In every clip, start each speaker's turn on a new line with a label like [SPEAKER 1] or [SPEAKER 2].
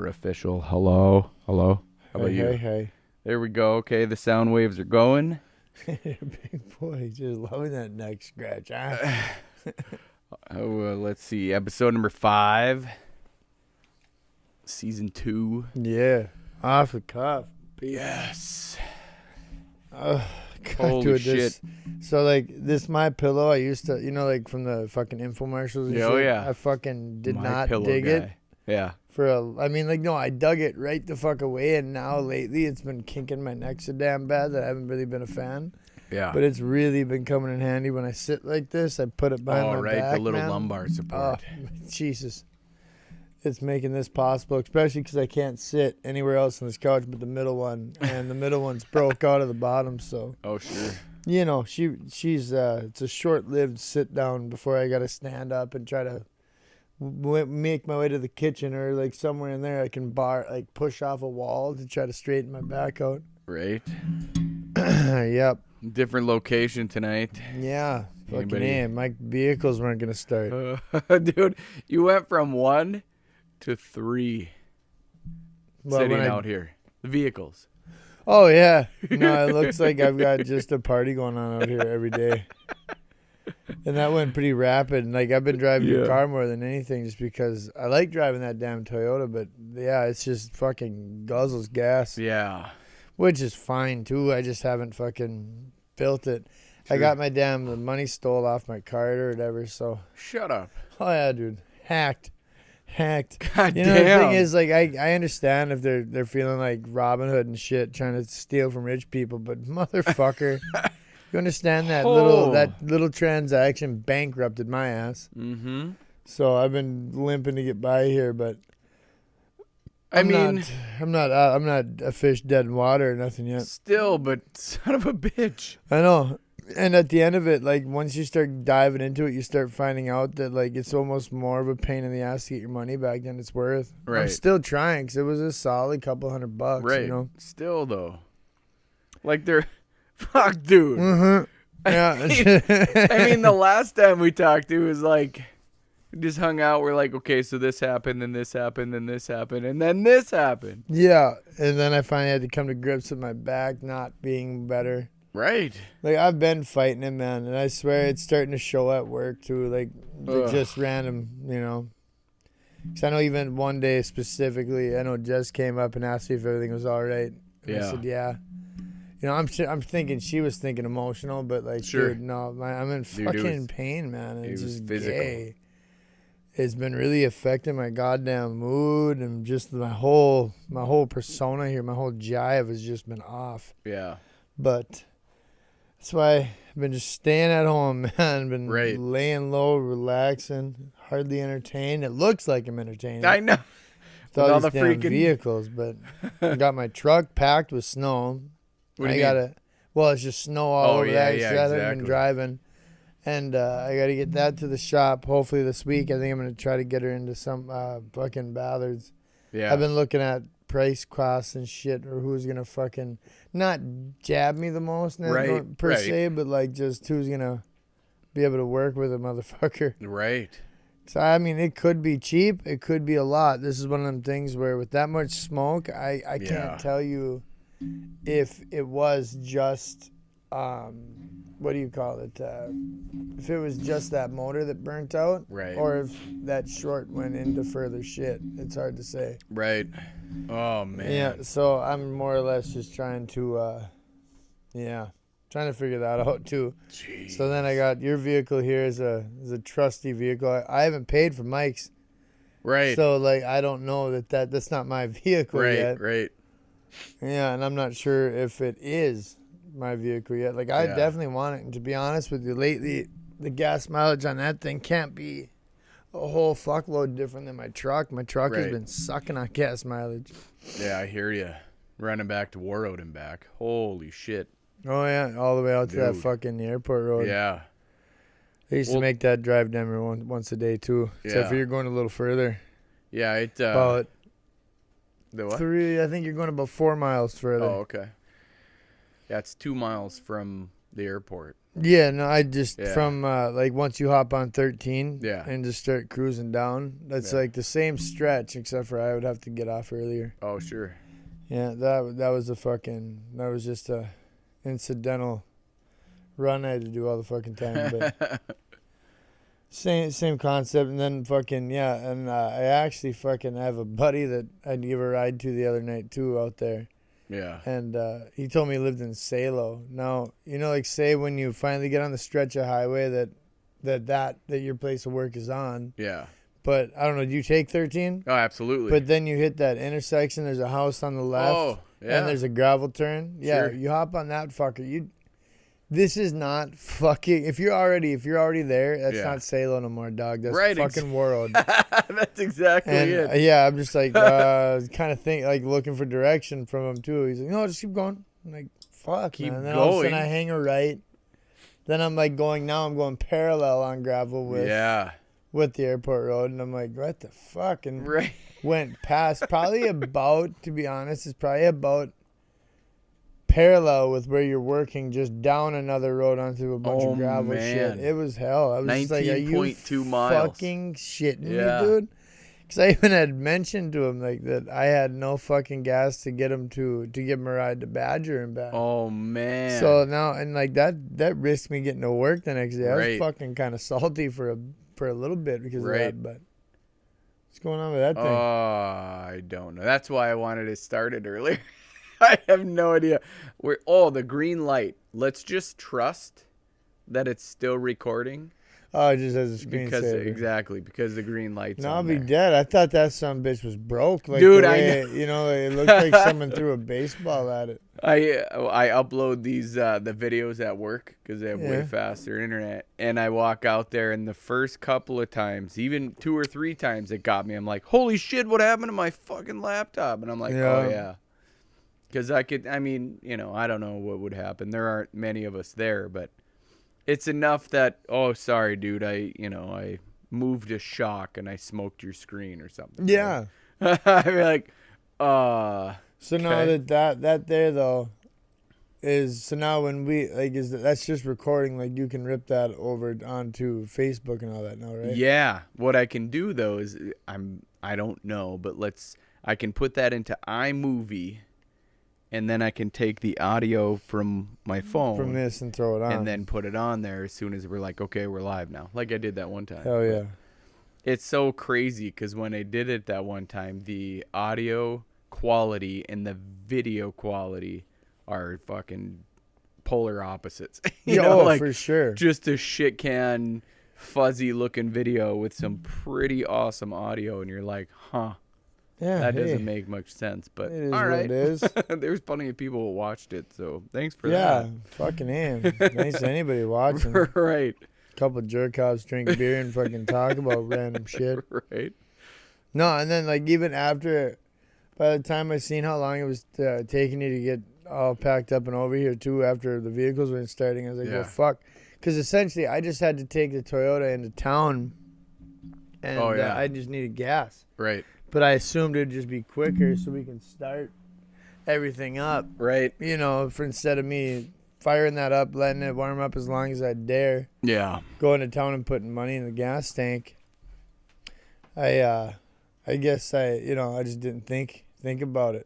[SPEAKER 1] official. Hello. How about you?
[SPEAKER 2] Hey.
[SPEAKER 1] There we go. Okay, the sound waves are going.
[SPEAKER 2] Big boy, just loving that neck scratch, huh?
[SPEAKER 1] Let's see. Episode number 5. Season 2.
[SPEAKER 2] Yeah, off the cuff.
[SPEAKER 1] Yes.
[SPEAKER 2] God,
[SPEAKER 1] Holy
[SPEAKER 2] dude,
[SPEAKER 1] shit.
[SPEAKER 2] So, this My Pillow, I used to, from the fucking infomercials and shit.
[SPEAKER 1] Oh, yeah.
[SPEAKER 2] I fucking did
[SPEAKER 1] My
[SPEAKER 2] not
[SPEAKER 1] Pillow
[SPEAKER 2] dig
[SPEAKER 1] guy.
[SPEAKER 2] it.
[SPEAKER 1] Yeah.
[SPEAKER 2] No, I dug it right the fuck away, and now lately it's been kinking my neck so damn bad that I haven't really been a fan.
[SPEAKER 1] Yeah.
[SPEAKER 2] But it's really been coming in handy when I sit like this. I put it behind my back,
[SPEAKER 1] the little
[SPEAKER 2] man.
[SPEAKER 1] lumbar support.
[SPEAKER 2] Oh, Jesus. It's making this possible, especially because I can't sit anywhere else on this couch but the middle one, and the middle one's broke out of the bottom, so.
[SPEAKER 1] Oh, sure.
[SPEAKER 2] She's it's a short-lived sit-down before I got to stand up and try to make my way to the kitchen or, somewhere in there I can push off a wall to try to straighten my back out.
[SPEAKER 1] Right.
[SPEAKER 2] Yep.
[SPEAKER 1] Different location tonight.
[SPEAKER 2] Yeah. Fucking A. My vehicles weren't going to start.
[SPEAKER 1] Dude, you went from 1 to 3 sitting out here. The vehicles.
[SPEAKER 2] Oh, yeah. No, it looks like I've got just a party going on out here every day. And that went pretty rapid. And, I've been driving your car more than anything just because I like driving that damn Toyota. But, yeah, it's just fucking guzzles gas.
[SPEAKER 1] Yeah.
[SPEAKER 2] Which is fine, too. I just haven't fucking built it.
[SPEAKER 1] Sure.
[SPEAKER 2] I got the money stole off my card or whatever, so.
[SPEAKER 1] Shut up.
[SPEAKER 2] Oh, yeah, dude. Hacked.
[SPEAKER 1] God
[SPEAKER 2] damn. The thing is, I understand if they're feeling like Robin Hood and shit, trying to steal from rich people, but motherfucker, you understand that little transaction bankrupted my ass.
[SPEAKER 1] Mm-hmm.
[SPEAKER 2] So I've been limping to get by here, but I'm not a fish dead in water or nothing yet.
[SPEAKER 1] Still, but son of a bitch.
[SPEAKER 2] I know. And at the end of it, once you start diving into it, you start finding out that, it's almost more of a pain in the ass to get your money back than it's worth.
[SPEAKER 1] Right.
[SPEAKER 2] I'm still trying because it was a solid couple $100,
[SPEAKER 1] right. Still, though. They're... Fuck, dude.
[SPEAKER 2] Mm-hmm. Yeah.
[SPEAKER 1] I mean, the last time we talked, it was we just hung out. We're okay, so this happened, then this happened, then this happened, and then this happened.
[SPEAKER 2] Yeah. And then I finally had to come to grips with my back not being better.
[SPEAKER 1] Right.
[SPEAKER 2] I've been fighting it, man, and I swear it's starting to show at work, too. Just random, Because I know even one day specifically, I know Jess came up and asked me if everything was all right. And I said, yeah. I'm thinking she was thinking emotional, but,
[SPEAKER 1] sure.
[SPEAKER 2] Dude, no, I'm in fucking pain, man. It's just physical. Gay. It's been really affecting my goddamn mood and just my whole persona here. My whole jive has just been off.
[SPEAKER 1] Yeah.
[SPEAKER 2] But... that's why I've been just staying at home, man. Been laying low, relaxing, hardly entertained. It looks like I'm entertained.
[SPEAKER 1] I know.
[SPEAKER 2] With all these damn vehicles, but I got my truck packed with snow.
[SPEAKER 1] What do you mean?
[SPEAKER 2] It's just snow all over that.
[SPEAKER 1] Yeah,
[SPEAKER 2] I
[SPEAKER 1] exactly.
[SPEAKER 2] haven't been driving. And I got to get that to the shop hopefully this week. I think I'm going to try to get her into some fucking Ballards.
[SPEAKER 1] Yeah.
[SPEAKER 2] I've been looking at price costs and shit, or who's gonna fucking not jab me the most per se, but just who's gonna be able to work with a motherfucker.
[SPEAKER 1] Right.
[SPEAKER 2] So it could be cheap, it could be a lot. This is one of them things where with that much smoke, I can't tell you if it was just what do you call it? If it was just that motor that burnt out,
[SPEAKER 1] right,
[SPEAKER 2] or if that short went into further shit. It's hard to say.
[SPEAKER 1] Right. Oh man.
[SPEAKER 2] Yeah. So I'm more or less just trying to figure that out too.
[SPEAKER 1] Jeez.
[SPEAKER 2] So then I got your vehicle here is a trusty vehicle. I haven't paid for Mike's.
[SPEAKER 1] Right.
[SPEAKER 2] So I don't know that's not my vehicle yet.
[SPEAKER 1] Right.
[SPEAKER 2] Yeah, and I'm not sure if it is my vehicle yet. I definitely want it. And to be honest with you, lately the gas mileage on that thing can't be a whole fuckload different than my truck. My truck has been sucking on gas mileage.
[SPEAKER 1] Yeah, I hear you. Running back to Warroad and back. Holy shit.
[SPEAKER 2] Oh yeah, all the way out to that fucking airport road.
[SPEAKER 1] Yeah.
[SPEAKER 2] I used to make that drive down there once a day too.
[SPEAKER 1] Yeah.
[SPEAKER 2] Except for you're going a little further.
[SPEAKER 1] Yeah,
[SPEAKER 2] about
[SPEAKER 1] the what?
[SPEAKER 2] 3. I think you're going about 4 miles further.
[SPEAKER 1] Oh, okay. Yeah, it's 2 miles from the airport.
[SPEAKER 2] Yeah, no, I just
[SPEAKER 1] Yeah.
[SPEAKER 2] from like once you hop on 13
[SPEAKER 1] Yeah.
[SPEAKER 2] and just start cruising down, that's
[SPEAKER 1] Yeah.
[SPEAKER 2] like the same stretch except for I would have to get off earlier.
[SPEAKER 1] Oh, sure.
[SPEAKER 2] Yeah, that was just a incidental run I had to do all the fucking time, but same concept. And then fucking yeah, and I actually fucking have a buddy that I'd give a ride to the other night too out there.
[SPEAKER 1] Yeah.
[SPEAKER 2] And he told me he lived in Salo. Now, like say when you finally get on the stretch of highway that your place of work is on.
[SPEAKER 1] Yeah.
[SPEAKER 2] But I don't know, do you take 13?
[SPEAKER 1] Oh, absolutely.
[SPEAKER 2] But then you hit that intersection, there's a house on the left.
[SPEAKER 1] Oh, yeah.
[SPEAKER 2] And there's a gravel turn. Yeah,
[SPEAKER 1] Sure.
[SPEAKER 2] you hop on that fucker. This is not fucking. If you're already there, that's not Salo no more, dog. That's
[SPEAKER 1] right,
[SPEAKER 2] fucking world.
[SPEAKER 1] That's exactly it.
[SPEAKER 2] Yeah, I'm just like kind of looking for direction from him too. He's like, no, just keep going. I'm like, fuck,
[SPEAKER 1] Keep
[SPEAKER 2] man. And then
[SPEAKER 1] going.
[SPEAKER 2] all of a sudden I hang a right. Then I'm like I'm going parallel on gravel with the airport road, and I'm like, what the fuck? And went past probably about, to be honest, it's probably about parallel with where you're working, just down another road onto a bunch of gravel shit. It was hell. I was just like, are you
[SPEAKER 1] 19.2 miles.
[SPEAKER 2] fucking shitting me, dude? Because I even had mentioned to him like that I had no fucking gas to get him to give him a ride to Badger and back.
[SPEAKER 1] Oh man.
[SPEAKER 2] So now and like that risked me getting to work the next day. I was fucking kind of salty for a little bit because of that. But what's going on with that thing?
[SPEAKER 1] I don't know. That's why I wanted to start it earlier. I have no idea. The green light. Let's just trust that it's still recording.
[SPEAKER 2] Oh, it just has a screensaver.
[SPEAKER 1] Because the green light's
[SPEAKER 2] no,
[SPEAKER 1] on
[SPEAKER 2] I'll be
[SPEAKER 1] there.
[SPEAKER 2] dead. I thought that son bitch was broke. Like,
[SPEAKER 1] dude,
[SPEAKER 2] I
[SPEAKER 1] know.
[SPEAKER 2] It looked like someone threw a baseball at it.
[SPEAKER 1] I upload these the videos at work because they have way faster internet, and I walk out there, and the first couple of times, even 2 or 3 times, it got me. I'm like, holy shit, what happened to my fucking laptop? And I'm like, oh yeah. Because I don't know what would happen. There aren't many of us there, but it's enough that, oh, sorry, dude, I moved a shock and I smoked your screen or something.
[SPEAKER 2] Yeah.
[SPEAKER 1] Right? I'd be like,
[SPEAKER 2] So now that there, though, is, so now when that's just recording, like you can rip that over onto Facebook and all that now, right?
[SPEAKER 1] Yeah. What I can do, though, is I don't know, but I can put that into iMovie. And then I can take the audio from my phone.
[SPEAKER 2] From this and throw it on.
[SPEAKER 1] And then put it on there as soon as we're like, okay, we're live now. Like I did that one time.
[SPEAKER 2] Oh, yeah.
[SPEAKER 1] It's so crazy because when I did it that one time, the audio quality and the video quality are fucking polar opposites.
[SPEAKER 2] For sure.
[SPEAKER 1] Just a shit can, fuzzy looking video with some pretty awesome audio. And you're like, huh.
[SPEAKER 2] Yeah,
[SPEAKER 1] that doesn't make much sense, but
[SPEAKER 2] it is
[SPEAKER 1] all right.
[SPEAKER 2] What it is.
[SPEAKER 1] There's plenty of people who watched it, so thanks for that.
[SPEAKER 2] Yeah, fucking him. Thanks to anybody watching.
[SPEAKER 1] Right.
[SPEAKER 2] Couple jerk offs drink beer and fucking talk about random shit.
[SPEAKER 1] Right.
[SPEAKER 2] No, and then like even after, by the time I seen how long it was taking you to get all packed up and over here too, after the vehicles were starting, I was like, well, fuck, because essentially I just had to take the Toyota into town, and I just needed gas.
[SPEAKER 1] Right.
[SPEAKER 2] But I assumed it would just be quicker so we can start everything up.
[SPEAKER 1] Right.
[SPEAKER 2] For instead of me firing that up, letting it warm up as long as I dare.
[SPEAKER 1] Yeah.
[SPEAKER 2] Going to town and putting money in the gas tank. I guess I just didn't think about it.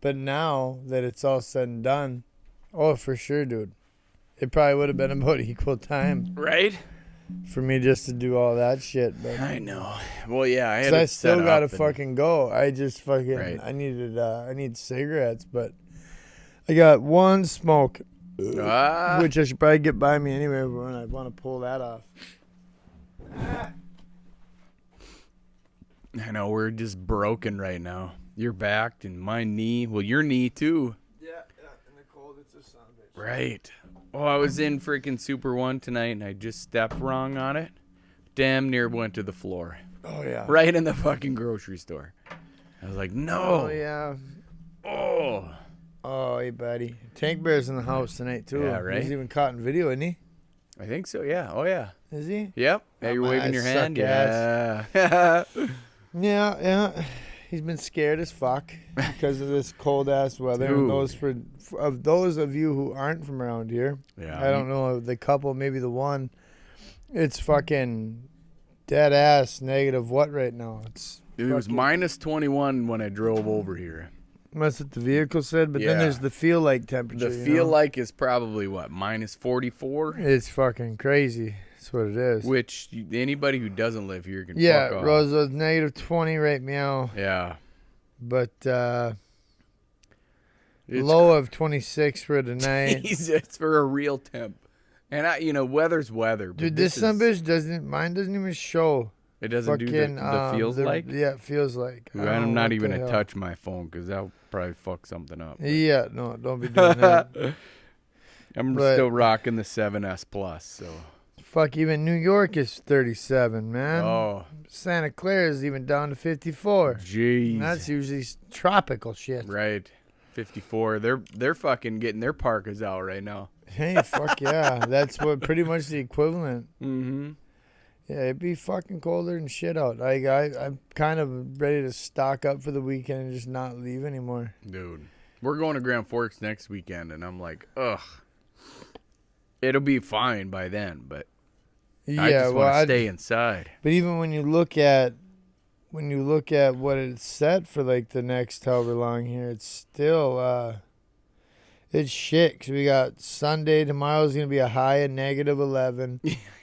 [SPEAKER 2] But now that it's all said and done, oh, for sure, dude. It probably would have been about equal time.
[SPEAKER 1] Right?
[SPEAKER 2] For me just to do all that shit, but
[SPEAKER 1] I know. Well, yeah,
[SPEAKER 2] I still gotta fucking go. I just fucking I need cigarettes, but I got one smoke, which I should probably get by me anyway when I want to pull that off.
[SPEAKER 1] I know we're just broken right now. Your back and my knee. Well, your knee too.
[SPEAKER 2] Yeah, in the cold, it's a son of a bitch.
[SPEAKER 1] Right. Oh, I was in freaking Super 1 tonight, and I just stepped wrong on it. Damn near went to the floor.
[SPEAKER 2] Oh, yeah.
[SPEAKER 1] Right in the fucking grocery store. I was like, no.
[SPEAKER 2] Oh, yeah.
[SPEAKER 1] Oh.
[SPEAKER 2] Oh, hey, buddy. Tank Bear's in the house tonight, too.
[SPEAKER 1] Yeah, right?
[SPEAKER 2] He's even caught in video, isn't he?
[SPEAKER 1] I think so, yeah. Oh, yeah.
[SPEAKER 2] Is he?
[SPEAKER 1] Yep. Yeah, you're waving your hand?
[SPEAKER 2] Yeah.
[SPEAKER 1] Yeah.
[SPEAKER 2] Yeah. He's been scared as fuck because of this cold ass weather.
[SPEAKER 1] Dude.
[SPEAKER 2] And those of you who aren't from around here,
[SPEAKER 1] Yeah.
[SPEAKER 2] I don't know the couple, maybe the one. It's fucking dead ass negative what right now?
[SPEAKER 1] It was minus 21 when I drove over here.
[SPEAKER 2] That's what the vehicle said, but then there's the feel like temperature.
[SPEAKER 1] The feel like is probably what, minus 44?
[SPEAKER 2] It's fucking crazy. That's what it is.
[SPEAKER 1] Which anybody who doesn't live here can fuck off.
[SPEAKER 2] Rosa's negative 20 right meow.
[SPEAKER 1] Yeah.
[SPEAKER 2] But low of 26 for tonight.
[SPEAKER 1] Jesus, for a real temp. And weather's weather.
[SPEAKER 2] Dude, this bitch mine doesn't even show.
[SPEAKER 1] It doesn't do the feels like?
[SPEAKER 2] Yeah, it feels like.
[SPEAKER 1] Dude, I'm not even going to touch my phone because that'll probably fuck something up.
[SPEAKER 2] Yeah, no, don't be doing that.
[SPEAKER 1] I'm still rocking the 7S Plus, so.
[SPEAKER 2] Fuck, even New York is 37, man.
[SPEAKER 1] Oh.
[SPEAKER 2] Santa Clara is even down to 54.
[SPEAKER 1] Jeez.
[SPEAKER 2] And that's usually tropical shit.
[SPEAKER 1] Right. 54. They're fucking getting their parkas out right now.
[SPEAKER 2] Hey, fuck yeah. That's what pretty much the equivalent.
[SPEAKER 1] Mm-hmm.
[SPEAKER 2] Yeah, it'd be fucking colder than shit out. I'm kind of ready to stock up for the weekend and just not leave anymore.
[SPEAKER 1] Dude, we're going to Grand Forks next weekend, and I'm like, ugh. It'll be fine by then, but I just want to stay inside.
[SPEAKER 2] But even when you look at what it's set for, like the next however long here, it's still it's shit. Cause we got Sunday tomorrow's gonna be a high of negative 11.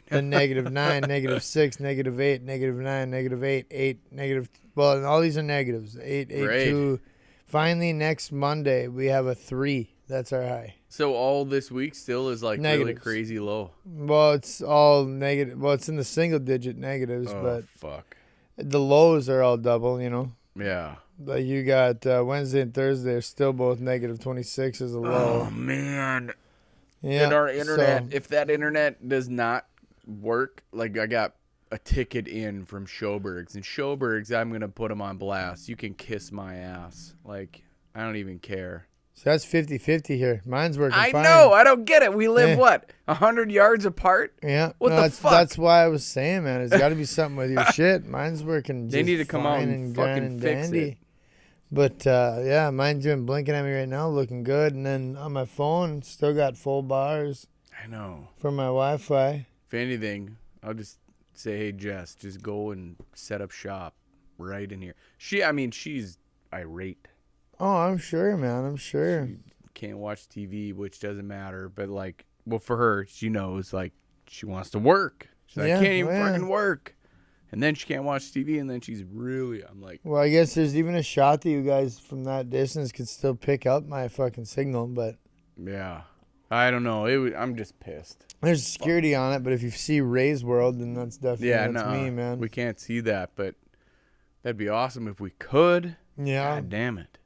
[SPEAKER 2] Then negative 9, negative 6, negative 8, negative 9, negative 8, 8, negative. Well, and all these are negatives. 8, 8,
[SPEAKER 1] right.
[SPEAKER 2] 2. Finally, next Monday, we have a 3. That's our high.
[SPEAKER 1] So all this week still is like
[SPEAKER 2] negatives.
[SPEAKER 1] Really crazy low.
[SPEAKER 2] Well, it's all negative. Well, it's in the single digit negatives,
[SPEAKER 1] but fuck.
[SPEAKER 2] The lows are all double,
[SPEAKER 1] Yeah.
[SPEAKER 2] Like you got Wednesday and Thursday are still both negative 26 as a low.
[SPEAKER 1] Oh, man.
[SPEAKER 2] Yeah.
[SPEAKER 1] And our internet, if that internet does not work, like I got a ticket in from Schoberg's, and Schoberg's, I'm going to put them on blast. You can kiss my ass. Like, I don't even care.
[SPEAKER 2] So that's 50-50 here. Mine's working fine.
[SPEAKER 1] I know. I don't get it. We live, 100 yards apart?
[SPEAKER 2] Yeah.
[SPEAKER 1] What the fuck?
[SPEAKER 2] That's why I was saying, man. It's got to be something with your shit. Mine's working just
[SPEAKER 1] They need to come out and fucking fix it.
[SPEAKER 2] But, mine's doing blinking at me right now, looking good. And then on my phone, still got full bars.
[SPEAKER 1] I know.
[SPEAKER 2] For my Wi-Fi.
[SPEAKER 1] If anything, I'll just say, hey, Jess, just go and set up shop right in here. She's irate.
[SPEAKER 2] Oh, I'm sure, man. I'm sure.
[SPEAKER 1] She can't watch TV, which doesn't matter. But, for her, she knows, she wants to work. She's like, I can't even fucking work. And then she can't watch TV, and then I'm like.
[SPEAKER 2] Well, I guess there's even a shot that you guys from that distance could still pick up my fucking signal, but.
[SPEAKER 1] Yeah. I don't know. I'm just pissed.
[SPEAKER 2] There's security on it, but if you see Ray's World, then that's definitely me, man.
[SPEAKER 1] We can't see that, but that'd be awesome if we could.
[SPEAKER 2] Yeah.
[SPEAKER 1] God damn it.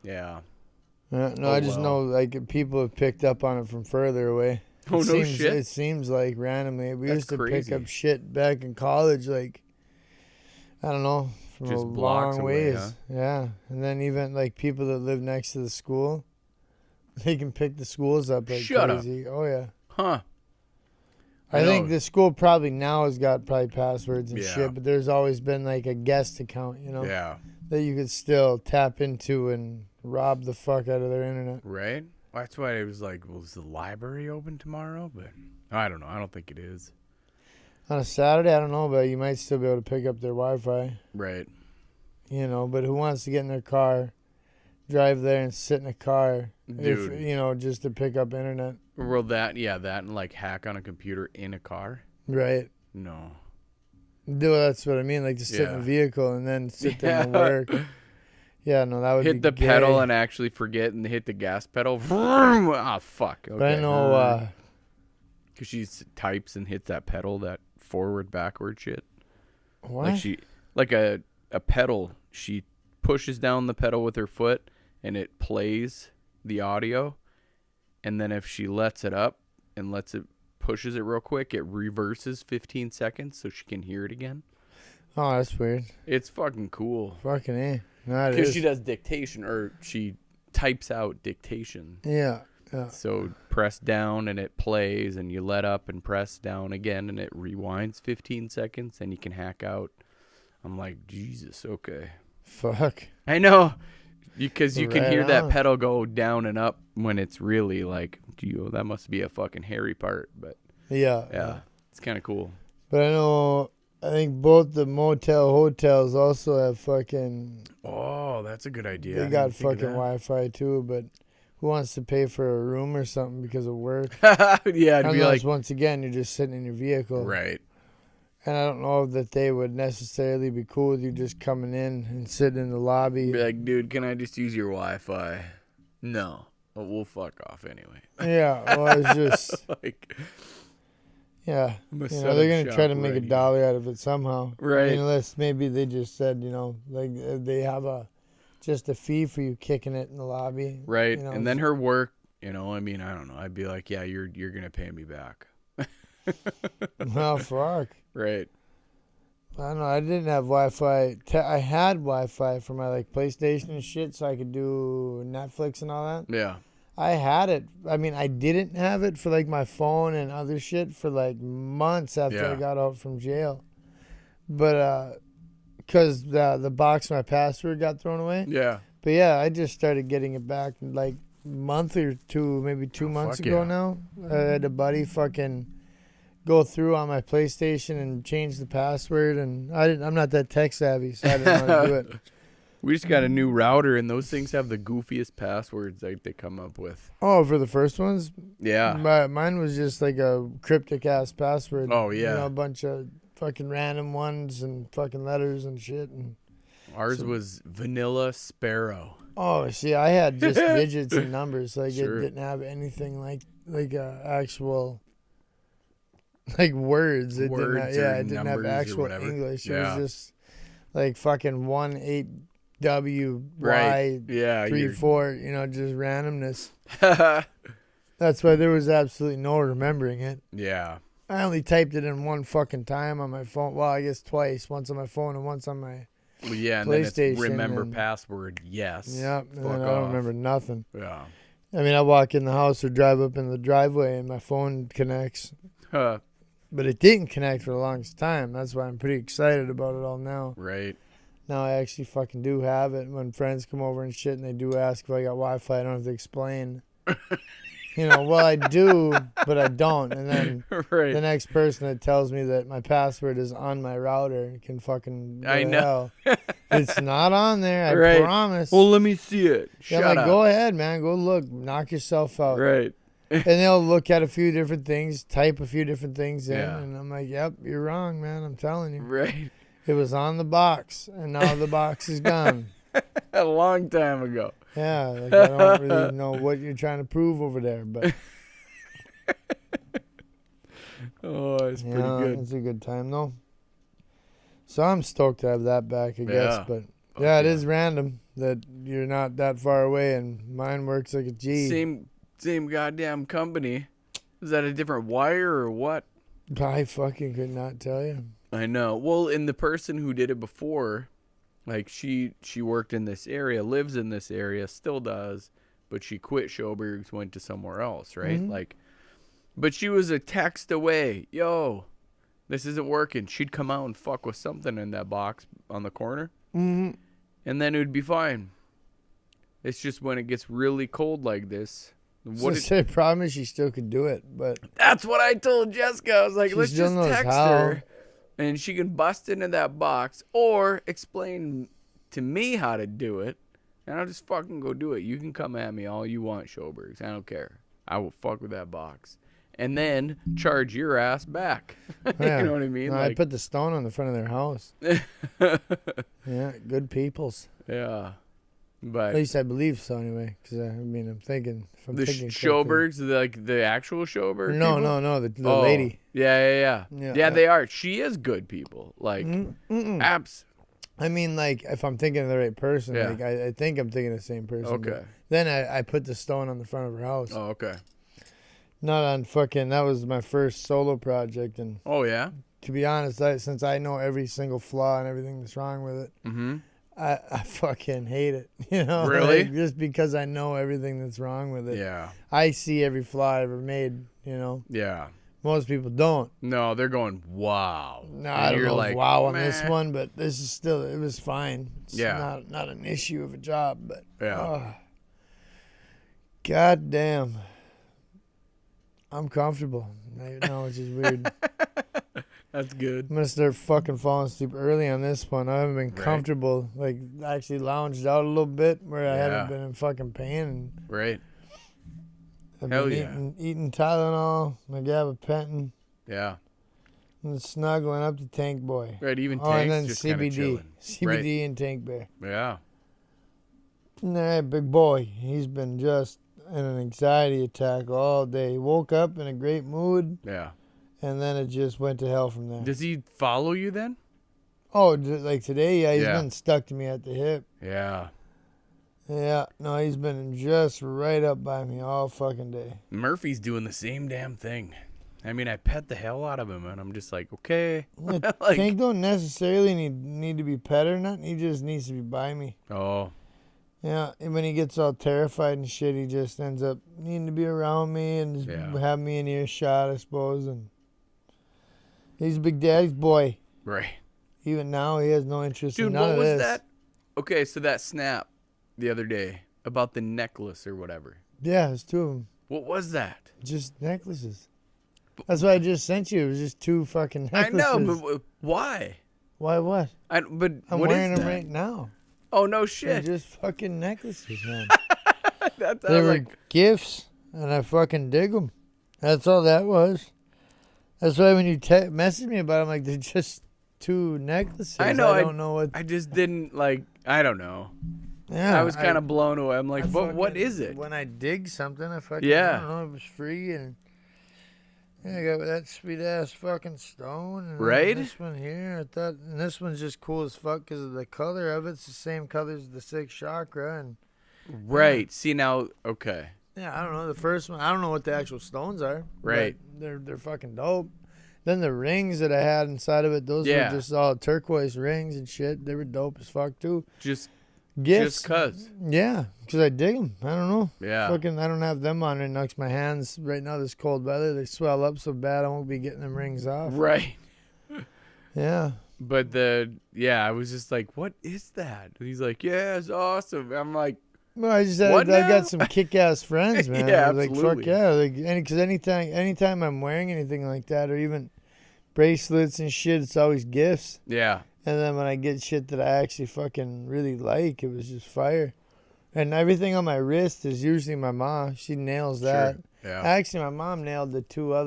[SPEAKER 1] Yeah.
[SPEAKER 2] I just know people have picked up on it from further away.
[SPEAKER 1] Shit.
[SPEAKER 2] It seems like randomly. We used to
[SPEAKER 1] crazy.
[SPEAKER 2] pick up shit back in college, I don't know, from
[SPEAKER 1] just
[SPEAKER 2] a
[SPEAKER 1] blocks
[SPEAKER 2] long
[SPEAKER 1] away,
[SPEAKER 2] ways.
[SPEAKER 1] huh?
[SPEAKER 2] Yeah. And then even people that live next to the school, they can pick the schools up like
[SPEAKER 1] Shut
[SPEAKER 2] crazy. Oh yeah.
[SPEAKER 1] Huh.
[SPEAKER 2] I think the school probably now has got passwords and shit, but there's always been a guest account,
[SPEAKER 1] Yeah.
[SPEAKER 2] that you could still tap into and rob the fuck out of their internet.
[SPEAKER 1] Right? That's why it was is the library open tomorrow? But I don't know. I don't think it is.
[SPEAKER 2] On a Saturday, I don't know, but you might still be able to pick up their Wi-Fi.
[SPEAKER 1] Right.
[SPEAKER 2] But who wants to get in their car, drive there and sit in a car,
[SPEAKER 1] Dude.
[SPEAKER 2] just to pick up internet?
[SPEAKER 1] Well, that and hack on a computer in a car?
[SPEAKER 2] Right.
[SPEAKER 1] No.
[SPEAKER 2] Dude, that's what I mean, to sit in a vehicle and then sit there and work. Yeah, no, that would be
[SPEAKER 1] hit the
[SPEAKER 2] gay.
[SPEAKER 1] pedal and actually forget and hit the gas pedal. Ah, fuck. Okay.
[SPEAKER 2] But I know...
[SPEAKER 1] Because she types and hits that pedal, that forward, backward shit.
[SPEAKER 2] What?
[SPEAKER 1] A pedal, she pushes down the pedal with her foot and it plays the audio. And then if she lets it up and pushes it real quick, it reverses 15 seconds so she can hear it again.
[SPEAKER 2] Oh, that's weird.
[SPEAKER 1] It's fucking cool.
[SPEAKER 2] Fucking A. No,
[SPEAKER 1] because she does dictation, or she types out dictation.
[SPEAKER 2] Yeah.
[SPEAKER 1] So press down and it plays, and you let up and press down again, and it rewinds 15 seconds, and you can hack out. I'm like, Jesus, okay.
[SPEAKER 2] Fuck.
[SPEAKER 1] I know. Because you can
[SPEAKER 2] Right
[SPEAKER 1] hear that
[SPEAKER 2] on.
[SPEAKER 1] pedal go down and up when it's really like, that must be a fucking hairy part. But
[SPEAKER 2] Yeah.
[SPEAKER 1] it's kind of cool.
[SPEAKER 2] But I think both the motel hotels also have fucking.
[SPEAKER 1] Oh, that's a good idea.
[SPEAKER 2] They got fucking Wi-Fi too, but who wants to pay for a room or something because of work?
[SPEAKER 1] Yeah, it'd be
[SPEAKER 2] Unless
[SPEAKER 1] like,
[SPEAKER 2] once again you're just sitting in your vehicle,
[SPEAKER 1] right.
[SPEAKER 2] And I don't know that they would necessarily be cool with you just coming in and sitting in the lobby.
[SPEAKER 1] Be like, dude, can I just use your Wi-Fi? No. Well, we'll fuck off anyway.
[SPEAKER 2] Yeah, well, it's just
[SPEAKER 1] like,
[SPEAKER 2] yeah.
[SPEAKER 1] I'm
[SPEAKER 2] They're going to try to make $1 out of it somehow.
[SPEAKER 1] Right.
[SPEAKER 2] I mean, unless maybe they just said, like they have just a fee for you kicking it in the lobby.
[SPEAKER 1] Right. And then her work, I mean, I don't know. I'd be like, yeah, you're going to pay me back.
[SPEAKER 2] Oh, fuck.
[SPEAKER 1] Right.
[SPEAKER 2] I don't know. I didn't have Wi-Fi. I had Wi-Fi for my PlayStation and shit, so I could do Netflix and all that.
[SPEAKER 1] Yeah.
[SPEAKER 2] I had it. I mean, I didn't have it for my phone and other shit for months after I got out from jail. But because the box my password got thrown away.
[SPEAKER 1] Yeah.
[SPEAKER 2] But yeah, I just started getting it back a month or two, maybe 2 months ago now. I had a buddy fucking go through on my PlayStation and change the password, and I'm not that tech savvy, so I didn't know how to do it.
[SPEAKER 1] We just got a new router, and those things have the goofiest passwords they come up with.
[SPEAKER 2] Oh, for the first ones?
[SPEAKER 1] Yeah.
[SPEAKER 2] Mine was just a cryptic-ass password.
[SPEAKER 1] Oh, yeah.
[SPEAKER 2] A bunch of fucking random ones and fucking letters and shit. And
[SPEAKER 1] ours was Vanilla Sparrow.
[SPEAKER 2] Oh, see, I had just digits and numbers, so
[SPEAKER 1] Sure.
[SPEAKER 2] It didn't have anything like actual... words. It
[SPEAKER 1] Words
[SPEAKER 2] didn't have,
[SPEAKER 1] or
[SPEAKER 2] it didn't have
[SPEAKER 1] numbers or
[SPEAKER 2] actual
[SPEAKER 1] whatever.
[SPEAKER 2] English.
[SPEAKER 1] Yeah.
[SPEAKER 2] It was just fucking 1-8-WY
[SPEAKER 1] Right. Yeah.
[SPEAKER 2] 3-4, just randomness. That's why there was absolutely no remembering it.
[SPEAKER 1] Yeah.
[SPEAKER 2] I only typed it in one fucking time on my phone. Well, I guess twice. Once on my phone and once on my
[SPEAKER 1] Well, yeah, and
[SPEAKER 2] PlayStation.
[SPEAKER 1] then it's remember password, yes.
[SPEAKER 2] Yep, and
[SPEAKER 1] Fuck
[SPEAKER 2] then I
[SPEAKER 1] off.
[SPEAKER 2] don't remember nothing.
[SPEAKER 1] Yeah.
[SPEAKER 2] I mean, I walk in the house or drive up in the driveway and my phone connects.
[SPEAKER 1] Huh.
[SPEAKER 2] But it didn't connect for the longest time. That's why I'm pretty excited about it all now.
[SPEAKER 1] Right.
[SPEAKER 2] Now I actually fucking do have it. When friends come over and shit and they do ask if I got Wi-Fi, I don't have to explain. Well, I do, but I don't. And then
[SPEAKER 1] Right.
[SPEAKER 2] the next person that tells me that my password is on my router can fucking go
[SPEAKER 1] I
[SPEAKER 2] to
[SPEAKER 1] know.
[SPEAKER 2] hell. It's not on there, I
[SPEAKER 1] Right.
[SPEAKER 2] promise.
[SPEAKER 1] Well, let me see it.
[SPEAKER 2] Yeah,
[SPEAKER 1] Shut up.
[SPEAKER 2] go ahead, man. Go look. Knock yourself out.
[SPEAKER 1] Right.
[SPEAKER 2] And they'll look at a few different things, type a few different things in,
[SPEAKER 1] Yeah.
[SPEAKER 2] and I'm like, yep, you're wrong, man. I'm telling you.
[SPEAKER 1] Right.
[SPEAKER 2] It was on the box, and now the box is gone.
[SPEAKER 1] A long time ago.
[SPEAKER 2] Yeah, I don't really know what you're trying to prove over there, but
[SPEAKER 1] Oh, it's pretty good.
[SPEAKER 2] It's a good time, though. So I'm stoked to have that back, I guess.
[SPEAKER 1] Yeah.
[SPEAKER 2] But yeah, it is random that you're not that far away, and mine works like a G.
[SPEAKER 1] Same goddamn company. Is that a different wire or what?
[SPEAKER 2] I fucking could not tell you.
[SPEAKER 1] I know. Well, and the person who did it before, she worked in this area, lives in this area, still does, but she quit Schoberg's, went to somewhere else, right?
[SPEAKER 2] Mm-hmm.
[SPEAKER 1] But she was a text away. Yo, this isn't working. She'd come out and fuck with something in that box on the corner,
[SPEAKER 2] Mm-hmm.
[SPEAKER 1] and then it would be fine. It's just when it gets really cold like this.
[SPEAKER 2] The problem is she still could do it, but
[SPEAKER 1] That's what I told Jessica. I was like,
[SPEAKER 2] She
[SPEAKER 1] let's
[SPEAKER 2] still
[SPEAKER 1] just
[SPEAKER 2] knows
[SPEAKER 1] text
[SPEAKER 2] how.
[SPEAKER 1] her, and she can bust into that box or explain to me how to do it, and I'll just fucking go do it. You can come at me all you want, Schobergs. I don't care. I will fuck with that box. And then charge your ass back.
[SPEAKER 2] yeah.
[SPEAKER 1] You know what I mean?
[SPEAKER 2] No, I put the stone on the front of their house. Yeah, good peoples.
[SPEAKER 1] Yeah.
[SPEAKER 2] At
[SPEAKER 1] But
[SPEAKER 2] least I believe so, anyway. Because I'm thinking. If I'm
[SPEAKER 1] the
[SPEAKER 2] thinking
[SPEAKER 1] Schobergs, the actual Schoberg
[SPEAKER 2] No,
[SPEAKER 1] people?
[SPEAKER 2] no, the lady.
[SPEAKER 1] Yeah,
[SPEAKER 2] Yeah.
[SPEAKER 1] they are. She is good people. Apps.
[SPEAKER 2] I mean, if I'm thinking of the right person,
[SPEAKER 1] Yeah.
[SPEAKER 2] I think I'm thinking of the same person.
[SPEAKER 1] Okay.
[SPEAKER 2] but Then I put the stone on the front of her house.
[SPEAKER 1] Oh, okay.
[SPEAKER 2] Not on fucking. That was my first solo project, and
[SPEAKER 1] Oh, yeah?
[SPEAKER 2] to be honest, since I know every single flaw and everything that's wrong with it,
[SPEAKER 1] Mm-hmm.
[SPEAKER 2] I fucking hate it.
[SPEAKER 1] Really?
[SPEAKER 2] Just because I know everything that's wrong with it.
[SPEAKER 1] Yeah.
[SPEAKER 2] I see every flaw I ever made.
[SPEAKER 1] Yeah.
[SPEAKER 2] Most people don't.
[SPEAKER 1] No, they're going, wow.
[SPEAKER 2] No, I don't
[SPEAKER 1] you're
[SPEAKER 2] know
[SPEAKER 1] like,
[SPEAKER 2] if wow on
[SPEAKER 1] meh.
[SPEAKER 2] this one, but this is still, it was fine. It's
[SPEAKER 1] Yeah.
[SPEAKER 2] not an issue of a job, but
[SPEAKER 1] Yeah.
[SPEAKER 2] God damn. I'm comfortable. Now it's just weird.
[SPEAKER 1] That's good.
[SPEAKER 2] I'm gonna start fucking falling asleep early on this one. I haven't been comfortable. Like, actually lounged out a little bit where I haven't been in fucking pain.
[SPEAKER 1] Right.
[SPEAKER 2] I've
[SPEAKER 1] Hell
[SPEAKER 2] been eating Tylenol, my gabapentin,
[SPEAKER 1] Yeah.
[SPEAKER 2] and snuggling up to Tank Boy.
[SPEAKER 1] Right. Even
[SPEAKER 2] Oh, and
[SPEAKER 1] Tank's
[SPEAKER 2] then
[SPEAKER 1] just kind of
[SPEAKER 2] CBD.
[SPEAKER 1] chilling.
[SPEAKER 2] CBD and Tank Bear.
[SPEAKER 1] Yeah.
[SPEAKER 2] And that big boy, he's been just in an anxiety attack all day. He woke up in a great mood,
[SPEAKER 1] Yeah.
[SPEAKER 2] and then it just went to hell from there.
[SPEAKER 1] Does he follow you then?
[SPEAKER 2] Oh, like today, yeah, he's been stuck to me at the hip.
[SPEAKER 1] Yeah.
[SPEAKER 2] Yeah, no, he's been just right up by me all fucking day.
[SPEAKER 1] Murphy's doing the same damn thing. I mean, I pet the hell out of him, and I'm just like, okay.
[SPEAKER 2] Yeah, Tank don't necessarily need to be pet or nothing. He just needs to be by me.
[SPEAKER 1] Oh.
[SPEAKER 2] Yeah, and when he gets all terrified and shit, he just ends up needing to be around me and just have me in earshot, I suppose. And he's a big daddy's boy.
[SPEAKER 1] Right.
[SPEAKER 2] Even now, he has no interest in
[SPEAKER 1] Dude,
[SPEAKER 2] none of
[SPEAKER 1] what
[SPEAKER 2] this.
[SPEAKER 1] was that? Okay, so that snap the other day about the necklace or whatever.
[SPEAKER 2] Yeah, it's two of them.
[SPEAKER 1] What was that?
[SPEAKER 2] Just necklaces. That's what I just sent you. It was just two fucking necklaces.
[SPEAKER 1] I know, but why?
[SPEAKER 2] Why what?
[SPEAKER 1] But
[SPEAKER 2] I'm
[SPEAKER 1] what
[SPEAKER 2] wearing
[SPEAKER 1] is
[SPEAKER 2] them
[SPEAKER 1] that?
[SPEAKER 2] right now.
[SPEAKER 1] Oh, no
[SPEAKER 2] They're
[SPEAKER 1] shit.
[SPEAKER 2] just fucking necklaces, man.
[SPEAKER 1] They
[SPEAKER 2] They were gifts, and I fucking dig them. That's all that was. That's why when you message me about them, like, they're just two necklaces.
[SPEAKER 1] I know.
[SPEAKER 2] I don't know what.
[SPEAKER 1] I just didn't, like, I don't know.
[SPEAKER 2] Yeah,
[SPEAKER 1] I was kind of blown away. I'm like, what is it?
[SPEAKER 2] When I dig something, I fucking,
[SPEAKER 1] Yeah.
[SPEAKER 2] I don't know, it was free, and yeah, I got that sweet ass fucking stone. And
[SPEAKER 1] Right?
[SPEAKER 2] This one here, I thought, and this one's just cool as fuck because of the color of it. It's the same color as the sixth chakra, and
[SPEAKER 1] Right. See, now, okay.
[SPEAKER 2] yeah, I don't know. The first one, I don't know what the actual stones are.
[SPEAKER 1] Right.
[SPEAKER 2] But they're fucking dope. Then the rings that I had inside of it, those were just all turquoise rings and shit. They were dope as fuck too.
[SPEAKER 1] Just
[SPEAKER 2] Gifts.
[SPEAKER 1] Just cuz.
[SPEAKER 2] Yeah, because I dig them. I don't know.
[SPEAKER 1] Yeah.
[SPEAKER 2] Fucking, I don't have them on right now because my hands right now, this cold weather, they swell up so bad I won't be getting them rings off.
[SPEAKER 1] Right.
[SPEAKER 2] Yeah.
[SPEAKER 1] But I was just like, what is that? And he's like, yeah, it's awesome. I'm like,
[SPEAKER 2] Well, I just I got some kick-ass friends, man.
[SPEAKER 1] Yeah,
[SPEAKER 2] like,
[SPEAKER 1] absolutely.
[SPEAKER 2] fuck yeah. Like, because anytime I'm wearing anything like that or even bracelets and shit, it's always gifts.
[SPEAKER 1] yeah.
[SPEAKER 2] And then when I get shit that I actually fucking really like, it was just fire. And everything on my wrist is usually my mom. She nails that.
[SPEAKER 1] Sure. Yeah.
[SPEAKER 2] Actually, my mom nailed the two of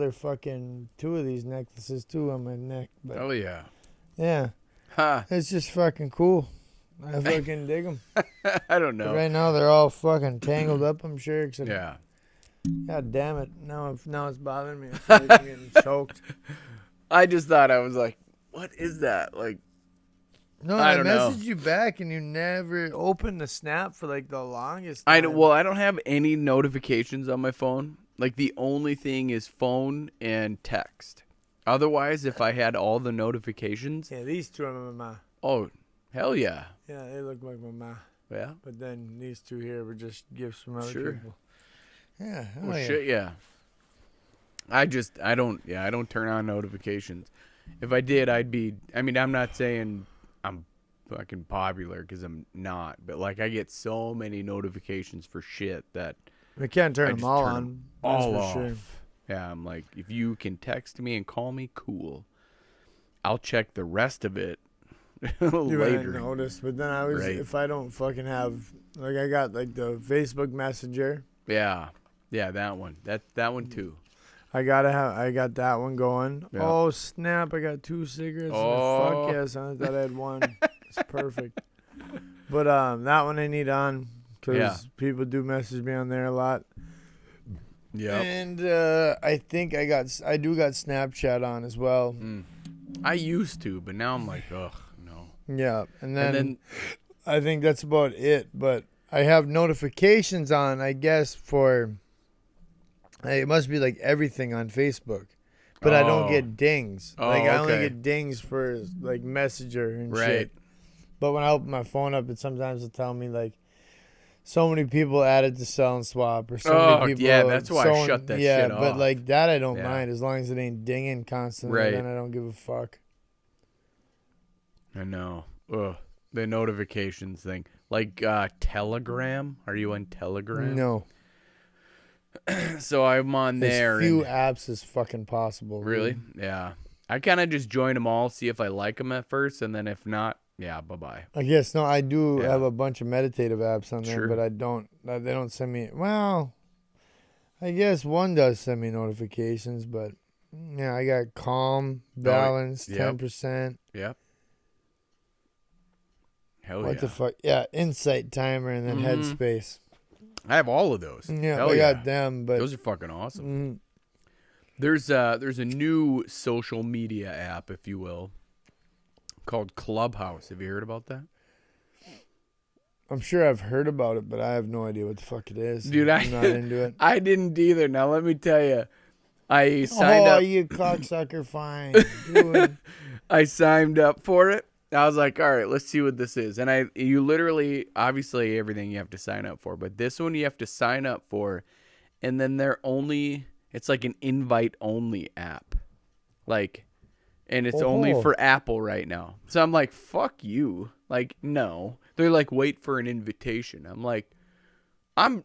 [SPEAKER 2] these necklaces too on my neck. But
[SPEAKER 1] Oh, yeah.
[SPEAKER 2] yeah,
[SPEAKER 1] Huh.
[SPEAKER 2] it's just fucking cool. I fucking dig them.
[SPEAKER 1] I don't know.
[SPEAKER 2] Right now they're all fucking tangled up, I'm sure. Except,
[SPEAKER 1] Yeah.
[SPEAKER 2] God damn it. Now it's bothering me. I feel like I'm getting choked.
[SPEAKER 1] I just thought, I was like, what is that? Like,
[SPEAKER 2] No,
[SPEAKER 1] I
[SPEAKER 2] I
[SPEAKER 1] don't know.
[SPEAKER 2] messaged you back and you never opened the snap for like the longest
[SPEAKER 1] I
[SPEAKER 2] time.
[SPEAKER 1] well, I don't have any notifications on my phone. Like, the only thing is phone and text. Otherwise, if I had all the notifications,
[SPEAKER 2] Yeah, these two are my mama.
[SPEAKER 1] oh, hell yeah.
[SPEAKER 2] Yeah, they look like my mama.
[SPEAKER 1] Yeah.
[SPEAKER 2] But then these two here were just gifts from other
[SPEAKER 1] Sure.
[SPEAKER 2] people. Yeah.
[SPEAKER 1] Well,
[SPEAKER 2] yeah.
[SPEAKER 1] shit, yeah. I don't turn on notifications. If I did, I'm not saying I'm fucking popular because I'm not, but like I get so many notifications for shit that
[SPEAKER 2] We can't turn
[SPEAKER 1] I
[SPEAKER 2] them
[SPEAKER 1] just
[SPEAKER 2] all
[SPEAKER 1] turn
[SPEAKER 2] on.
[SPEAKER 1] all
[SPEAKER 2] That's for
[SPEAKER 1] off.
[SPEAKER 2] sure.
[SPEAKER 1] Yeah, I'm like, if you can text me and call me, cool. I'll check the rest of it
[SPEAKER 2] You
[SPEAKER 1] later.
[SPEAKER 2] didn't notice, but then I was
[SPEAKER 1] Right.
[SPEAKER 2] if I don't fucking have like I got like the Facebook Messenger.
[SPEAKER 1] Yeah, that one. That one too.
[SPEAKER 2] I got that one going.
[SPEAKER 1] Yeah.
[SPEAKER 2] Oh snap! I got 2 cigarettes.
[SPEAKER 1] Oh.
[SPEAKER 2] Fuck yes! I thought I had one. It's perfect. But that one I need on because people do message me on there a lot.
[SPEAKER 1] Yeah.
[SPEAKER 2] And I think I got Snapchat on as well.
[SPEAKER 1] I used to, but now I'm like, ugh, no.
[SPEAKER 2] Yeah, and then,
[SPEAKER 1] And then
[SPEAKER 2] I think that's about it. But I have notifications on, I guess, for it must be like everything on Facebook. But I don't get dings.
[SPEAKER 1] Oh,
[SPEAKER 2] Like I only
[SPEAKER 1] okay.
[SPEAKER 2] get dings for like Messenger and
[SPEAKER 1] Right.
[SPEAKER 2] shit. But when I open my phone up, sometimes it'll tell me like so many people added to Sell and Swap, or so many people.
[SPEAKER 1] Yeah, that's why I shut that shit off.
[SPEAKER 2] Yeah, but like that, I don't mind as long as it ain't dinging constantly.
[SPEAKER 1] Right.
[SPEAKER 2] Then I don't give a fuck.
[SPEAKER 1] I know. Ugh. The notifications thing. Like Telegram. Are you on Telegram?
[SPEAKER 2] No.
[SPEAKER 1] So I'm on there.
[SPEAKER 2] As few apps as fucking possible.
[SPEAKER 1] Really?
[SPEAKER 2] Dude.
[SPEAKER 1] Yeah. I kind of just join them all, see if I like them at first, and then if not, yeah, bye-bye.
[SPEAKER 2] I guess, no, I do have a bunch of meditative apps on there, but they don't send me, well, I guess one does send me notifications, but yeah, I got Calm, Balance, 10%.
[SPEAKER 1] Yep. Hell
[SPEAKER 2] what the fuck? Yeah, Insight Timer, and then Headspace.
[SPEAKER 1] I have all of those.
[SPEAKER 2] Yeah, I got them, but
[SPEAKER 1] those are fucking awesome. There's a new social media app, if you will, called Clubhouse. Have you heard about that?
[SPEAKER 2] I'm sure I've heard about it, but I have no idea what the fuck it is.
[SPEAKER 1] Dude,
[SPEAKER 2] I'm not into it.
[SPEAKER 1] I didn't either. Now let me tell you, I signed up.
[SPEAKER 2] Oh, you cocksucker! Fine. Dude.
[SPEAKER 1] I signed up for it. I was like, all right, let's see what this is. And you literally, obviously everything you have to sign up for, but this one you have to sign up for, and then it's like an invite only app. Like, and it's only for Apple right now. So I'm like, fuck you. Like, no. They're like, wait for an invitation. I'm like,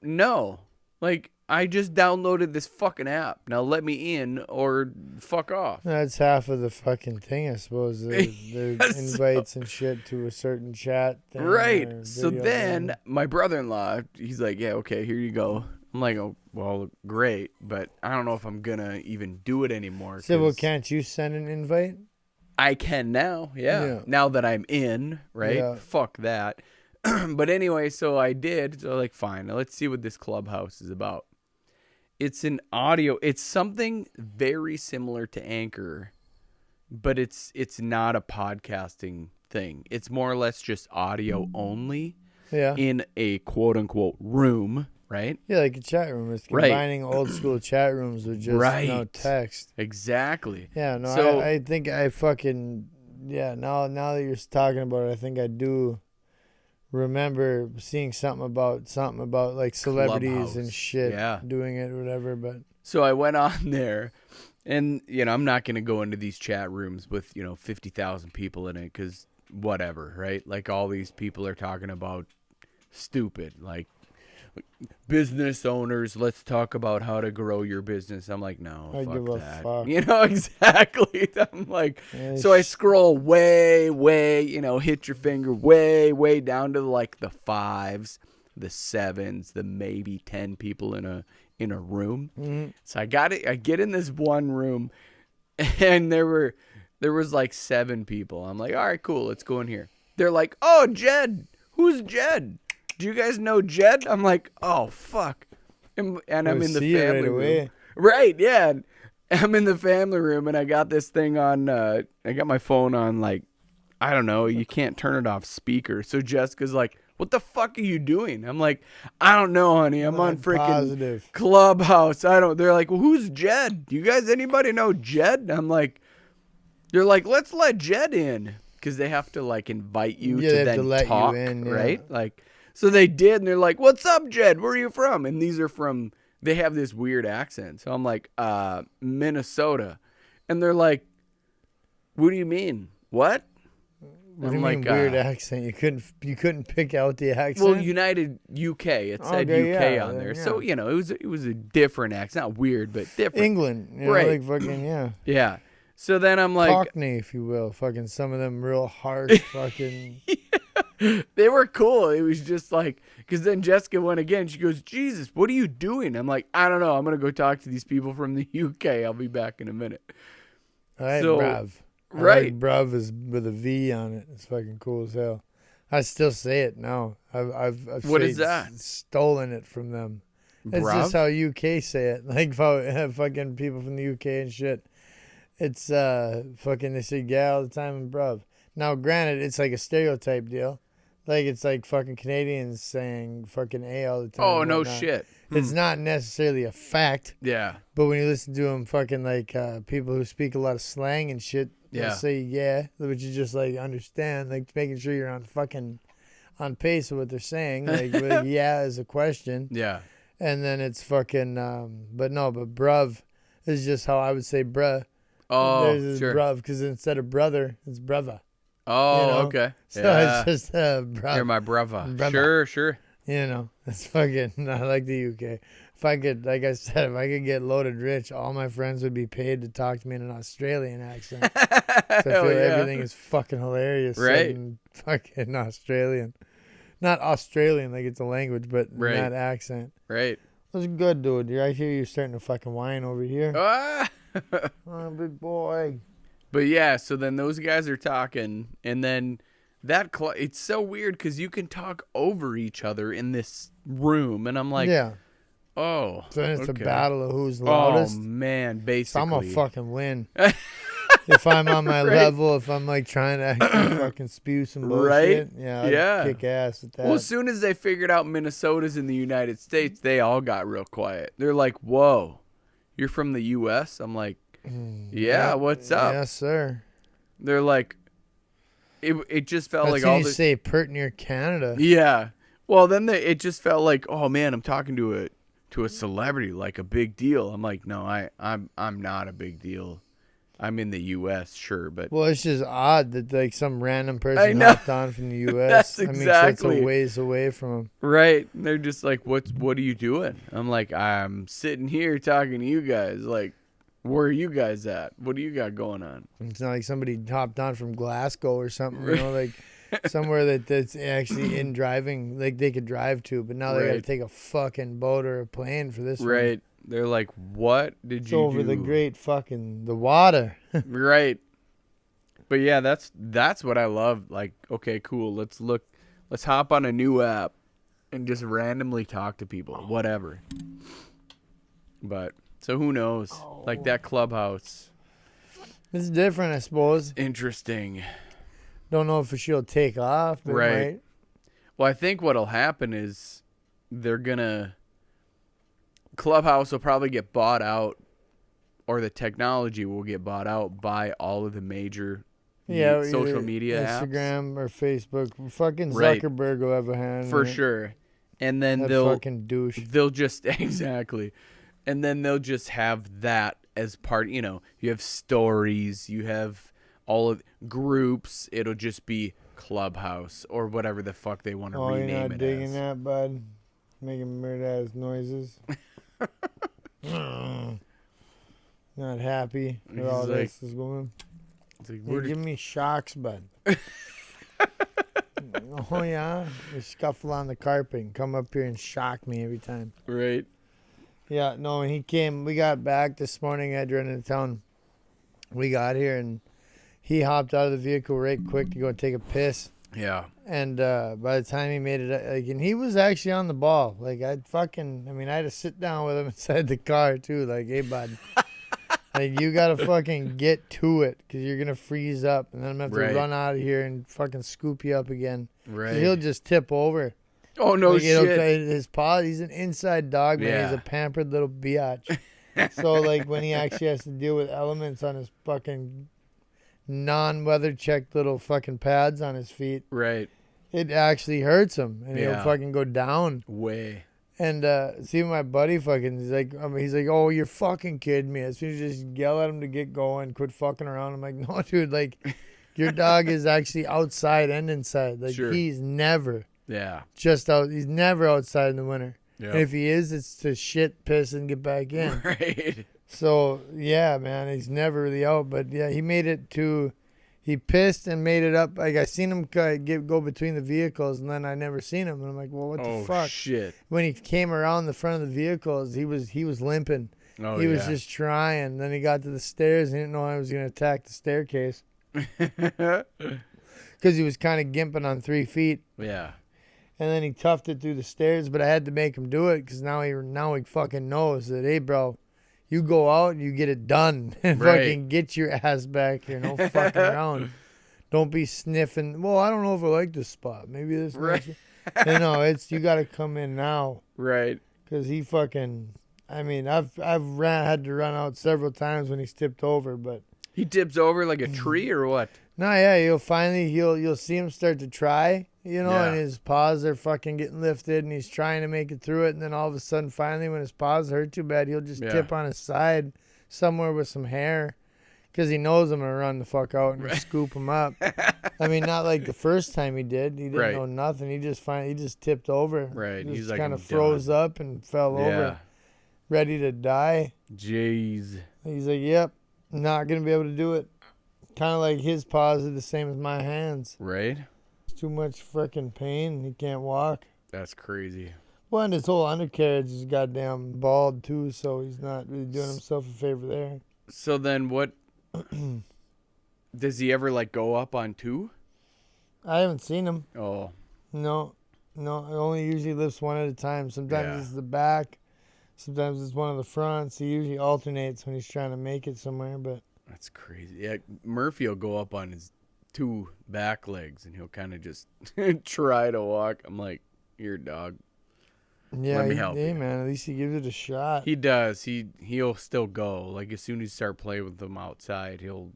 [SPEAKER 1] no. Like, I just downloaded this fucking app. Now let me in or fuck off.
[SPEAKER 2] That's half of the fucking thing, I suppose. There's invites and shit to a certain chat thing.
[SPEAKER 1] Right. So then my brother-in-law, he's like, yeah, okay, here you go. I'm like, oh, well, great. But I don't know if I'm going to even do it anymore.
[SPEAKER 2] So, well, can't you send an invite?
[SPEAKER 1] I can now, yeah. Now that I'm in, right? Yeah. Fuck that. But anyway, so I did. So like, fine, let's see what this Clubhouse is about. It's an audio. It's something very similar to Anchor, but it's not a podcasting thing. It's more or less just audio only.
[SPEAKER 2] Yeah.
[SPEAKER 1] In a quote unquote room, right?
[SPEAKER 2] Yeah, like a chat room. It's combining old school chat rooms with just text.
[SPEAKER 1] Exactly.
[SPEAKER 2] Yeah. No, so, I think I fucking Now that you're talking about it, I think I do remember seeing something about like celebrities Clubhouse. And shit doing it or whatever. But
[SPEAKER 1] so I went on there, and I'm not gonna go into these chat rooms with 50,000 people in it, because whatever, right? Like, all these people are talking about stupid, like, business owners, let's talk about how to grow your business. I'm like, no, fuck that. Fuck. Exactly. I'm like, so I scroll way, hit your finger way down to like the 5s, the 7s, the maybe 10 people in a room. Mm-hmm. So I get in this one room, and there was like 7 people. I'm like, all right, cool, let's go in here. They're like, oh, Jed. Who's Jed? Do you guys know Jed? I'm like, oh, fuck. And I'm in the family room. Right, yeah. I'm in the family room, and I got this thing on, I got my phone on, like, I don't know, you can't turn it off speaker. So Jessica's like, what the fuck are you doing? I'm like, I don't know, honey. I'm on freaking Clubhouse. They're like, well, who's Jed? Do you guys, anybody know Jed? I'm like, they're like, let's let Jed in. Because they have to, like, invite you to then talk, right? Like, so they did, and they're like, what's up, Jed? Where are you from? And these are they have this weird accent. So I'm like, Minnesota. And they're like, what do you mean? What?
[SPEAKER 2] What do you mean weird accent? You couldn't pick out the accent?
[SPEAKER 1] Well, United UK. It said UK on there. Yeah. So, it was a different accent. Not weird, but different.
[SPEAKER 2] England. Right. Like fucking, yeah.
[SPEAKER 1] Yeah. So then I'm like,
[SPEAKER 2] Cockney, if you will. Fucking some of them real harsh fucking.
[SPEAKER 1] They were cool. It was just like, because then Jessica went again. She goes, Jesus, what are you doing? I'm like, I don't know. I'm going to go talk to these people from the UK. I'll be back in a minute.
[SPEAKER 2] All right, bruv.
[SPEAKER 1] Right.
[SPEAKER 2] Like bruv is with a V on it. It's fucking cool as hell. I still say it now. I've
[SPEAKER 1] what is that?
[SPEAKER 2] Stolen it from them. It's just how UK say it. Like fucking people from the UK and shit. It's fucking, they say gal all the time and bruv. Now, granted, it's like a stereotype deal. Like, it's like fucking Canadians saying fucking A all the time.
[SPEAKER 1] Oh, no shit.
[SPEAKER 2] It's not necessarily a fact.
[SPEAKER 1] Yeah.
[SPEAKER 2] But when you listen to them fucking like people who speak a lot of slang and shit, they'll say yeah, which you just like understand, like making sure you're on fucking on pace with what they're saying. Like yeah is a question.
[SPEAKER 1] Yeah.
[SPEAKER 2] And then it's fucking, but bruv is just how I would say bruh.
[SPEAKER 1] Oh,
[SPEAKER 2] There's this
[SPEAKER 1] sure.
[SPEAKER 2] bruv, because instead of brother, it's brava.
[SPEAKER 1] Oh,
[SPEAKER 2] you know?
[SPEAKER 1] Okay.
[SPEAKER 2] So
[SPEAKER 1] yeah.
[SPEAKER 2] it's just bruv.
[SPEAKER 1] You're my brava.
[SPEAKER 2] Brava.
[SPEAKER 1] Sure.
[SPEAKER 2] You know, it's fucking not like the UK. If I could, like I said, if I could get loaded rich, all my friends would be paid to talk to me in an Australian accent. So I feel everything is fucking hilarious.
[SPEAKER 1] Right.
[SPEAKER 2] In fucking Australian. Not Australian like it's a language, but
[SPEAKER 1] Right.
[SPEAKER 2] that accent.
[SPEAKER 1] Right.
[SPEAKER 2] That's good, dude. I hear you're starting to fucking whine over here.
[SPEAKER 1] Ah!
[SPEAKER 2] Oh, big boy.
[SPEAKER 1] But yeah, so then those guys are talking, and then it's so weird because you can talk over each other in this room, and I'm like,
[SPEAKER 2] yeah.
[SPEAKER 1] Oh.
[SPEAKER 2] So then it's a
[SPEAKER 1] okay.
[SPEAKER 2] battle of who's loudest.
[SPEAKER 1] Oh man, basically.
[SPEAKER 2] So I'm gonna fucking win. If I'm on my
[SPEAKER 1] Right.
[SPEAKER 2] level, if I'm like trying to actually fucking spew some bullshit,
[SPEAKER 1] Right?
[SPEAKER 2] yeah, I'd
[SPEAKER 1] Yeah.
[SPEAKER 2] kick ass at that.
[SPEAKER 1] Well, as soon as they figured out Minnesota's in the United States, they all got real quiet. They're like, "Whoa, you're from the U.S.?" I'm like, "Yeah, what's up?"
[SPEAKER 2] Yes, sir.
[SPEAKER 1] They're like, it just felt
[SPEAKER 2] That's
[SPEAKER 1] like
[SPEAKER 2] when
[SPEAKER 1] all
[SPEAKER 2] you
[SPEAKER 1] the
[SPEAKER 2] say pert near Canada.
[SPEAKER 1] yeah. Well, then it just felt like, oh man, I'm talking to a celebrity, like a big deal. I'm like, no, I'm not a big deal. I'm in the U.S., sure, but
[SPEAKER 2] Well, it's just odd that like some random
[SPEAKER 1] I
[SPEAKER 2] person
[SPEAKER 1] know.
[SPEAKER 2] hopped on from the U.S.
[SPEAKER 1] That's
[SPEAKER 2] I mean, so
[SPEAKER 1] exactly.
[SPEAKER 2] it's a ways away from them.
[SPEAKER 1] right. And they're just like, what are you doing? I'm like, I'm sitting here talking to you guys. Like, where are you guys at? What do you got going on?
[SPEAKER 2] It's not like somebody hopped on from Glasgow or something, you know, like somewhere that's actually in driving, like they could drive to, but now they got to
[SPEAKER 1] Right.
[SPEAKER 2] take a fucking boat or a plane for this one.
[SPEAKER 1] Right. They're like, what did
[SPEAKER 2] It's
[SPEAKER 1] you
[SPEAKER 2] over
[SPEAKER 1] do?
[SPEAKER 2] the great fucking, the water.
[SPEAKER 1] Right. But yeah, that's what I love. Like, okay, cool. Let's hop on a new app and just randomly talk to people. Whatever. But so who knows? Like that Clubhouse.
[SPEAKER 2] It's different, I suppose.
[SPEAKER 1] Interesting.
[SPEAKER 2] Don't know if she'll take off, but
[SPEAKER 1] Right.
[SPEAKER 2] it might.
[SPEAKER 1] Well, I think what'll happen is Clubhouse will probably get bought out, or the technology will get bought out by all of the major social
[SPEAKER 2] either
[SPEAKER 1] media apps.
[SPEAKER 2] Instagram or Facebook. Fucking
[SPEAKER 1] Right.
[SPEAKER 2] Zuckerberg will have a hand
[SPEAKER 1] For
[SPEAKER 2] in it.
[SPEAKER 1] sure. And then
[SPEAKER 2] That
[SPEAKER 1] they'll
[SPEAKER 2] fucking douche.
[SPEAKER 1] just exactly. And then they'll just have that as part, you have stories, you have all of groups, it'll just be Clubhouse or whatever the fuck they want to
[SPEAKER 2] Oh, you're
[SPEAKER 1] rename
[SPEAKER 2] not
[SPEAKER 1] it
[SPEAKER 2] digging
[SPEAKER 1] as.
[SPEAKER 2] that, bud? Making murder ass noises. Not happy with all
[SPEAKER 1] He's like-
[SPEAKER 2] this is going.
[SPEAKER 1] It's like,
[SPEAKER 2] You're giving me shocks, bud. Oh, yeah? You scuffle on the carpet and come up here and shock me every time.
[SPEAKER 1] right?
[SPEAKER 2] Yeah, no, when he came, we got back this morning. I had run into town. We got here, and he hopped out of the vehicle right quick to go take a piss.
[SPEAKER 1] Yeah.
[SPEAKER 2] And by the time he made it, like, and he was actually on the ball. Like, I had to sit down with him inside the car, too. Like, hey, bud. Like, you got to fucking get to it because you're going to freeze up. And then I'm going to have to
[SPEAKER 1] Right.
[SPEAKER 2] run out of here and fucking scoop you up again. 'Cause
[SPEAKER 1] Right.
[SPEAKER 2] he'll just tip over.
[SPEAKER 1] Oh no
[SPEAKER 2] Like,
[SPEAKER 1] shit.
[SPEAKER 2] his paw, he's an inside dog, man.
[SPEAKER 1] Yeah.
[SPEAKER 2] He's a pampered little biatch. So, like, when he actually has to deal with elements on his fucking non-weather checked little fucking pads on his feet,
[SPEAKER 1] Right.
[SPEAKER 2] it actually hurts him. And he'll
[SPEAKER 1] Yeah.
[SPEAKER 2] fucking go down.
[SPEAKER 1] Way.
[SPEAKER 2] And see my buddy fucking, he's like, oh, you're fucking kidding me. As soon as you just yell at him to get going, quit fucking around. I'm like, no, dude, like, your dog is actually outside and inside. Like,
[SPEAKER 1] Sure.
[SPEAKER 2] he's never
[SPEAKER 1] Yeah.
[SPEAKER 2] just out. He's never outside in the winter.
[SPEAKER 1] Yeah.
[SPEAKER 2] And if he is, it's to shit, piss, and get back in.
[SPEAKER 1] Right.
[SPEAKER 2] So, yeah, man, he's never really out. But, yeah, he made it to, he pissed and made it up. Like, I seen him go between the vehicles, and then I never seen him. And I'm like, well, what the fuck?
[SPEAKER 1] Shit.
[SPEAKER 2] When he came around the front of the vehicles, he was limping.
[SPEAKER 1] Oh
[SPEAKER 2] he
[SPEAKER 1] yeah.
[SPEAKER 2] was just trying. Then he got to the stairs. He didn't know I was going to attack the staircase because he was kind of gimping on 3 feet.
[SPEAKER 1] Yeah.
[SPEAKER 2] And then he toughed it through the stairs, but I had to make him do it because now he fucking knows that, hey, bro, you go out and you get it done and
[SPEAKER 1] Right.
[SPEAKER 2] fucking get your ass back here. No fucking around. Don't be sniffing. Well, I don't know if I like this spot. Maybe this.
[SPEAKER 1] Right.
[SPEAKER 2] You got to come in now
[SPEAKER 1] Right.
[SPEAKER 2] because he fucking. I mean, I've had to run out several times when he's tipped over, but
[SPEAKER 1] He tips over like a tree or what?
[SPEAKER 2] no, yeah, you'll see him start to try, you know, and his paws are fucking getting lifted, and he's trying to make it through it, and then all of a sudden, finally, when his paws hurt too bad, he'll just tip on his side somewhere with some hair, because he knows I'm gonna run the fuck out and scoop him up. I mean, not like the first time he did. He didn't know nothing. He just tipped over.
[SPEAKER 1] Right.
[SPEAKER 2] Just
[SPEAKER 1] he's like
[SPEAKER 2] kind of froze up and fell over, ready to die.
[SPEAKER 1] Jeez.
[SPEAKER 2] He's like, yep, not gonna be able to do it. Kind of like his paws are the same as my hands.
[SPEAKER 1] Right.
[SPEAKER 2] It's too much freaking pain. He can't walk.
[SPEAKER 1] That's crazy.
[SPEAKER 2] Well, and his whole undercarriage is goddamn bald too, so he's not really doing himself a favor there.
[SPEAKER 1] So then what? Does he ever like go up on two?
[SPEAKER 2] I haven't seen him.
[SPEAKER 1] Oh.
[SPEAKER 2] No. I only usually lifts one at a time. Sometimes it's the back. Sometimes it's one of the fronts. He usually alternates when he's trying to make it somewhere, but.
[SPEAKER 1] That's crazy. Yeah, Murphy will go up on his two back legs and he'll kind of just try to walk. I'm like, you're a dog.
[SPEAKER 2] Yeah,
[SPEAKER 1] let me help you.
[SPEAKER 2] Man, at least he gives it a shot.
[SPEAKER 1] He does. He'll still go. Like as soon as you start playing with him outside, he'll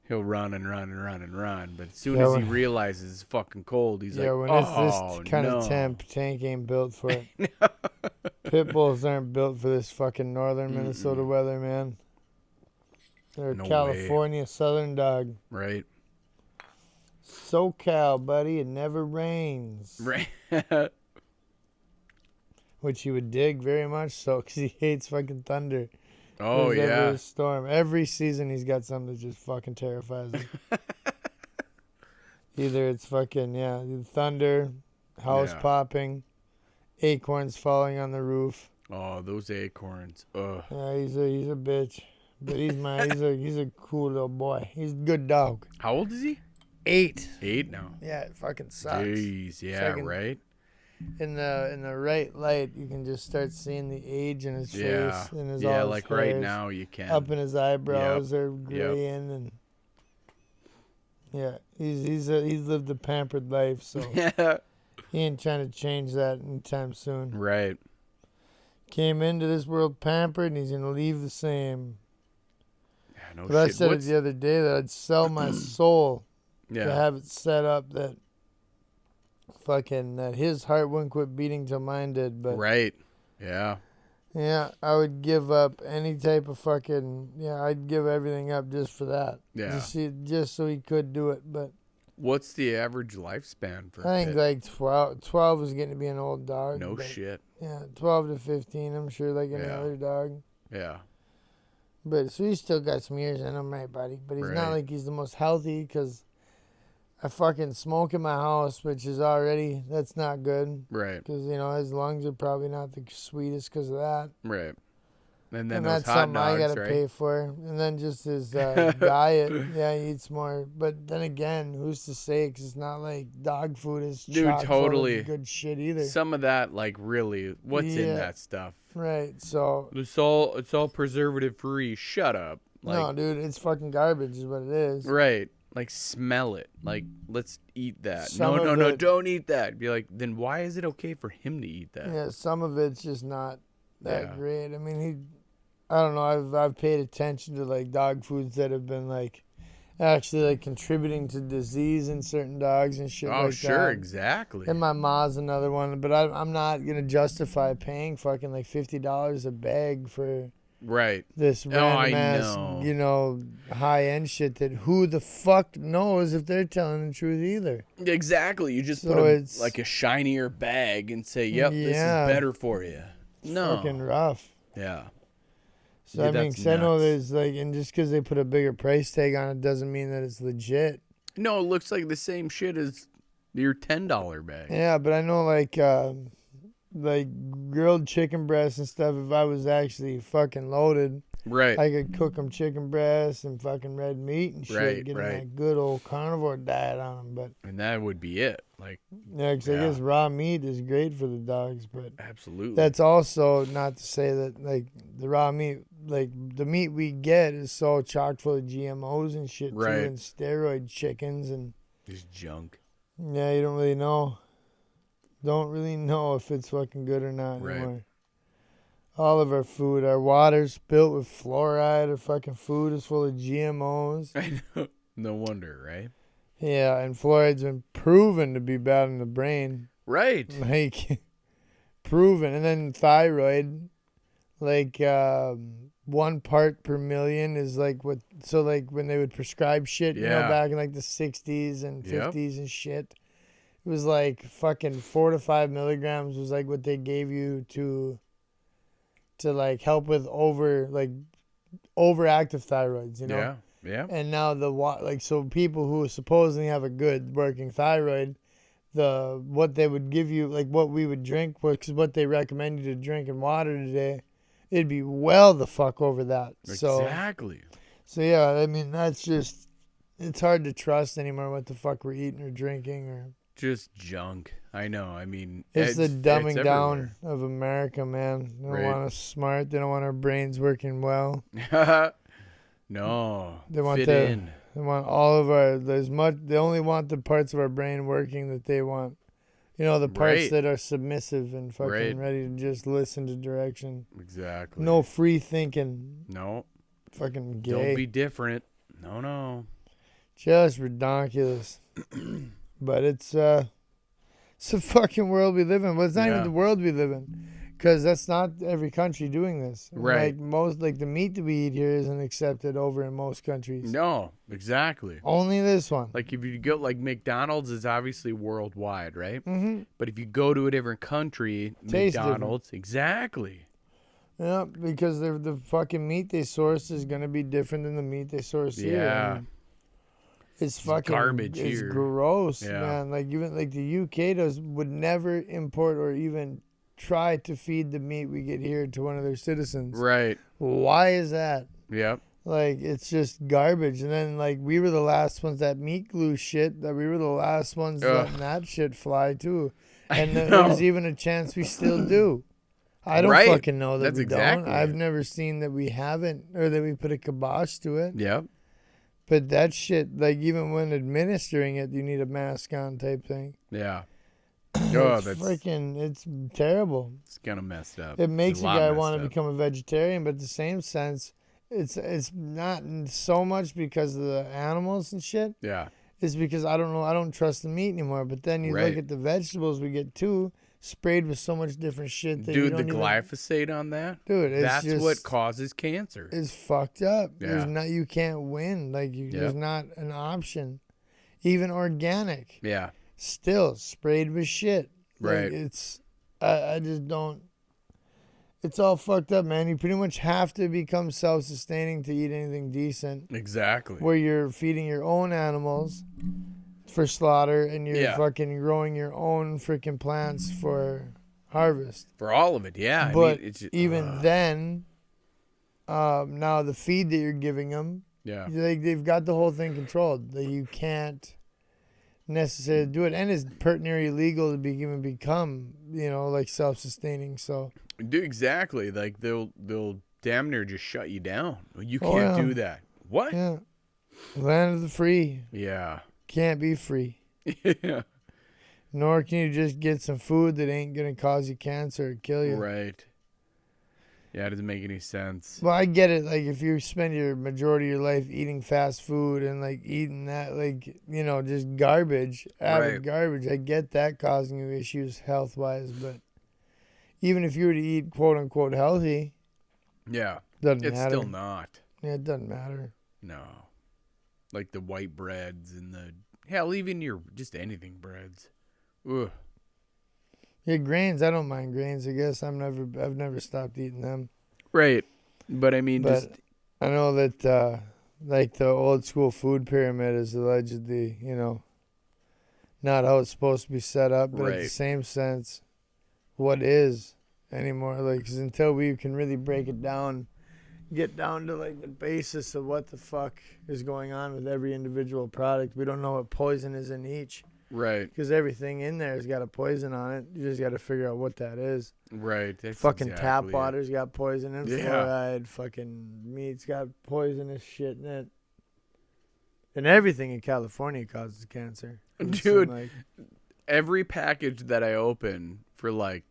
[SPEAKER 1] run and run and run and run. But as soon as he realizes it's fucking cold, he's like,
[SPEAKER 2] when it's this kind of temp, tank ain't built for it. Pit bulls aren't built for this fucking northern Minnesota weather, man. They're a California southern dog.
[SPEAKER 1] Right.
[SPEAKER 2] SoCal, buddy. It never rains.
[SPEAKER 1] Right.
[SPEAKER 2] Which he would dig very much so because he hates fucking thunder.
[SPEAKER 1] Oh,
[SPEAKER 2] There's
[SPEAKER 1] yeah.
[SPEAKER 2] a storm. Every season he's got something that just fucking terrifies him. Either it's fucking, thunder, house popping, acorns falling on the roof.
[SPEAKER 1] Oh, those acorns. Ugh.
[SPEAKER 2] Yeah, he's a bitch. But he's a cool little boy. He's a good dog.
[SPEAKER 1] How old is he?
[SPEAKER 2] 8.
[SPEAKER 1] 8 now.
[SPEAKER 2] Yeah, it fucking sucks.
[SPEAKER 1] Jeez, yeah, right.
[SPEAKER 2] In the right light, you can just start seeing the age in his face and his all his
[SPEAKER 1] like
[SPEAKER 2] hairs.
[SPEAKER 1] right now you can.
[SPEAKER 2] Up in his eyebrows are graying and he's lived a pampered life, so he ain't trying to change that anytime soon.
[SPEAKER 1] Right.
[SPEAKER 2] Came into this world pampered and he's gonna leave the same.
[SPEAKER 1] No
[SPEAKER 2] but I said it the other day that I'd sell my soul to have it set up that fucking that his heart wouldn't quit beating till mine did. But
[SPEAKER 1] right, yeah,
[SPEAKER 2] I would give up any type of fucking I'd give everything up just for that. Just so he could do it. But
[SPEAKER 1] what's the average lifespan for?
[SPEAKER 2] I think like 12 is getting to be an old dog.
[SPEAKER 1] No shit.
[SPEAKER 2] Yeah, 12 to 15. I'm sure like any other dog.
[SPEAKER 1] Yeah.
[SPEAKER 2] But so he's still got some years in him, right, buddy? But he's not like he's the most healthy because I fucking smoke in my house, which is that's not good.
[SPEAKER 1] Right.
[SPEAKER 2] Because, his lungs are probably not the sweetest because of that.
[SPEAKER 1] Right. And then
[SPEAKER 2] that's
[SPEAKER 1] hot
[SPEAKER 2] something
[SPEAKER 1] dogs,
[SPEAKER 2] I got to pay for. And then just his diet. Yeah, he eats more. But then again, who's to say? Because it's not like dog food is chock full of good shit either.
[SPEAKER 1] Some of that, like, really, what's in that stuff?
[SPEAKER 2] Right, so
[SPEAKER 1] it's all preservative free. Shut up. Like,
[SPEAKER 2] no, dude, it's fucking garbage is what it is.
[SPEAKER 1] Right. Like, smell it. Like, let's eat that. No, don't eat that. Be like, then why is it okay for him to eat that?
[SPEAKER 2] Yeah, some of it's just not that great. I mean, I don't know. I've paid attention to like dog foods that have been like actually like contributing to disease in certain dogs and shit like that. Oh,
[SPEAKER 1] sure, exactly.
[SPEAKER 2] And my ma's another one, but I'm not gonna justify paying fucking like $50 a bag for this random ass, high end shit that who the fuck knows if they're telling the truth either.
[SPEAKER 1] Exactly. You just put like a shinier bag and say, "Yep, this is better for you." No,
[SPEAKER 2] fucking rough.
[SPEAKER 1] Yeah.
[SPEAKER 2] So I mean, I know there's like, and just because they put a bigger price tag on it doesn't mean that it's legit.
[SPEAKER 1] No, it looks like the same shit as your $10 bag.
[SPEAKER 2] Yeah, but I know like grilled chicken breasts and stuff. If I was actually fucking loaded, I could cook them chicken breasts and fucking red meat and shit. Get that good old carnivore diet on them,
[SPEAKER 1] and that would be it. Like,
[SPEAKER 2] because I guess raw meat is great for the dogs, but
[SPEAKER 1] absolutely,
[SPEAKER 2] that's also not to say that like the raw meat, like the meat we get is so chock full of GMOs and shit too, and steroid chickens and
[SPEAKER 1] just junk.
[SPEAKER 2] Yeah, you don't really know. Don't really know if it's fucking good or not anymore. All of our food, our water's built with fluoride. Our fucking food is full of GMOs.
[SPEAKER 1] I know. No wonder, right?
[SPEAKER 2] Yeah, and fluoride's been proven to be bad in the brain.
[SPEAKER 1] Right.
[SPEAKER 2] Like, proven. And then thyroid, like, 1 part per million is like what. So, like, when they would prescribe shit, back in like the 60s and 50s and shit, it was like fucking 4 to 5 milligrams was like what they gave you to like help with overactive thyroids,
[SPEAKER 1] Yeah. Yeah.
[SPEAKER 2] And now so people who supposedly have a good working thyroid, what they would give you, like what we would drink, because what they recommend you to drink in water today, it'd be well the fuck over that.
[SPEAKER 1] Exactly.
[SPEAKER 2] So yeah, I mean that's just, it's hard to trust anymore what the fuck we're eating or drinking or.
[SPEAKER 1] Just junk. I know. I mean,
[SPEAKER 2] it's the dumbing down
[SPEAKER 1] everywhere.
[SPEAKER 2] of America, man. They don't
[SPEAKER 1] Right.
[SPEAKER 2] want us smart. They don't want our brains working well.
[SPEAKER 1] No.
[SPEAKER 2] They want
[SPEAKER 1] fit in.
[SPEAKER 2] They want all of our. They only want the parts of our brain working that they want. The parts
[SPEAKER 1] Right.
[SPEAKER 2] that are submissive and fucking
[SPEAKER 1] Right.
[SPEAKER 2] ready to just listen to direction.
[SPEAKER 1] Exactly.
[SPEAKER 2] No free thinking.
[SPEAKER 1] No.
[SPEAKER 2] Fucking gay.
[SPEAKER 1] Don't be different. No.
[SPEAKER 2] Just ridiculous. But it's a fucking world we live in. But it's not even the world we live in, because that's not every country doing this.
[SPEAKER 1] Right.
[SPEAKER 2] Like the meat that we eat here isn't accepted over in most countries.
[SPEAKER 1] No. Exactly.
[SPEAKER 2] Only this one.
[SPEAKER 1] Like if you go, like McDonald's is obviously worldwide, right?
[SPEAKER 2] Mm-hmm.
[SPEAKER 1] But if you go to a different country,
[SPEAKER 2] Tastes
[SPEAKER 1] McDonald's, exactly.
[SPEAKER 2] Yeah, because the fucking meat they source is gonna be different than the meat they source here.
[SPEAKER 1] Yeah.
[SPEAKER 2] It's fucking
[SPEAKER 1] garbage
[SPEAKER 2] It's
[SPEAKER 1] here.
[SPEAKER 2] gross,
[SPEAKER 1] Yeah.
[SPEAKER 2] man. Like even like the UK would never import or even try to feed the meat we get here to one of their citizens.
[SPEAKER 1] Right.
[SPEAKER 2] Why is that?
[SPEAKER 1] Yep.
[SPEAKER 2] Like, it's just garbage. And then, like, we were the last ones that meat glue shit, that we were the last ones letting that shit fly, too. And there's even a chance we still do. I don't fucking know that
[SPEAKER 1] That's
[SPEAKER 2] we
[SPEAKER 1] exactly
[SPEAKER 2] don't. I've never seen that we haven't, or that we put a kibosh to it.
[SPEAKER 1] Yep.
[SPEAKER 2] But that shit, like, even when administering it, you need a mask on type thing.
[SPEAKER 1] Yeah.
[SPEAKER 2] It's terrible.
[SPEAKER 1] It's kind of messed up.
[SPEAKER 2] It makes
[SPEAKER 1] It's
[SPEAKER 2] a
[SPEAKER 1] lot
[SPEAKER 2] guy
[SPEAKER 1] messed
[SPEAKER 2] want to
[SPEAKER 1] up.
[SPEAKER 2] become a vegetarian, but at the same sense, it's not so much because of the animals and shit.
[SPEAKER 1] Yeah.
[SPEAKER 2] It's because I don't trust the meat anymore. But then you look at the vegetables we get too, sprayed with so much different shit that
[SPEAKER 1] Dude, the glyphosate on that?
[SPEAKER 2] Dude,
[SPEAKER 1] that's what causes cancer.
[SPEAKER 2] It's fucked up.
[SPEAKER 1] Yeah.
[SPEAKER 2] You can't win. Like there's not an option. Even organic.
[SPEAKER 1] Yeah.
[SPEAKER 2] Still sprayed with shit.
[SPEAKER 1] Right.
[SPEAKER 2] Like, I just don't. It's all fucked up, man. You pretty much have to become self-sustaining to eat anything decent.
[SPEAKER 1] Exactly.
[SPEAKER 2] Where you're feeding your own animals for slaughter and you're fucking growing your own freaking plants for harvest.
[SPEAKER 1] For all of it, yeah.
[SPEAKER 2] But
[SPEAKER 1] I mean, it's just,
[SPEAKER 2] even then, now the feed that you're giving them, they've got the whole thing controlled. That you can't necessarily do it, and it's nearly illegal to even become, like self-sustaining. So.
[SPEAKER 1] Do exactly. Like they'll damn near just shut you down. You can't do that. What?
[SPEAKER 2] Yeah. Land of the free.
[SPEAKER 1] Yeah.
[SPEAKER 2] Can't be free.
[SPEAKER 1] Yeah.
[SPEAKER 2] Nor can you just get some food that ain't gonna cause you cancer or kill you.
[SPEAKER 1] Right. Yeah, it doesn't make any sense.
[SPEAKER 2] Well, I get it. Like if you spend your majority of your life eating fast food and like eating that, like just garbage, garbage. I get that causing you issues health wise, but. Even if you were to eat quote unquote healthy, doesn't matter. It's
[SPEAKER 1] still not.
[SPEAKER 2] Yeah, it doesn't matter.
[SPEAKER 1] No, like the white breads and the even your just anything breads. Ugh.
[SPEAKER 2] Yeah, grains. I don't mind grains. I guess I've never stopped eating them.
[SPEAKER 1] Right, but I mean,
[SPEAKER 2] I know that like the old school food pyramid is allegedly, not how it's supposed to be set up, but at the same sense. What is anymore, like, because until we can really break it down, get down to like the basis of what the fuck is going on with every individual product, we don't know what poison is in each, because everything in there has got a poison on it. You just got to figure out what that is.
[SPEAKER 1] That's
[SPEAKER 2] fucking
[SPEAKER 1] exactly
[SPEAKER 2] tap water's got poison in it.
[SPEAKER 1] Yeah.
[SPEAKER 2] Fluoride, fucking meat's got poisonous shit in it, and everything in California causes cancer.
[SPEAKER 1] Dude, every package that I open for like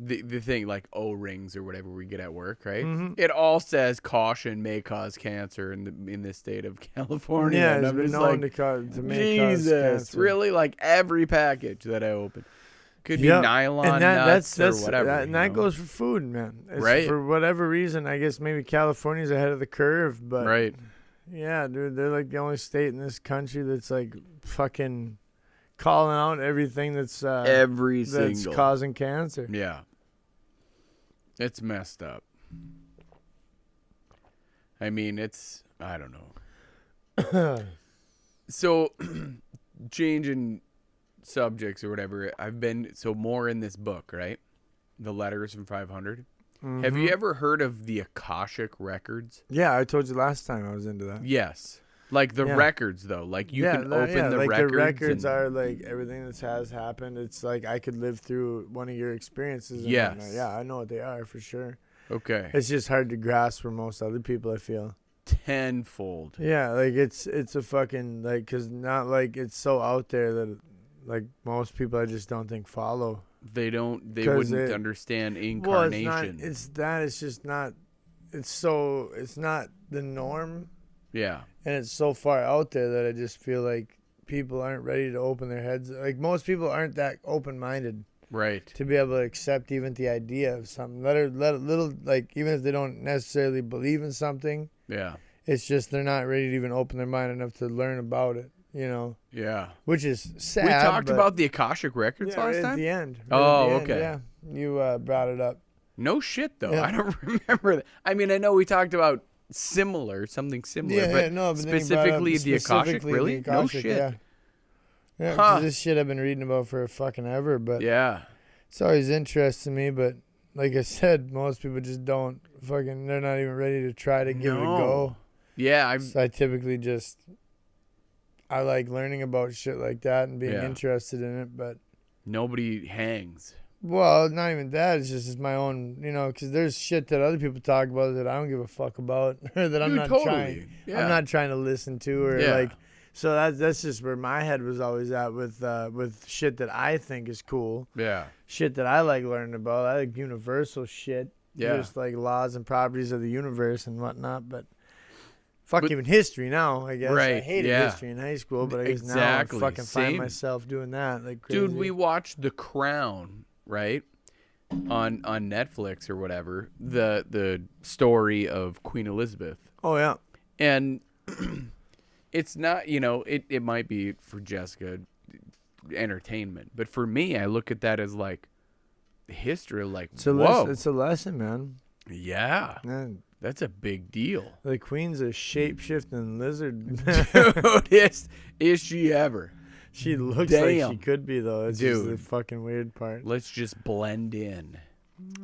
[SPEAKER 1] the thing like O-rings or whatever we get at work, right?
[SPEAKER 2] Mm-hmm.
[SPEAKER 1] It all says caution may cause cancer in the state of California.
[SPEAKER 2] Yeah,
[SPEAKER 1] and
[SPEAKER 2] it's
[SPEAKER 1] I'm
[SPEAKER 2] been
[SPEAKER 1] just
[SPEAKER 2] known
[SPEAKER 1] like,
[SPEAKER 2] to may cause
[SPEAKER 1] Jesus,
[SPEAKER 2] cancer.
[SPEAKER 1] really? Like every package that I open could be nylon
[SPEAKER 2] and
[SPEAKER 1] nuts
[SPEAKER 2] that's
[SPEAKER 1] or whatever.
[SPEAKER 2] and that goes for food, man. It's
[SPEAKER 1] Right.
[SPEAKER 2] For whatever reason, I guess maybe California's ahead of the curve, but
[SPEAKER 1] right.
[SPEAKER 2] yeah, dude, they're like the only state in this country that's like fucking calling out everything that's that's causing cancer.
[SPEAKER 1] Yeah. It's messed up. I mean, I don't know. So, changing subjects or whatever, I've been, more in this book, right? The Letters from 500. Mm-hmm. Have you ever heard of the Akashic Records?
[SPEAKER 2] Yeah, I told you last time I was into that.
[SPEAKER 1] Yes. Like the records, though. Like you can open the
[SPEAKER 2] like
[SPEAKER 1] records.
[SPEAKER 2] The records are like everything that has happened. It's like I could live through one of your experiences.
[SPEAKER 1] Yes.
[SPEAKER 2] Yeah, I know what they are for sure.
[SPEAKER 1] Okay.
[SPEAKER 2] It's just hard to grasp for most other people, I feel.
[SPEAKER 1] Tenfold.
[SPEAKER 2] Yeah, like it's a fucking, like, because not like it's so out there that like most people I just don't think follow.
[SPEAKER 1] They wouldn't understand incarnation.
[SPEAKER 2] Well, it's just not, it's not the norm.
[SPEAKER 1] Yeah.
[SPEAKER 2] And it's so far out there that I just feel like people aren't ready to open their heads. Like most people aren't that open-minded.
[SPEAKER 1] Right.
[SPEAKER 2] To be able to accept even the idea of something. Let little, like, even if they don't necessarily believe in something.
[SPEAKER 1] Yeah.
[SPEAKER 2] It's just they're not ready to even open their mind enough to learn about it, you know?
[SPEAKER 1] Yeah.
[SPEAKER 2] Which is sad.
[SPEAKER 1] We talked about the Akashic Records last time?
[SPEAKER 2] At the end.
[SPEAKER 1] Okay.
[SPEAKER 2] Yeah. You brought it up.
[SPEAKER 1] No shit, though. Yeah. I don't remember that. I mean, I know we talked about something similar, but specifically the Akashic, really? The Akashic, no shit.
[SPEAKER 2] Yeah. Yeah, cause this shit I've been reading about for fucking ever, but
[SPEAKER 1] yeah,
[SPEAKER 2] it's always interesting me. But like I said, most people just don't fucking. They're not even ready to try to give it a go.
[SPEAKER 1] Yeah,
[SPEAKER 2] so I typically I like learning about shit like that and being interested in it, but
[SPEAKER 1] nobody hangs.
[SPEAKER 2] Well, not even that. It's my own, you know, because there's shit that other people talk about that I don't give a fuck about, or that I'm not trying. Yeah. I'm not trying to listen to, or like. So that's just where my head was always at with shit that I think is cool.
[SPEAKER 1] Yeah.
[SPEAKER 2] Shit that I like learning about. I like universal shit. Yeah. Just like laws and properties of the universe and whatnot. But even history now, I guess. Right. I hated history in high school, but I guess now I fucking find myself doing that like crazy.
[SPEAKER 1] Dude, we watched The Crown, right? On Netflix or whatever. The story of Queen Elizabeth.
[SPEAKER 2] Oh, yeah.
[SPEAKER 1] And it's not, you know, it might be for Jessica entertainment, but for me, I look at that as like history, like, whoa.
[SPEAKER 2] It's a lesson, man.
[SPEAKER 1] Yeah. Man. That's a big deal.
[SPEAKER 2] The Queen's a shape-shifting lizard.
[SPEAKER 1] Dude, is she ever?
[SPEAKER 2] She looks like she could be, though. It's just the fucking weird part.
[SPEAKER 1] Let's just blend in.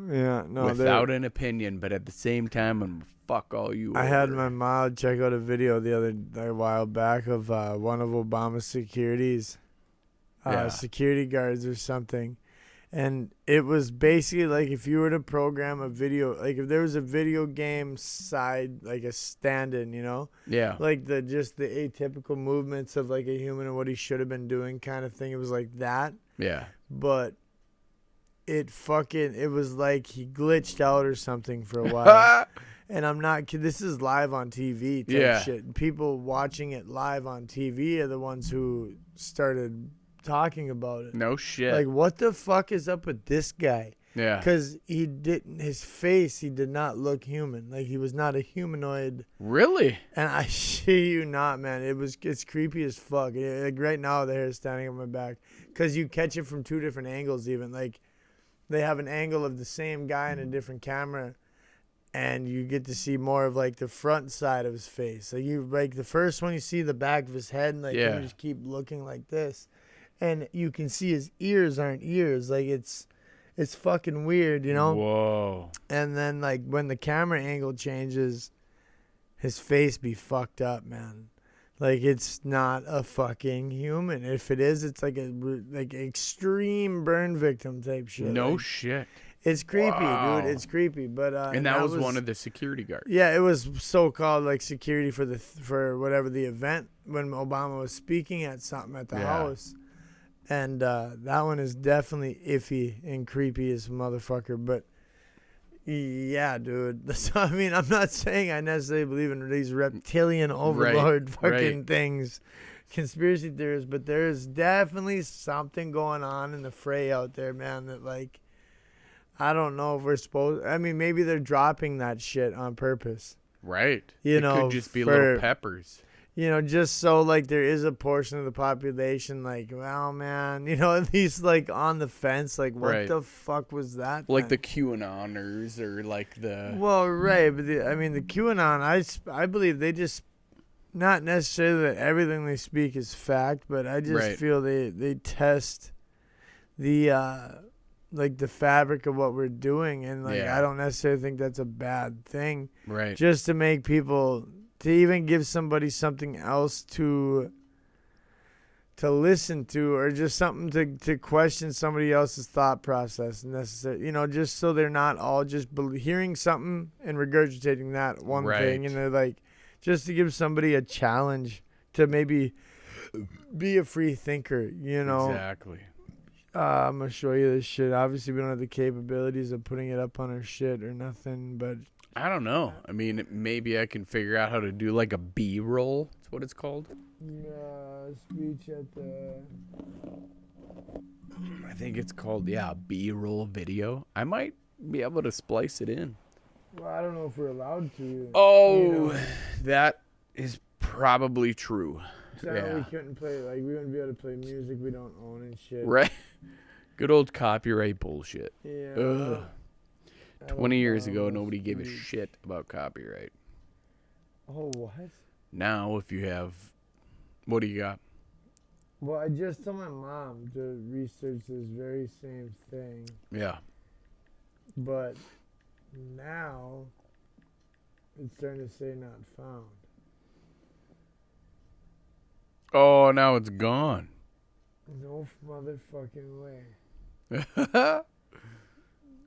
[SPEAKER 2] Yeah, no.
[SPEAKER 1] Without an opinion, but at the same time, I'm fuck all you.
[SPEAKER 2] I had my mom check out a video a while back of one of Obama's securities, security guards or something, and it was basically like if you were to program a video, like if there was a video game side, like a stand-in, you know, like the atypical movements of like a human and what he should have been doing, kind of thing. It was like that. Yeah. But it was like he glitched out or something for a while. And I'm not kidding. This is live on TV type shit. People watching it live on TV are the ones who started talking about it.
[SPEAKER 1] No shit.
[SPEAKER 2] Like, what the fuck is up with this guy? Yeah. Because his face, he did not look human. Like, he was not a humanoid.
[SPEAKER 1] Really?
[SPEAKER 2] And I shit you not, man. It's creepy as fuck. Like, right now, the hair is standing on my back. Because you catch it from two different angles even. Like, they have an angle of the same guy in a different camera. And you get to see more of like the front side of his face. Like the first one, you see the back of his head, and you just keep looking like this, and you can see his ears aren't ears. Like it's fucking weird, you know.
[SPEAKER 1] Whoa.
[SPEAKER 2] And then like when the camera angle changes, his face be fucked up, man. Like it's not a fucking human. If it is, it's like extreme burn victim type shit.
[SPEAKER 1] No shit.
[SPEAKER 2] It's creepy, dude. It's creepy, but
[SPEAKER 1] and that was one of the security guards.
[SPEAKER 2] Yeah, it was so-called like security for whatever the event when Obama was speaking at something at the house, And that one is definitely iffy and creepy as a motherfucker. But yeah, dude. So, I mean, I'm not saying I necessarily believe in these reptilian overlord fucking things, conspiracy theories, but there's definitely something going on in the fray out there, man, that, like, I don't know if we're supposed... I mean, maybe they're dropping that shit on purpose.
[SPEAKER 1] Right.
[SPEAKER 2] You know,
[SPEAKER 1] could just be little peppers.
[SPEAKER 2] You know, just so, like, there is a portion of the population, like, well, man, you know, at least, like, on the fence, like, what the fuck was that?
[SPEAKER 1] Like the QAnoners or, like, the...
[SPEAKER 2] Well, right, but, I mean, the QAnon, I believe they just... Not necessarily that everything they speak is fact, but I just feel they test the, like, the fabric of what we're doing, and, like, I don't necessarily think that's a bad thing.
[SPEAKER 1] Right.
[SPEAKER 2] Just to make people... To even give somebody something else to listen to, or just something to question somebody else's thought process, necessary, you know, just so they're not all just hearing something and regurgitating that one thing, and they're like, just to give somebody a challenge to maybe be a free thinker, you know.
[SPEAKER 1] Exactly.
[SPEAKER 2] I'm gonna show you this shit. Obviously, we don't have the capabilities of putting it up on our shit or nothing, but.
[SPEAKER 1] I don't know. I mean, maybe I can figure out how to do like a B-roll. That's what it's called.
[SPEAKER 2] Speech at the...
[SPEAKER 1] I think it's called, B-roll video. I might be able to splice it in.
[SPEAKER 2] Well, I don't know if we're allowed to.
[SPEAKER 1] Oh, you know? That is probably true.
[SPEAKER 2] So we couldn't play, like, we wouldn't be able to play music we don't own and shit.
[SPEAKER 1] Right. Good old copyright bullshit.
[SPEAKER 2] Yeah.
[SPEAKER 1] Ugh. 20 years ago, nobody gave a shit about copyright.
[SPEAKER 2] Oh, what?
[SPEAKER 1] Now, if you have... What do you got?
[SPEAKER 2] Well, I just told my mom to research this very same thing.
[SPEAKER 1] Yeah.
[SPEAKER 2] But now, it's starting to say not found.
[SPEAKER 1] Oh, now it's gone.
[SPEAKER 2] No motherfucking way.
[SPEAKER 1] Of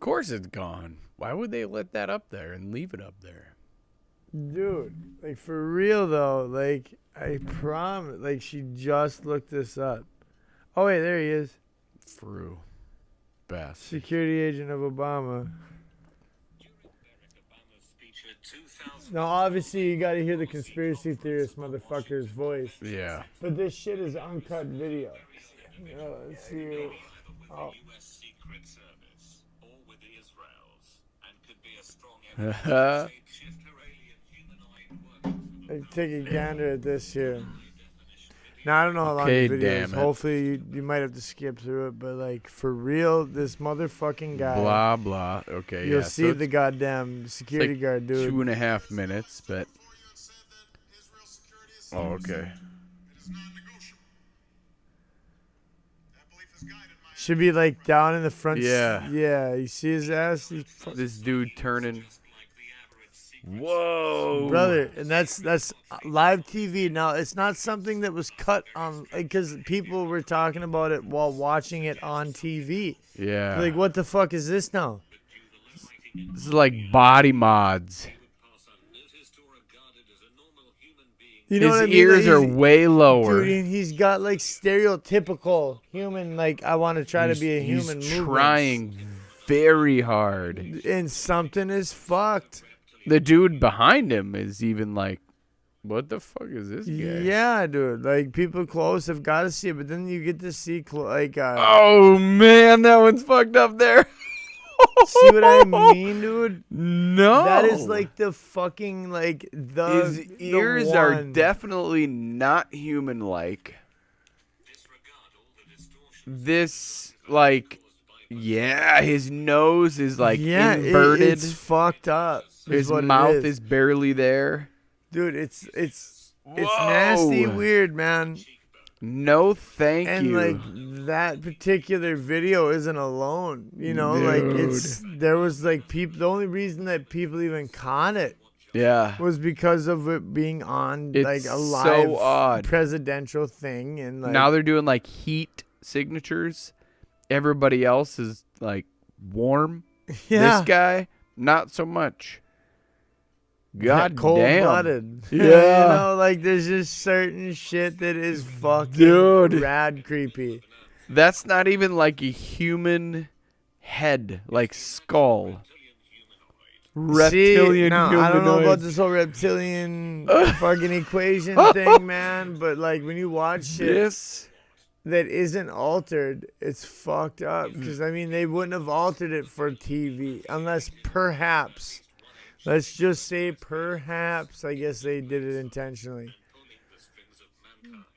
[SPEAKER 1] course it's gone. Why would they let that up there and leave it up there?
[SPEAKER 2] Dude, like, for real, though, like, I promise, like, she just looked this up. Oh, wait, there he is.
[SPEAKER 1] Fru. Best.
[SPEAKER 2] Security agent of Obama. Now, obviously, you got to hear the conspiracy theorist motherfucker's voice.
[SPEAKER 1] Yeah.
[SPEAKER 2] But this shit is uncut video. Let's see. Oh. Take a gander at this here. Now, I don't know how long the video is. Hopefully, you might have to skip through it. But, like, for real, this motherfucking guy.
[SPEAKER 1] Blah, blah. Okay,
[SPEAKER 2] You'll see so the goddamn security guard, dude.
[SPEAKER 1] 2.5 minutes, but... Oh, okay.
[SPEAKER 2] Should be, like, down in the front.
[SPEAKER 1] Yeah.
[SPEAKER 2] Yeah, you see his ass?
[SPEAKER 1] This dude turning... Whoa,
[SPEAKER 2] brother, and that's live TV. Now, it's not something that was cut on, because people were talking about it while watching it on TV.
[SPEAKER 1] Yeah,
[SPEAKER 2] like, what the fuck is this now?
[SPEAKER 1] This is like body mods.
[SPEAKER 2] You know
[SPEAKER 1] his
[SPEAKER 2] what I mean?
[SPEAKER 1] ears are way lower.
[SPEAKER 2] Dude, and he's got, like, stereotypical human, like, I want to try to be a human.
[SPEAKER 1] He's trying very hard,
[SPEAKER 2] and something is fucked.
[SPEAKER 1] The dude behind him is even like, what the fuck is this guy?
[SPEAKER 2] Yeah, dude. Like, people close have got to see it, but then you get to see, like...
[SPEAKER 1] oh, man, that one's fucked up there.
[SPEAKER 2] See what I mean, dude?
[SPEAKER 1] No.
[SPEAKER 2] That is, like, the fucking, like,
[SPEAKER 1] His ears are definitely not human-like. This, like... Yeah, his nose is, like, inverted.
[SPEAKER 2] It's fucked up.
[SPEAKER 1] His mouth is barely there.
[SPEAKER 2] Dude, it's nasty weird, man.
[SPEAKER 1] No, thank you.
[SPEAKER 2] And, like, that particular video isn't alone. You know,
[SPEAKER 1] dude.
[SPEAKER 2] Like, there was, like, people... The only reason that people even caught it was because of it being on, like, a live presidential thing. And, like,
[SPEAKER 1] now they're doing, like, heat signatures. Everybody else is, like, warm.
[SPEAKER 2] Yeah.
[SPEAKER 1] This guy, not so much. God
[SPEAKER 2] cold-blooded.
[SPEAKER 1] Yeah.
[SPEAKER 2] You know, like, there's just certain shit that is fucking rad creepy.
[SPEAKER 1] That's not even like a human head, like skull. Reptilian
[SPEAKER 2] now
[SPEAKER 1] humanoid.
[SPEAKER 2] I don't know about this whole reptilian fucking equation thing, man. But like when you watch shit that isn't altered, it's fucked up. Because I mean, they wouldn't have altered it for TV unless perhaps, let's just say perhaps, I guess they did it intentionally.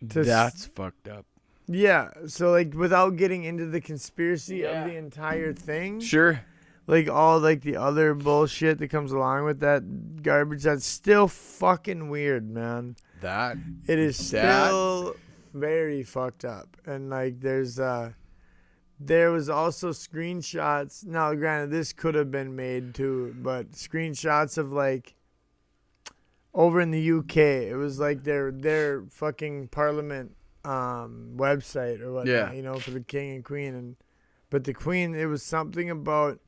[SPEAKER 1] That's fucked up.
[SPEAKER 2] Yeah. So like without getting into the conspiracy of the entire thing.
[SPEAKER 1] Sure.
[SPEAKER 2] Like all like the other bullshit that comes along with that garbage, that's still fucking weird, man. It is still very fucked up. And like there was also screenshots. Now granted this could have been made too, but screenshots of like over in the UK, it was like their fucking parliament website or whatnot, you know, for the king and queen. But the queen, it was something about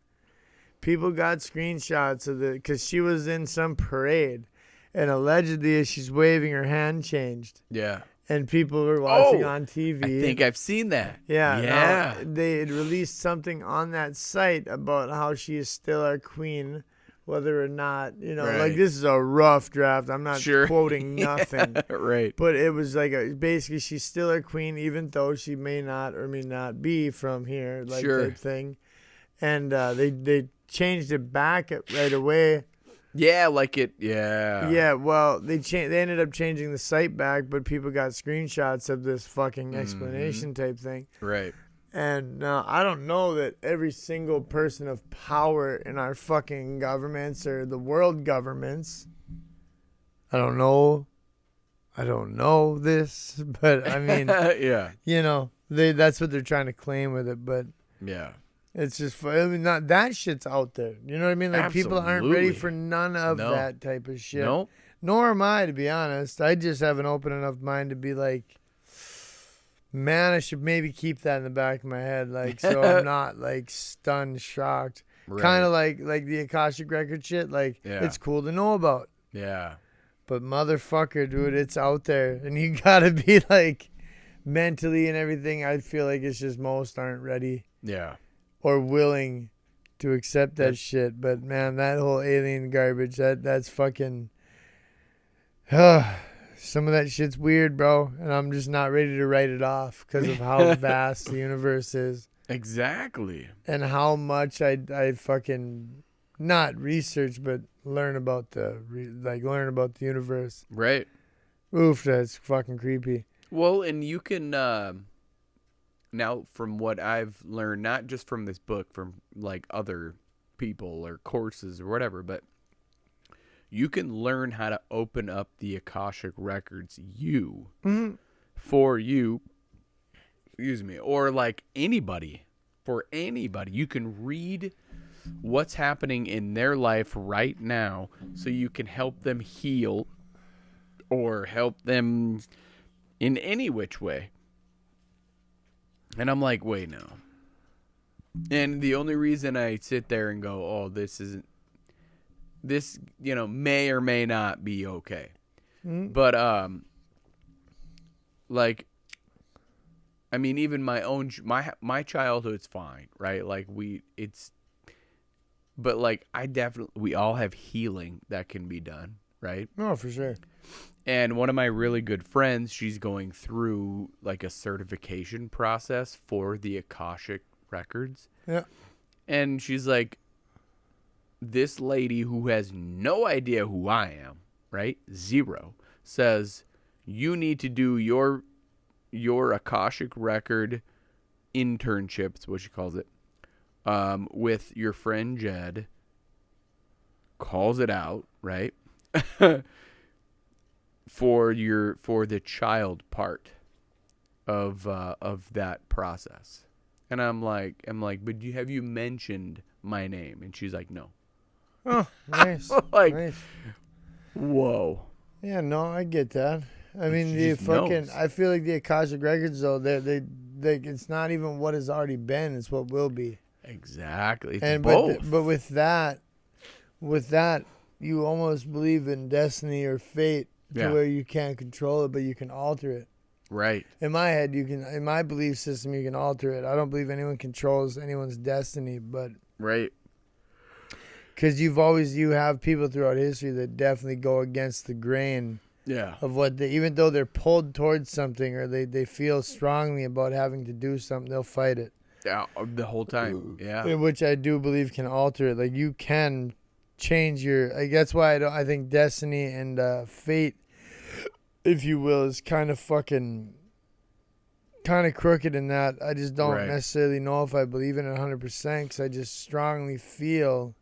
[SPEAKER 2] people got screenshots of because she was in some parade, and allegedly as she's waving, her hand changed.
[SPEAKER 1] Yeah.
[SPEAKER 2] And people were watching on TV.
[SPEAKER 1] I think I've seen that.
[SPEAKER 2] Yeah.
[SPEAKER 1] Yeah.
[SPEAKER 2] They had released something on that site about how she is still our queen, whether or not, you know, like this is a rough draft. I'm not quoting nothing.
[SPEAKER 1] Right.
[SPEAKER 2] But it was like basically she's still our queen, even though she may not or may not be from here, like type thing. And they changed it back right away.
[SPEAKER 1] Yeah, like it. Yeah.
[SPEAKER 2] Yeah. Well, they ended up changing the site back, but people got screenshots of this fucking explanation type thing.
[SPEAKER 1] Right.
[SPEAKER 2] And I don't know that every single person of power in our fucking governments or the world governments. I don't know this, but I mean,
[SPEAKER 1] yeah.
[SPEAKER 2] You know, that's what they're trying to claim with it, but
[SPEAKER 1] yeah.
[SPEAKER 2] It's just, I mean, not that shit's out there. You know what I mean? Like,
[SPEAKER 1] Absolutely.
[SPEAKER 2] People aren't ready for none of that type of shit.
[SPEAKER 1] No.
[SPEAKER 2] Nor am I, to be honest. I just have an open enough mind to be like, man, I should maybe keep that in the back of my head, like, so I'm not like stunned, shocked. Right. Kind of like the Akashic record shit. Like, it's cool to know about.
[SPEAKER 1] Yeah.
[SPEAKER 2] But motherfucker, dude, it's out there, and you gotta be like mentally and everything. I feel like it's just most aren't ready.
[SPEAKER 1] Yeah.
[SPEAKER 2] Or willing to accept that shit. But man, that whole alien garbage, that's fucking some of that shit's weird, bro, and I'm just not ready to write it off because of how vast the universe is.
[SPEAKER 1] Exactly.
[SPEAKER 2] And how much I fucking not research but learn about the universe.
[SPEAKER 1] Right.
[SPEAKER 2] Oof, that's fucking creepy.
[SPEAKER 1] Well, and you can now, from what I've learned, not just from this book, from like other people or courses or whatever, but you can learn how to open up the Akashic records for you, excuse me, or like for anybody. You can read what's happening in their life right now so you can help them heal or help them in any which way. And I'm like, wait, no. And the only reason I sit there and go, oh, this, you know, may or may not be okay. But, like, I mean, even my childhood's fine, right? Like, but like, we all have healing that can be done, right?
[SPEAKER 2] Oh, for sure.
[SPEAKER 1] And one of my really good friends, she's going through like a certification process for the Akashic records.
[SPEAKER 2] Yeah.
[SPEAKER 1] And she's like, this lady who has no idea who I am, right? Zero, says, you need to do your Akashic record internships, what she calls it, with your friend Jed. Calls it out, right? for the child part of that process. And I'm like, but have you mentioned my name? And she's like, no.
[SPEAKER 2] Oh, nice.
[SPEAKER 1] Like,
[SPEAKER 2] nice.
[SPEAKER 1] Whoa.
[SPEAKER 2] Yeah, no, I get that. I mean,
[SPEAKER 1] knows.
[SPEAKER 2] I feel like the Akashic records though, they it's not even what has already been, it's what will be.
[SPEAKER 1] Exactly. It's both.
[SPEAKER 2] But with that, you almost believe in destiny or fate to where you can't control it, but you can alter it.
[SPEAKER 1] Right.
[SPEAKER 2] In my head, in my belief system, you can alter it. I don't believe anyone controls anyone's destiny, but
[SPEAKER 1] Right.
[SPEAKER 2] because you have people throughout history that definitely go against the grain
[SPEAKER 1] Yeah.
[SPEAKER 2] of what they, even though they're pulled towards something or they feel strongly about having to do something, they'll fight it.
[SPEAKER 1] Yeah. The whole time. Yeah.
[SPEAKER 2] Which I do believe can alter it. Like you can change your. Like that's why I think destiny and fate, if you will, is kind of crooked in that. I just don't necessarily know if I believe in it 100% because I just strongly feel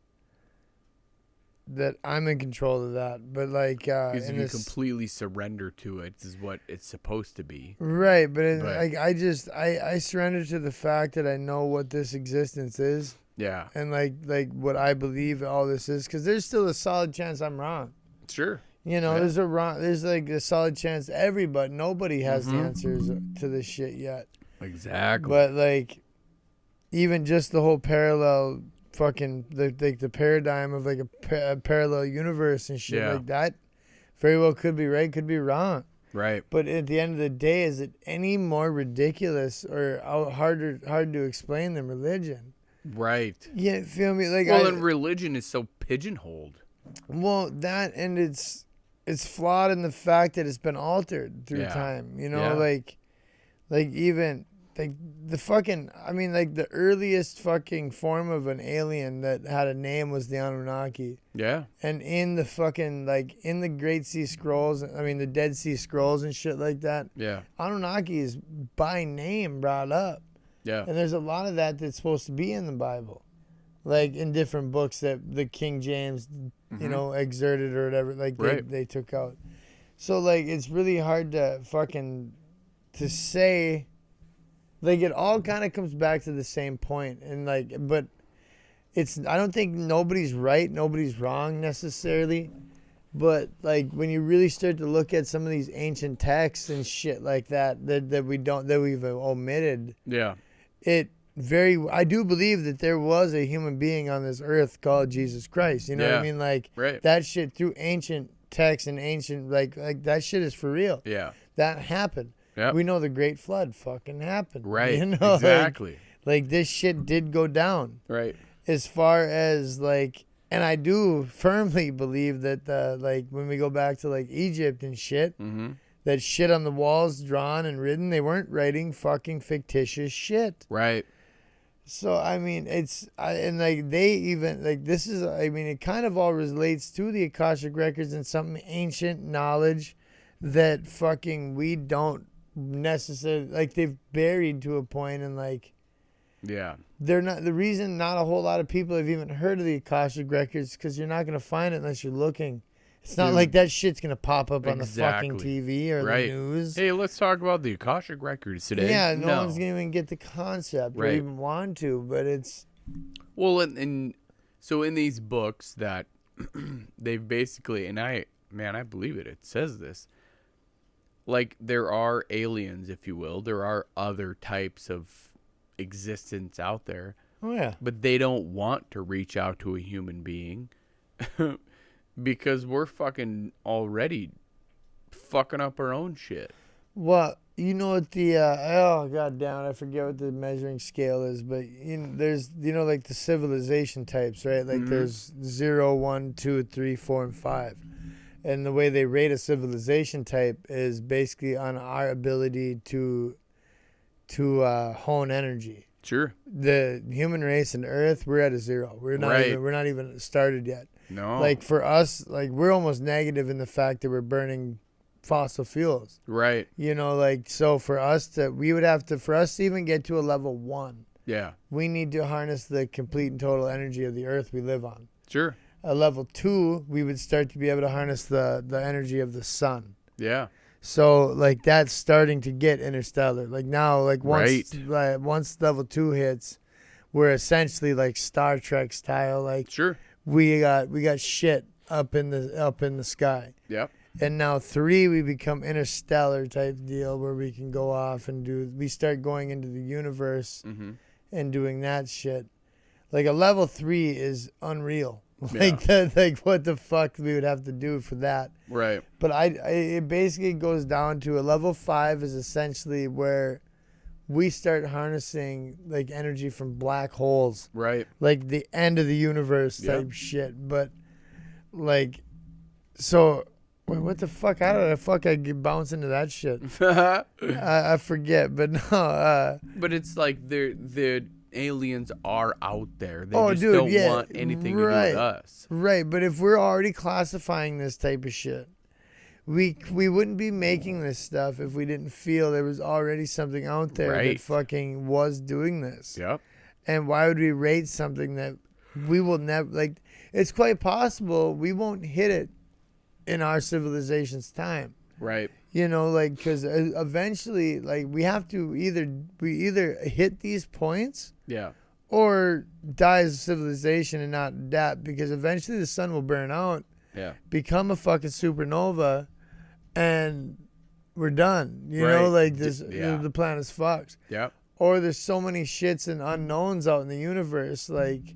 [SPEAKER 2] that I'm in control of that. But like,
[SPEAKER 1] because if you completely surrender to it, is what it's supposed to be.
[SPEAKER 2] Right, but I surrender to the fact that I know what this existence is.
[SPEAKER 1] Yeah.
[SPEAKER 2] And like what I believe all this is, because there's still a solid chance I'm wrong.
[SPEAKER 1] Sure.
[SPEAKER 2] You know, there's like a solid chance nobody has the answers to this shit yet.
[SPEAKER 1] Exactly.
[SPEAKER 2] But like, even just the whole parallel fucking the paradigm of like a parallel universe and shit like that very well could be right, could be wrong.
[SPEAKER 1] Right.
[SPEAKER 2] But at the end of the day, is it any more ridiculous or hard to explain than religion?
[SPEAKER 1] Right.
[SPEAKER 2] Yeah, feel me? Like,
[SPEAKER 1] and religion is so pigeonholed.
[SPEAKER 2] Well, that and it's flawed in the fact that it's been altered through time. You know, like even like the fucking. I mean, like the earliest fucking form of an alien that had a name was the Anunnaki.
[SPEAKER 1] Yeah.
[SPEAKER 2] And in the fucking in the Great Sea Scrolls, I mean the Dead Sea Scrolls and shit like that.
[SPEAKER 1] Yeah.
[SPEAKER 2] Anunnaki is by name brought up.
[SPEAKER 1] Yeah.
[SPEAKER 2] And there's a lot of that's supposed to be in the Bible. Like in different books that the King James, you know, exerted or whatever, like they took out. So like it's really hard to say. Like it all kind of comes back to the same point, and like, but I don't think nobody's right, nobody's wrong necessarily. But like when you really start to look at some of these ancient texts and shit like that we've omitted.
[SPEAKER 1] Yeah.
[SPEAKER 2] I do believe that there was a human being on this earth called Jesus Christ. You know what I mean? Like that shit through ancient texts and ancient like that shit is for real.
[SPEAKER 1] Yeah.
[SPEAKER 2] That happened.
[SPEAKER 1] Yep.
[SPEAKER 2] We know the Great Flood fucking happened.
[SPEAKER 1] Right.
[SPEAKER 2] You know,
[SPEAKER 1] exactly.
[SPEAKER 2] Like this shit did go down.
[SPEAKER 1] Right.
[SPEAKER 2] As far as like, and I do firmly believe that like when we go back to like Egypt and shit, that shit on the walls drawn and written, they weren't writing fucking fictitious shit.
[SPEAKER 1] Right.
[SPEAKER 2] So I mean, and like they even like this is, I mean, it kind of all relates to the Akashic records and some ancient knowledge that fucking we don't necessarily like. They've buried to a point, and like, yeah, they're not the reason. Not a whole lot of people have even heard of the Akashic records because you're not gonna find it unless you're looking. It's not like that shit's gonna pop up on the fucking TV or the news.
[SPEAKER 1] Hey, let's talk about the Akashic records today.
[SPEAKER 2] Yeah, no one's gonna even get the concept or even want to, but it's...
[SPEAKER 1] Well, and so in these books that they've basically, and I believe it says this, like there are aliens, if you will. There are other types of existence out there.
[SPEAKER 2] Oh, yeah.
[SPEAKER 1] But they don't want to reach out to a human being. Because we're fucking already fucking up our own shit.
[SPEAKER 2] Well, you know what the oh god damn it, I forget what the measuring scale is, but there's like the civilization types, right? Like there's 0, 1, 2, 3, 4, and 5. And the way they rate a civilization type is basically on our ability to hone energy.
[SPEAKER 1] Sure.
[SPEAKER 2] The human race and Earth, we're at a 0. We're not even started yet.
[SPEAKER 1] No.
[SPEAKER 2] Like for us, like we're almost negative in the fact that we're burning fossil fuels.
[SPEAKER 1] Right.
[SPEAKER 2] Like so for us to even get to a level 1.
[SPEAKER 1] Yeah.
[SPEAKER 2] We need to harness the complete and total energy of the Earth we live on.
[SPEAKER 1] Sure.
[SPEAKER 2] A level 2, we would start to be able to harness the energy of the sun.
[SPEAKER 1] Yeah.
[SPEAKER 2] So like that's starting to get interstellar. Like now, like once level 2 hits, we're essentially like Star Trek style. Like
[SPEAKER 1] sure.
[SPEAKER 2] We got shit up in the sky.
[SPEAKER 1] Yep.
[SPEAKER 2] And now 3, we become interstellar type deal where we can go off and we start going into the universe and doing that shit. Like a level 3 is unreal. Like what the fuck we would have to do for that.
[SPEAKER 1] Right.
[SPEAKER 2] But it basically goes down to a level 5 is essentially where we start harnessing like energy from black holes.
[SPEAKER 1] Right.
[SPEAKER 2] Like the end of the universe type shit. But like, so what the fuck? How did I bounce into that shit? I forget, but no.
[SPEAKER 1] But it's like the aliens are out there. They just don't want anything to do with us.
[SPEAKER 2] Right, but if we're already classifying this type of shit, we wouldn't be making this stuff if we didn't feel there was already something out there that fucking was doing this.
[SPEAKER 1] Yep.
[SPEAKER 2] And why would we rate something that we will never, like, it's quite possible we won't hit it in our civilization's time.
[SPEAKER 1] Right.
[SPEAKER 2] You know, like, because eventually, like, we either hit these points, or die as a civilization and not adapt, because eventually the sun will burn out, become a fucking supernova, and we're done. You know, like the planet's fucked.
[SPEAKER 1] Yeah.
[SPEAKER 2] Or there's so many shits and unknowns out in the universe, like.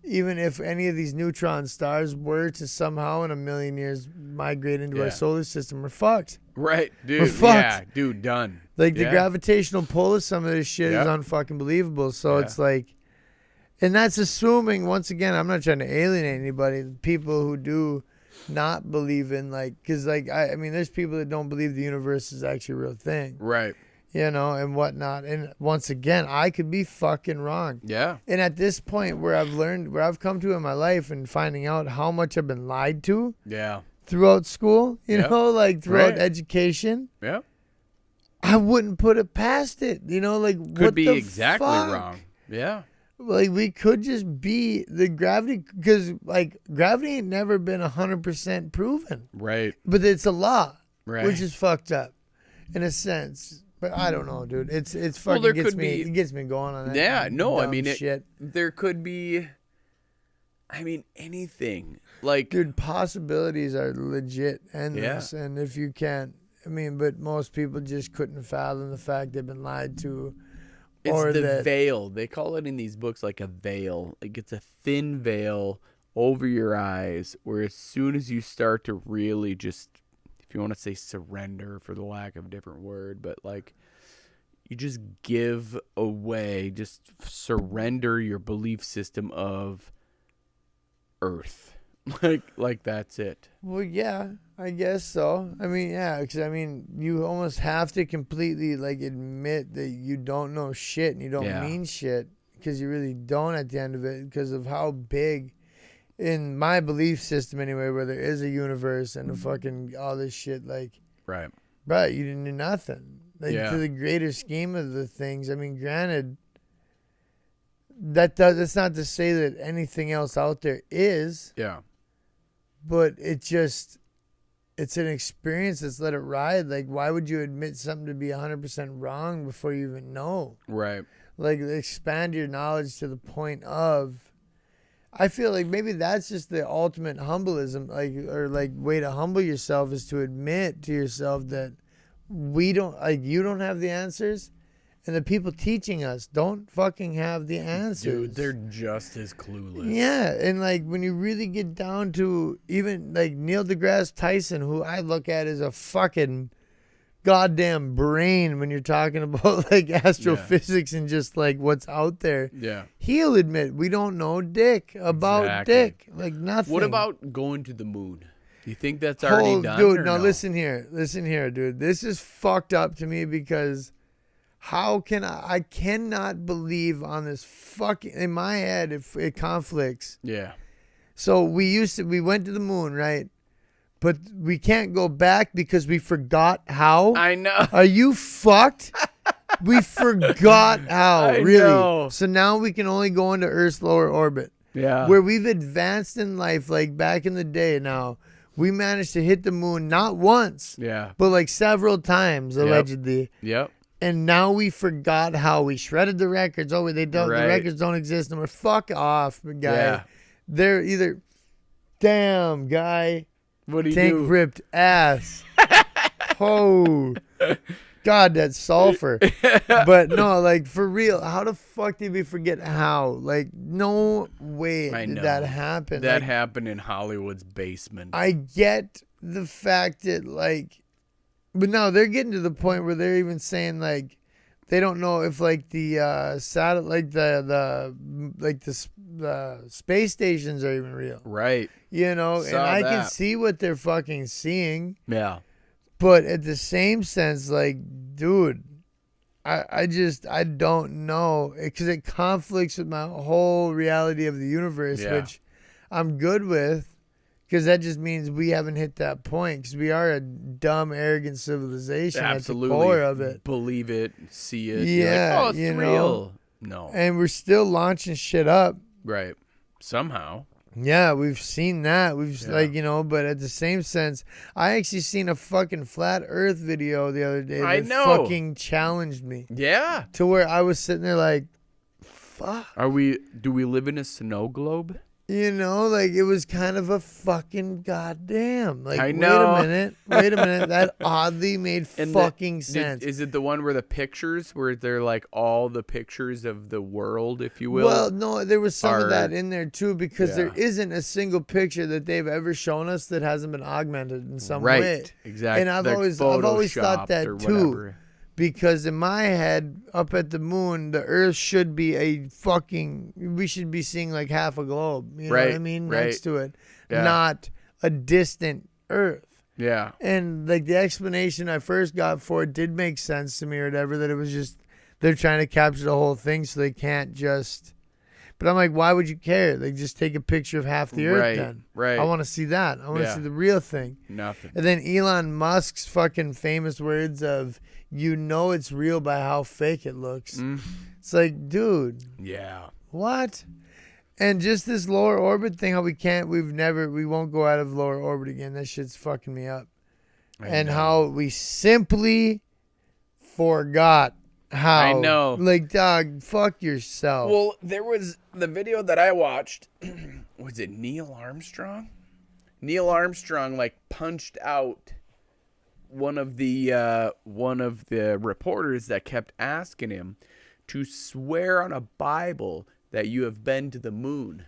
[SPEAKER 2] Even if any of these neutron stars were to somehow in a million years migrate into our solar system, we're fucked.
[SPEAKER 1] Right, dude.
[SPEAKER 2] We're fucked.
[SPEAKER 1] Yeah, dude, done.
[SPEAKER 2] Like the gravitational pull of some of this shit is unfucking believable. So it's like, and that's assuming, once again, I'm not trying to alienate anybody. People who do not believe in, like, because like I mean, there's people that don't believe the universe is actually a real thing.
[SPEAKER 1] Right.
[SPEAKER 2] You know, and whatnot. And once again, I could be fucking wrong.
[SPEAKER 1] Yeah.
[SPEAKER 2] And at this point where I've come to in my life and finding out how much I've been lied to throughout school, you know, like throughout education.
[SPEAKER 1] Yeah.
[SPEAKER 2] I wouldn't put it past it. You know, like
[SPEAKER 1] could be exactly wrong. Yeah.
[SPEAKER 2] Like we could just be the gravity, because like gravity ain't never been 100% proven.
[SPEAKER 1] Right.
[SPEAKER 2] But it's a law.
[SPEAKER 1] Right.
[SPEAKER 2] Which is fucked up in a sense. But I don't know, dude. It's fucking it gets me going on that.
[SPEAKER 1] Yeah, no, I mean
[SPEAKER 2] shit.
[SPEAKER 1] There could be, I mean, anything. Like,
[SPEAKER 2] dude, possibilities are legit endless. And if you can't, I mean, but most people just couldn't fathom the fact they've been lied to.
[SPEAKER 1] It's the veil. They call it in these books like a veil. Like it's a thin veil over your eyes, where as soon as you start to really just, you want to say surrender for the lack of a different word, but like you just give away, just surrender your belief system of Earth. Like that's it.
[SPEAKER 2] Well, yeah, I guess so. I mean, yeah, because I mean, you almost have to completely like admit that you don't know shit and you don't mean shit, because you really don't at the end of it, because of how big, in my belief system anyway, where there is a universe and a fucking all this shit, like, but you didn't do nothing. Like to the greater scheme of the things. I mean, granted, that's not to say that anything else out there is. Yeah. But it's an experience. Let's let it ride. Like, why would you admit something to be 100% wrong before you even know? Right. Like, expand your knowledge to the point of, I feel like maybe that's just the ultimate humbleism, like, or like way to humble yourself, is to admit to yourself that you don't have the answers, and the people teaching us don't fucking have the answers.
[SPEAKER 1] Dude, they're just as clueless.
[SPEAKER 2] Yeah, and like when you really get down to even like Neil deGrasse Tyson, who I look at as a fucking goddamn brain when you're talking about like astrophysics and just like what's out there. Yeah. He'll admit we don't know dick about dick. Like nothing.
[SPEAKER 1] What about going to the moon? Do you think that's already done?
[SPEAKER 2] Dude, no, listen here, dude. This is fucked up to me, because how can I cannot believe on this fucking, in my head, if it conflicts. Yeah. So we went to the moon, right? But we can't go back because we forgot how.
[SPEAKER 1] I know.
[SPEAKER 2] Are you fucked? We forgot how, really.
[SPEAKER 1] Know.
[SPEAKER 2] So now we can only go into Earth's lower orbit. Yeah. Where we've advanced in life, like back in the day now. We managed to hit the moon not once. Yeah. But like several times, allegedly. Yep. And now we forgot how. We shredded the records. Oh, the records don't exist anymore. Fuck off, guy. Yeah. They're either, damn, guy.
[SPEAKER 1] What do you
[SPEAKER 2] Tank
[SPEAKER 1] do?
[SPEAKER 2] ripped ass. Oh. God, that's sulfur. But no, like for real, how the fuck did we forget how? Like, no way did that happen.
[SPEAKER 1] That
[SPEAKER 2] like,
[SPEAKER 1] happened in Hollywood's basement.
[SPEAKER 2] I get the fact that like, but now they're getting to the point where they're even saying like, they don't know if like the satellite, the space stations are even real.
[SPEAKER 1] Right.
[SPEAKER 2] You know,
[SPEAKER 1] Saw
[SPEAKER 2] and I
[SPEAKER 1] that.
[SPEAKER 2] can see what they're fucking seeing.
[SPEAKER 1] Yeah.
[SPEAKER 2] But at the same sense, like, dude, I don't know, because it conflicts with my whole reality of the universe, which I'm good with, because that just means we haven't hit that point, because we are a dumb, arrogant civilization
[SPEAKER 1] Absolutely.
[SPEAKER 2] at the core of it.
[SPEAKER 1] Believe it, see it.
[SPEAKER 2] Yeah,
[SPEAKER 1] like, oh, it's real. No.
[SPEAKER 2] And we're still launching shit up.
[SPEAKER 1] Right. Somehow.
[SPEAKER 2] Yeah, we've seen that. We've but at the same sense, I actually seen a fucking flat Earth video the other day that fucking challenged me.
[SPEAKER 1] Yeah.
[SPEAKER 2] To where I was sitting there like, fuck.
[SPEAKER 1] Do we live in a snow globe?
[SPEAKER 2] You know, like it was kind of a fucking goddamn. Like,
[SPEAKER 1] I know.
[SPEAKER 2] Wait a minute. That oddly made fucking sense.
[SPEAKER 1] Is it the one where the pictures, where they're like all the pictures of the world, if you will?
[SPEAKER 2] Well, no, there was some of that in there too, because there isn't a single picture that they've ever shown us that hasn't been augmented in some way.
[SPEAKER 1] Right, exactly.
[SPEAKER 2] And I've always thought that too. Whatever. Because in my head, up at the moon, the Earth should be we should be seeing like half a globe. You know what I mean? Next to it. Yeah. Not a distant Earth.
[SPEAKER 1] Yeah.
[SPEAKER 2] And like the explanation I first got for it did make sense to me or whatever, that it was just, they're trying to capture the whole thing so they can't just. But I'm like, why would you care? Like, just take a picture of half the Earth then.
[SPEAKER 1] Right.
[SPEAKER 2] I want to see that. I want to see the real thing.
[SPEAKER 1] Nothing.
[SPEAKER 2] And then Elon Musk's fucking famous words of, you know it's real by how fake it looks. It's like, dude.
[SPEAKER 1] Yeah.
[SPEAKER 2] What? And just this lower orbit thing, how we won't go out of lower orbit again. That shit's fucking me up. And how we simply forgot how. I know. Like, dog, fuck yourself.
[SPEAKER 1] Well, there was the video that I watched. Was it Neil Armstrong? Neil Armstrong like punched out one of the reporters that kept asking him to swear on a Bible that you have been to the moon.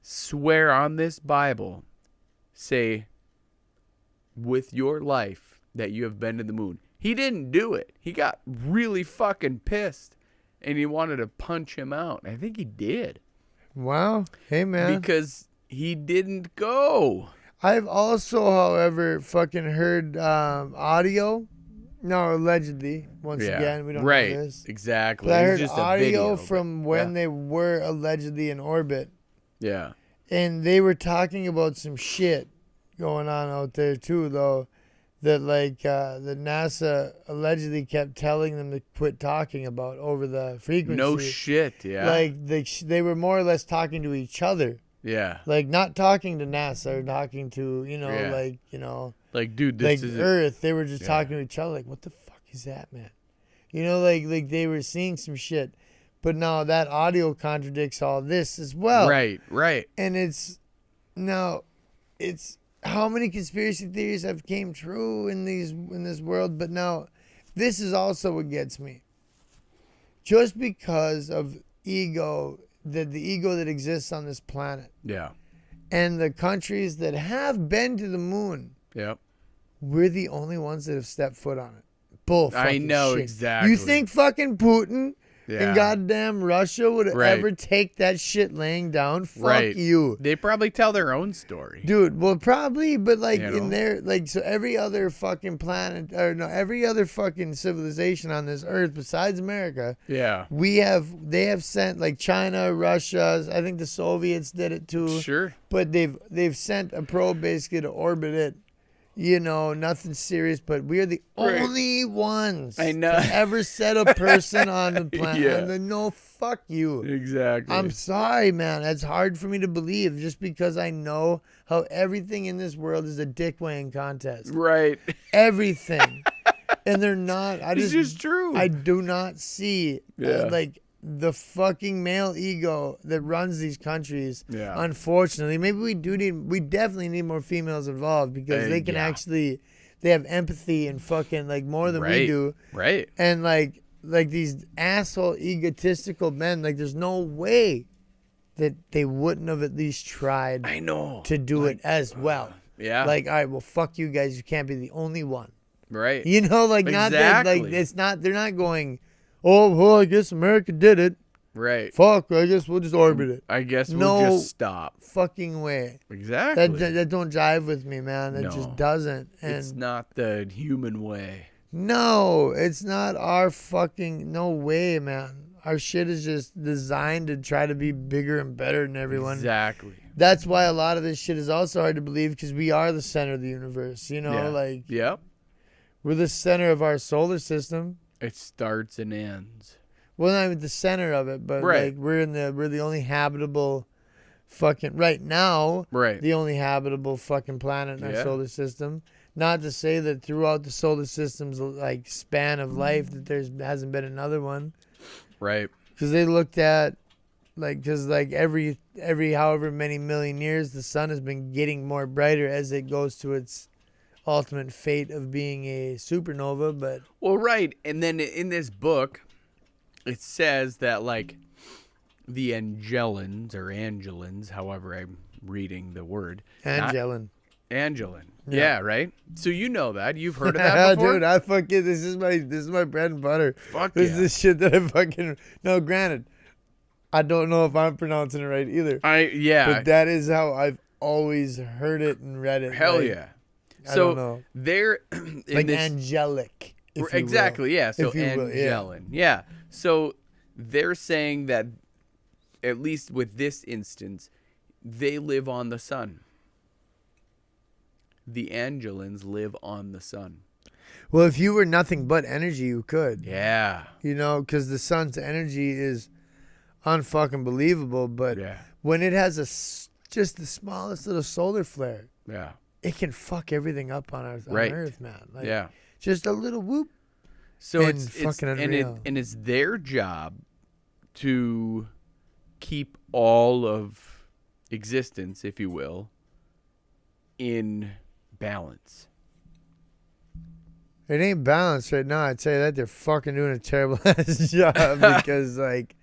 [SPEAKER 1] Swear on this Bible. Say with your life that you have been to the moon. He didn't do it. He got really fucking pissed and he wanted to punch him out. I think he did.
[SPEAKER 2] Wow. Hey, man.
[SPEAKER 1] Because he didn't go.
[SPEAKER 2] I've also, however, fucking heard audio. No, allegedly. Once again, we don't know this.
[SPEAKER 1] Exactly.
[SPEAKER 2] But I heard audio from when they were allegedly in orbit.
[SPEAKER 1] Yeah.
[SPEAKER 2] And they were talking about some shit going on out there too, though. That like the NASA allegedly kept telling them to quit talking about over the frequency.
[SPEAKER 1] No shit. Yeah.
[SPEAKER 2] Like they were more or less talking to each other.
[SPEAKER 1] Yeah.
[SPEAKER 2] Like, not talking to NASA or talking to, like,
[SPEAKER 1] dude, this
[SPEAKER 2] like
[SPEAKER 1] is
[SPEAKER 2] Earth. They were just talking to each other. Like, what the fuck is that, man? You know, like they were seeing some shit. But now that audio contradicts all this as well.
[SPEAKER 1] Right.
[SPEAKER 2] And it's how many conspiracy theories have came true in this world. But now this is also what gets me. Just because of ego, the ego that exists on this planet.
[SPEAKER 1] Yeah.
[SPEAKER 2] And the countries that have been to the moon.
[SPEAKER 1] Yep.
[SPEAKER 2] We're the only ones that have stepped foot on it. Bull fucking
[SPEAKER 1] I know,
[SPEAKER 2] shit.
[SPEAKER 1] exactly.
[SPEAKER 2] You think fucking Putin and goddamn Russia would ever take that shit laying down? Fuck you.
[SPEAKER 1] They probably tell their own story.
[SPEAKER 2] Dude, well, probably, but like in there, like, so every other fucking planet, or no, every other fucking civilization on this earth besides America, they have sent, like, China, Russia, I think the Soviets did it too.
[SPEAKER 1] Sure.
[SPEAKER 2] But they've sent a probe basically to orbit it. You know, nothing serious, but we are the only ones to ever set a person on the planet. No, fuck you.
[SPEAKER 1] Exactly.
[SPEAKER 2] I'm sorry, man. It's hard for me to believe just because I know how everything in this world is a dick weighing contest.
[SPEAKER 1] Right.
[SPEAKER 2] Everything. And they're not.
[SPEAKER 1] It's just true.
[SPEAKER 2] I do not see, like, the fucking male ego that runs these countries. Yeah. Unfortunately, maybe we definitely need more females involved because they can actually, they have empathy and fucking like more than we do.
[SPEAKER 1] Right.
[SPEAKER 2] And like these asshole egotistical men, like there's no way that they wouldn't have at least tried to do it as well.
[SPEAKER 1] Yeah.
[SPEAKER 2] Like, all right, well, fuck you guys. You can't be the only one.
[SPEAKER 1] Right.
[SPEAKER 2] You know, like not that, like it's not, they're not going, oh, well, I guess America did it.
[SPEAKER 1] Right.
[SPEAKER 2] Fuck, I guess we'll just orbit it.
[SPEAKER 1] I guess we'll just stop.
[SPEAKER 2] Fucking way.
[SPEAKER 1] Exactly.
[SPEAKER 2] That don't jive with me, man. That just doesn't. And
[SPEAKER 1] it's not the human way.
[SPEAKER 2] No, it's not our fucking, no way, man. Our shit is just designed to try to be bigger and better than everyone.
[SPEAKER 1] Exactly.
[SPEAKER 2] That's why a lot of this shit is also hard to believe, because we are the center of the universe. You know, like we're the center of our solar system. It
[SPEAKER 1] starts and ends.
[SPEAKER 2] Well, not even the center of it, but like we're the only habitable fucking right now.
[SPEAKER 1] Right.
[SPEAKER 2] The only habitable fucking planet in our solar system. Not to say that throughout the solar system's like span of life that hasn't been another one.
[SPEAKER 1] Right.
[SPEAKER 2] Because they looked at because every however many million years the sun has been getting more brighter as it goes to its ultimate fate of being a supernova. But
[SPEAKER 1] right. And then in this book, it says that like the Angelans, however I'm reading the word.
[SPEAKER 2] Angelin.
[SPEAKER 1] Yeah, right? So you know that. You've heard of that before?
[SPEAKER 2] Dude, I fucking, this is my bread and butter.
[SPEAKER 1] Fuck
[SPEAKER 2] This is shit that I fucking, no, granted, I don't know if I'm pronouncing it right either. But that is how I've always heard it and read it.
[SPEAKER 1] Hell yeah.
[SPEAKER 2] I don't know.
[SPEAKER 1] They're
[SPEAKER 2] like angelic.
[SPEAKER 1] Exactly, yeah. So Angelin. Yeah. So they're saying that, at least with this instance, they live on the sun. The Angelins live on the sun.
[SPEAKER 2] Well, if you were nothing but energy, you could.
[SPEAKER 1] Yeah.
[SPEAKER 2] You know, because the sun's energy is unfucking believable. But when it has just the smallest little solar flare, it can fuck everything up on Earth, man. Like, just a little whoop.
[SPEAKER 1] So it's fucking unreal. And it's their job to keep all of existence, if you will, in balance.
[SPEAKER 2] It ain't balanced right now. I'd tell you that. They're fucking doing a terrible ass job because, like,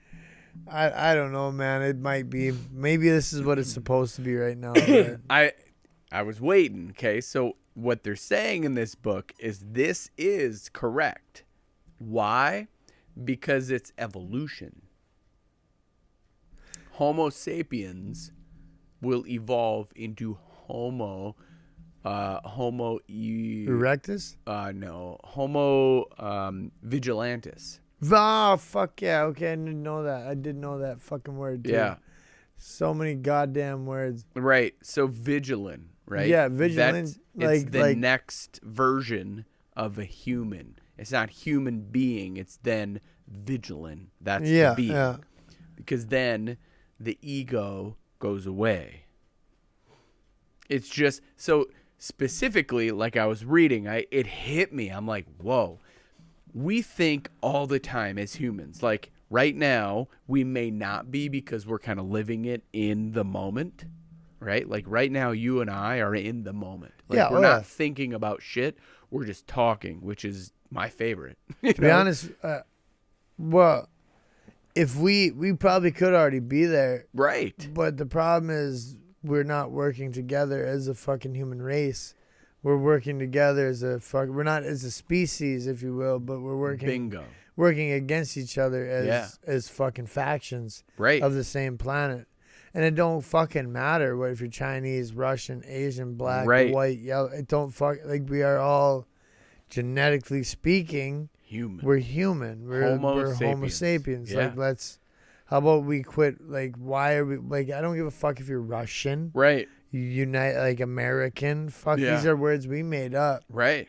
[SPEAKER 2] I don't know, man. It might be. Maybe this is what it's supposed to be right now.
[SPEAKER 1] I was waiting. Okay, so what they're saying in this book is this is correct. Why? Because it's evolution. Homo sapiens will evolve into Homo
[SPEAKER 2] erectus?
[SPEAKER 1] No. Homo vigilantis.
[SPEAKER 2] Oh, fuck yeah. Okay, I didn't know that. I didn't know that fucking word, too.
[SPEAKER 1] Yeah.
[SPEAKER 2] So many goddamn words.
[SPEAKER 1] Right. So vigilant, right?
[SPEAKER 2] Yeah, vigilant.
[SPEAKER 1] It's the next version of a human. It's not human being. It's then vigilant. That's the being. Yeah. Because then the ego goes away. It's just so specifically, like I was reading, it hit me. I'm like, whoa. We think all the time as humans. Like right now, we may not be because we're kind of living it in the moment, right? Like right now, you and I are in the moment. Like we're not thinking about shit. We're just talking, which is my favorite.
[SPEAKER 2] To be honest, well, if we probably could already be there.
[SPEAKER 1] Right.
[SPEAKER 2] But the problem is we're not working together as a fucking human race. We're working together as we're not as a species, if you will, but we're working against each other as fucking factions of the same planet. And it don't fucking matter what if you're Chinese, Russian, Asian, black, white, yellow. It don't like we are all genetically speaking
[SPEAKER 1] human.
[SPEAKER 2] We're human. We're Homo sapiens.
[SPEAKER 1] Yeah.
[SPEAKER 2] Like how about we quit? Like why are we like? I don't give a fuck if you're Russian.
[SPEAKER 1] Right.
[SPEAKER 2] Unite like American. Fuck, these are words we made up.
[SPEAKER 1] Right.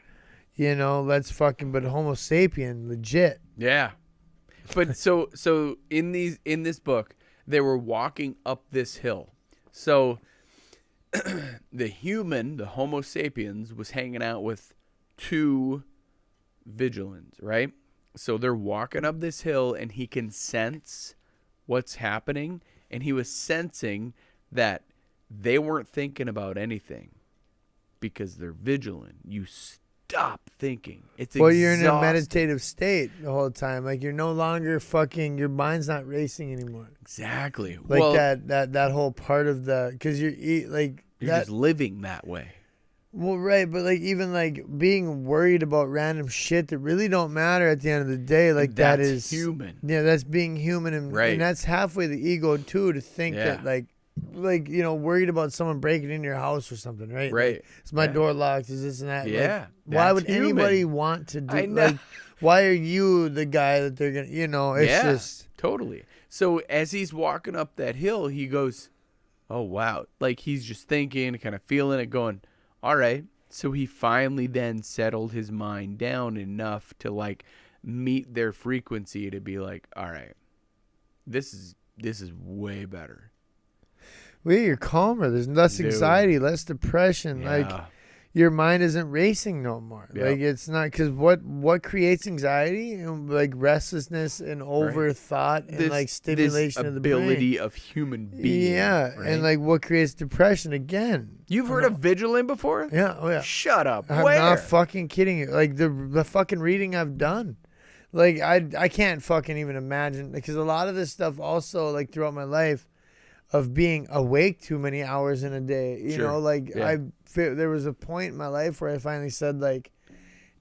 [SPEAKER 2] You know, let's fucking but Homo sapien, legit.
[SPEAKER 1] Yeah. But so in this book, they were walking up this hill. So the Homo sapiens was hanging out with two vigilants, right? So they're walking up this hill and he can sense what's happening, and he was sensing that they weren't thinking about anything because they're vigilant. You stop thinking. It's
[SPEAKER 2] well, you're in a
[SPEAKER 1] exhausting.
[SPEAKER 2] meditative state the whole time. Like you're no longer fucking. Your mind's not racing anymore.
[SPEAKER 1] Exactly.
[SPEAKER 2] Like
[SPEAKER 1] well,
[SPEAKER 2] that whole part of the because you're
[SPEAKER 1] you're just living that way.
[SPEAKER 2] Well, right, but like even like being worried about random shit that really don't matter at the end of the day, like
[SPEAKER 1] That's
[SPEAKER 2] that is
[SPEAKER 1] human.
[SPEAKER 2] Yeah, that's being human, and
[SPEAKER 1] Right.
[SPEAKER 2] and that's halfway the ego too. To think that like worried about someone breaking into your house or something, right?
[SPEAKER 1] Right.
[SPEAKER 2] Like, is my door locked? Is this and that?
[SPEAKER 1] Yeah.
[SPEAKER 2] Like, why would
[SPEAKER 1] human.
[SPEAKER 2] anybody want to do?
[SPEAKER 1] I know.
[SPEAKER 2] Like, why are you the guy that they're gonna? It's just
[SPEAKER 1] totally. So as he's walking up that hill, he goes, "Oh wow!" Like he's just thinking, kind of feeling it, going, "All right." So he finally then settled his mind down enough to like meet their frequency to be like, "All right, this is way better."
[SPEAKER 2] well, you're calmer. There's less anxiety, less depression.
[SPEAKER 1] Yeah.
[SPEAKER 2] Like your mind isn't racing no more.
[SPEAKER 1] Yep.
[SPEAKER 2] Like it's not because what creates anxiety and like restlessness and overthought and like stimulation
[SPEAKER 1] this
[SPEAKER 2] of the brain.
[SPEAKER 1] ability of human being.
[SPEAKER 2] Yeah,
[SPEAKER 1] right?
[SPEAKER 2] and like what creates depression again.
[SPEAKER 1] You've heard of vigilant before?
[SPEAKER 2] Yeah, oh yeah.
[SPEAKER 1] Shut up.
[SPEAKER 2] I'm
[SPEAKER 1] Where?
[SPEAKER 2] not fucking kidding you. Like the fucking reading I've done. Like I can't fucking even imagine because a lot of this stuff also like throughout my life of being awake too many hours in a day. You know, like there was a point in my life where I finally said like,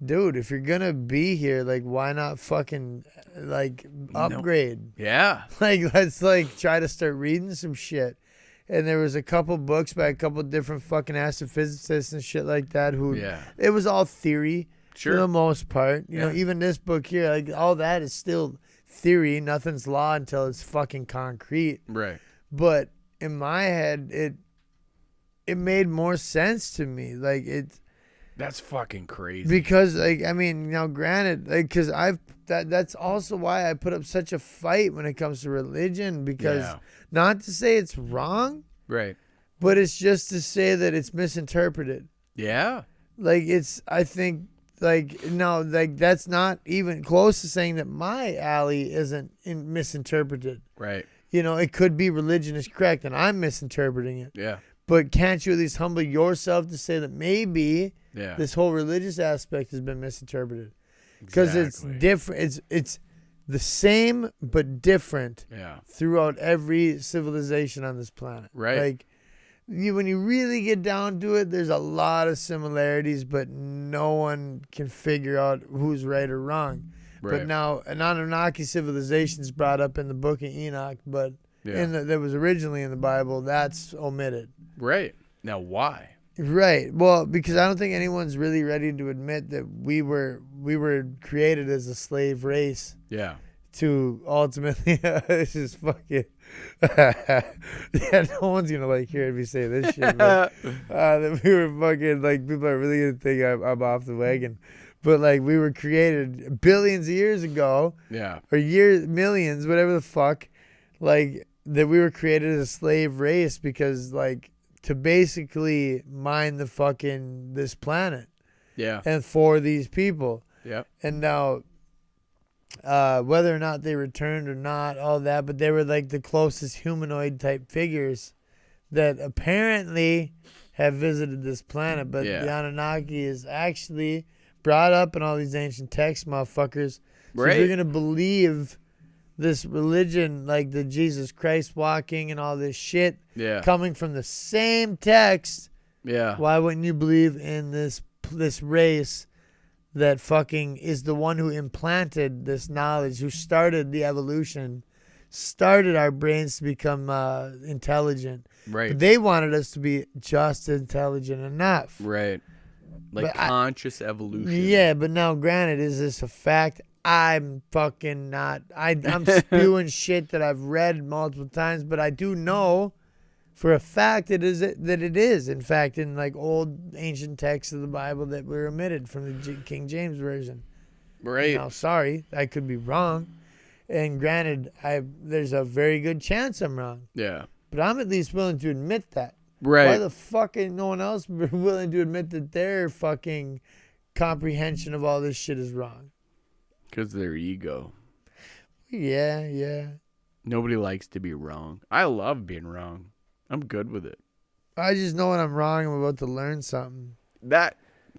[SPEAKER 2] dude, if you're gonna be here, like why not fucking like upgrade?
[SPEAKER 1] No. Yeah.
[SPEAKER 2] Like let's like try to start reading some shit. And there was a couple books by a couple different fucking astrophysicists and shit like that who it was all theory for the most part. You know, even this book here, like all that is still theory. Nothing's law until it's fucking concrete.
[SPEAKER 1] Right.
[SPEAKER 2] But in my head, it made more sense to me. Like
[SPEAKER 1] that's fucking crazy.
[SPEAKER 2] Because like I mean, now granted, like because that's also why I put up such a fight when it comes to religion. Because not to say it's wrong,
[SPEAKER 1] right?
[SPEAKER 2] But it's just to say that it's misinterpreted.
[SPEAKER 1] Yeah.
[SPEAKER 2] Like I think like no, like that's not even close to saying that my alley isn't misinterpreted.
[SPEAKER 1] Right.
[SPEAKER 2] You know, it could be religion is correct and I'm misinterpreting it.
[SPEAKER 1] Yeah.
[SPEAKER 2] But can't you at least humble yourself to say that maybe this whole religious aspect has been misinterpreted? Because it's different. It's the same but different throughout every civilization on this planet.
[SPEAKER 1] Right.
[SPEAKER 2] Like when you really get down to it, there's a lot of similarities, but no one can figure out who's right or wrong. Right. But now an Anunnaki civilization is brought up in the Book of Enoch, but that was originally in the Bible. That's omitted.
[SPEAKER 1] Right. Now why?
[SPEAKER 2] Right. Well, because I don't think anyone's really ready to admit that we were created as a slave race.
[SPEAKER 1] Yeah.
[SPEAKER 2] To ultimately, this is fucking. Yeah, no one's gonna like hear me say this shit. But, that we were fucking like people are really gonna think I'm off the wagon. But like we were created billions of years ago. Yeah. Or millions, whatever the fuck. Like that we were created as a slave race because like to basically mine the fucking this planet. Yeah. And for these people. Yeah. And now whether or not they returned or not, all that, but they were like the closest humanoid type figures that apparently have visited this planet. But the Anunnaki is actually brought up in all these ancient texts, motherfuckers. So if you're going to believe this religion, like the Jesus Christ walking and all this shit coming from the same text, why wouldn't you believe in this race that fucking is the one who implanted this knowledge, who started the evolution, started our brains to become intelligent. Right. But they wanted us to be just intelligent enough.
[SPEAKER 1] Right. Like conscious evolution.
[SPEAKER 2] Yeah, but now granted, is this a fact? I'm fucking not. I'm spewing shit that I've read multiple times, but I do know for a fact that it is, in fact, in like old ancient texts of the Bible that were omitted from the King James Version. Right. Now, sorry, I could be wrong. And granted, there's a very good chance I'm wrong. Yeah. But I'm at least willing to admit that. Right. Why the fuck ain't no one else willing to admit that their fucking comprehension of all this shit is wrong?
[SPEAKER 1] Because their ego.
[SPEAKER 2] Yeah.
[SPEAKER 1] Nobody likes to be wrong. I love being wrong. I'm good with it.
[SPEAKER 2] I just know when I'm wrong, I'm about to learn something.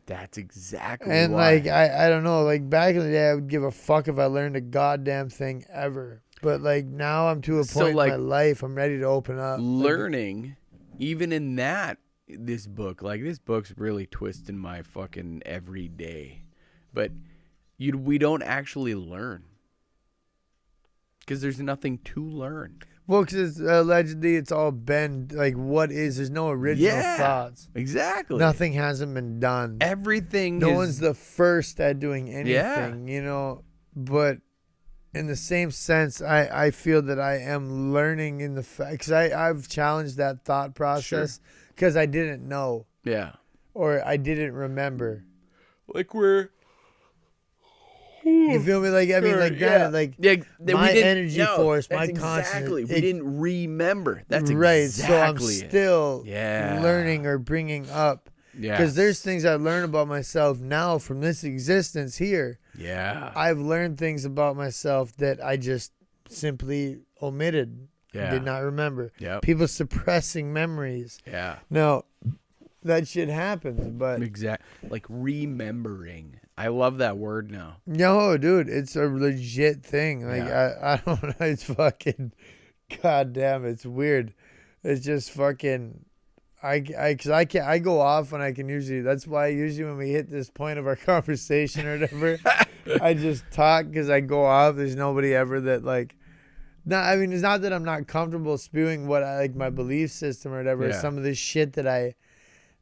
[SPEAKER 1] That's exactly
[SPEAKER 2] And
[SPEAKER 1] why.
[SPEAKER 2] like I don't know, like back in the day I would give a fuck if I learned a goddamn thing ever. But like now I'm to a point
[SPEAKER 1] like,
[SPEAKER 2] in my life I'm ready to open up.
[SPEAKER 1] Learning, even in this book's really twisting my fucking everyday. But we don't actually learn. Because there's nothing to learn.
[SPEAKER 2] Well, because allegedly it's all been like there's no original thoughts.
[SPEAKER 1] Exactly.
[SPEAKER 2] Nothing hasn't been done.
[SPEAKER 1] Everything
[SPEAKER 2] No one's the first at doing anything, But in the same sense, I feel that I am learning in the fact, because I've challenged that thought process because I didn't know.
[SPEAKER 1] Yeah.
[SPEAKER 2] Or I didn't remember.
[SPEAKER 1] Like we're...
[SPEAKER 2] You feel me? Like, I mean, like, granted, like, my energy force, my consciousness.
[SPEAKER 1] Exactly. We didn't remember. That's
[SPEAKER 2] right.
[SPEAKER 1] Exactly
[SPEAKER 2] So I'm still learning or bringing up. Because there's things I learn about myself now from this existence here.
[SPEAKER 1] Yeah.
[SPEAKER 2] I've learned things about myself that I just simply omitted.
[SPEAKER 1] Yeah.
[SPEAKER 2] Did not remember.
[SPEAKER 1] Yep.
[SPEAKER 2] People suppressing memories.
[SPEAKER 1] Yeah.
[SPEAKER 2] Now, that shit happens, but...
[SPEAKER 1] Like remembering. I love that word now.
[SPEAKER 2] No, dude, it's a legit thing. Like, I don't know. It's fucking... goddamn, it's weird. It's just fucking... Cause I go off when I can usually. That's why usually when we hit this point of our conversation or whatever, I just talk because I go off. There's nobody ever that like. No, I mean it's not that I'm not comfortable spewing what I like my belief system or whatever. Some of this shit that I,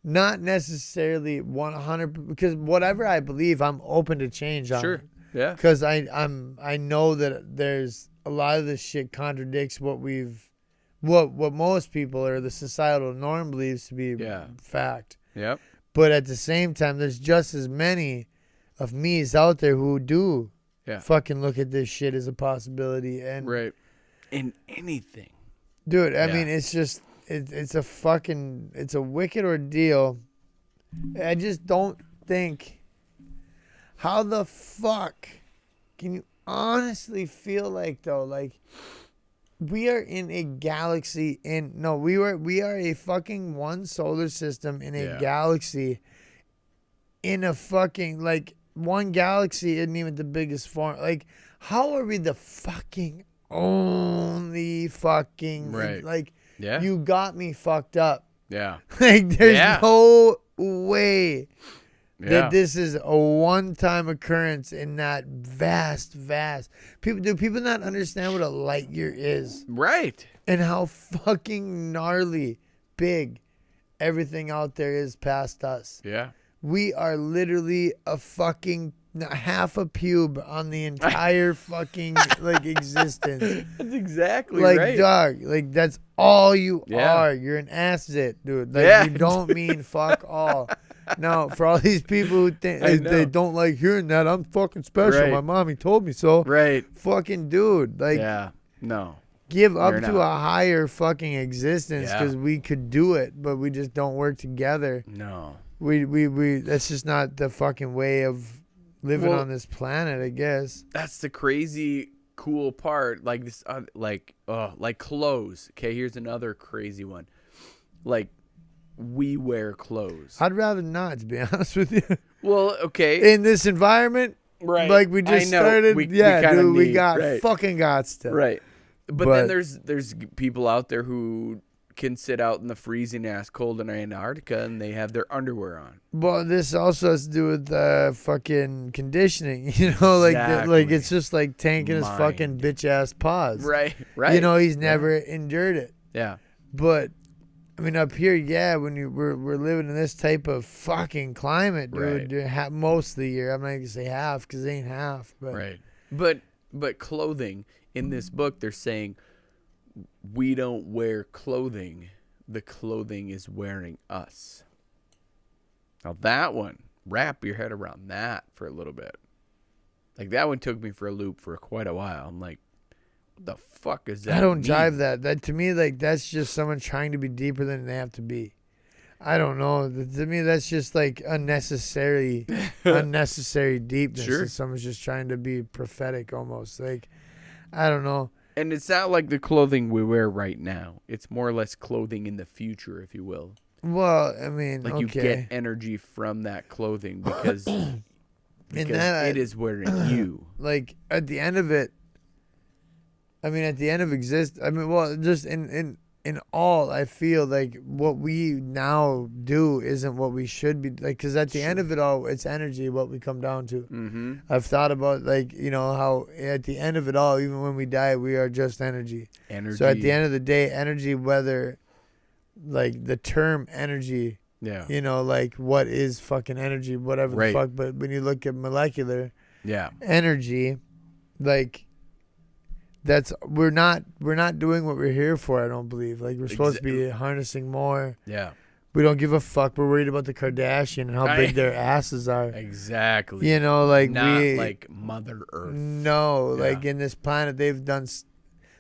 [SPEAKER 2] not necessarily 100 because whatever I believe, I'm open to change on.
[SPEAKER 1] Sure. Yeah.
[SPEAKER 2] Because I know that there's a lot of this shit contradicts what most people or the societal norm believes to be fact.
[SPEAKER 1] Yep.
[SPEAKER 2] But at the same time, there's just as many of me's out there who do fucking look at this shit as a possibility. And
[SPEAKER 1] right. In anything.
[SPEAKER 2] Dude, I mean, it's just, it's a wicked ordeal. I just don't think, how the fuck can you honestly feel like, though, like, we are in a galaxy we are a fucking one solar system in a galaxy in a fucking, like, one galaxy isn't even the biggest form. Like, how are we the fucking only fucking, like, you got me fucked up.
[SPEAKER 1] Yeah.
[SPEAKER 2] Like, there's no way that this is a one-time occurrence in that vast people. Do people not understand what a light year is?
[SPEAKER 1] Right.
[SPEAKER 2] And how fucking gnarly big everything out there is past us.
[SPEAKER 1] Yeah.
[SPEAKER 2] We are literally a fucking half a pube on the entire fucking like existence.
[SPEAKER 1] That's exactly
[SPEAKER 2] like,
[SPEAKER 1] right.
[SPEAKER 2] Like, dog, like that's all you are. You're an asset, dude. Like you don't mean fuck all. Now, for all these people who think they don't like hearing that, I'm fucking special.
[SPEAKER 1] Right.
[SPEAKER 2] My mommy told me so.
[SPEAKER 1] Right.
[SPEAKER 2] Fucking dude. Like,
[SPEAKER 1] no.
[SPEAKER 2] Give up to a higher fucking existence because we could do it, but we just don't work together.
[SPEAKER 1] No.
[SPEAKER 2] We that's just not the fucking way of living on this planet, I guess.
[SPEAKER 1] That's the crazy cool part. Like this, like clothes. Okay, here's another crazy one. Like, we wear clothes.
[SPEAKER 2] I'd rather not, to be honest with you.
[SPEAKER 1] Well, okay.
[SPEAKER 2] In this environment,
[SPEAKER 1] right?
[SPEAKER 2] Like we just started. We got fucking gots to.
[SPEAKER 1] Right. But then there's people out there who can sit out in the freezing ass cold in Antarctica and they have their underwear on.
[SPEAKER 2] Well, this also has to do with fucking conditioning, like it's just like tanking his fucking bitch ass paws.
[SPEAKER 1] Right.
[SPEAKER 2] He's never endured it.
[SPEAKER 1] Yeah.
[SPEAKER 2] But I mean, up here, when we're living in this type of fucking climate, dude, most of the year. I'm not gonna say half because it ain't half, but
[SPEAKER 1] right. But clothing in this book, they're saying we don't wear clothing. The clothing is wearing us. Now that one, wrap your head around that for a little bit. Like that one took me for a loop for quite a while. I'm like, what the fuck is that?
[SPEAKER 2] I don't jive that. That to me, like that's just someone trying to be deeper than they have to be. I don't know. To me, that's just like unnecessary deepness.
[SPEAKER 1] Sure.
[SPEAKER 2] Someone's just trying to be prophetic almost. Like, I don't know.
[SPEAKER 1] And it's not like the clothing we wear right now. It's more or less clothing in the future, if you will.
[SPEAKER 2] Well, I mean,
[SPEAKER 1] Like
[SPEAKER 2] okay.
[SPEAKER 1] you get energy from that clothing because it is wearing you.
[SPEAKER 2] Like at the end of it, I mean, at the end of well, just in all, I feel like what we now do isn't what we should be, like, because at the end of it all, it's energy, what we come down to.
[SPEAKER 1] Mm-hmm.
[SPEAKER 2] I've thought about, like, how at the end of it all, even when we die, we are just energy. So at the end of the day, energy, whether, like, the term energy, like, what is fucking energy, whatever the fuck, but when you look at molecular energy, like, we're not doing what we're here for, I don't believe. Like, we're supposed to be harnessing more. Yeah. We don't give a fuck. We're worried about the Kardashian and how big their asses are.
[SPEAKER 1] Exactly.
[SPEAKER 2] Like,
[SPEAKER 1] not like Mother Earth.
[SPEAKER 2] No, like in this planet,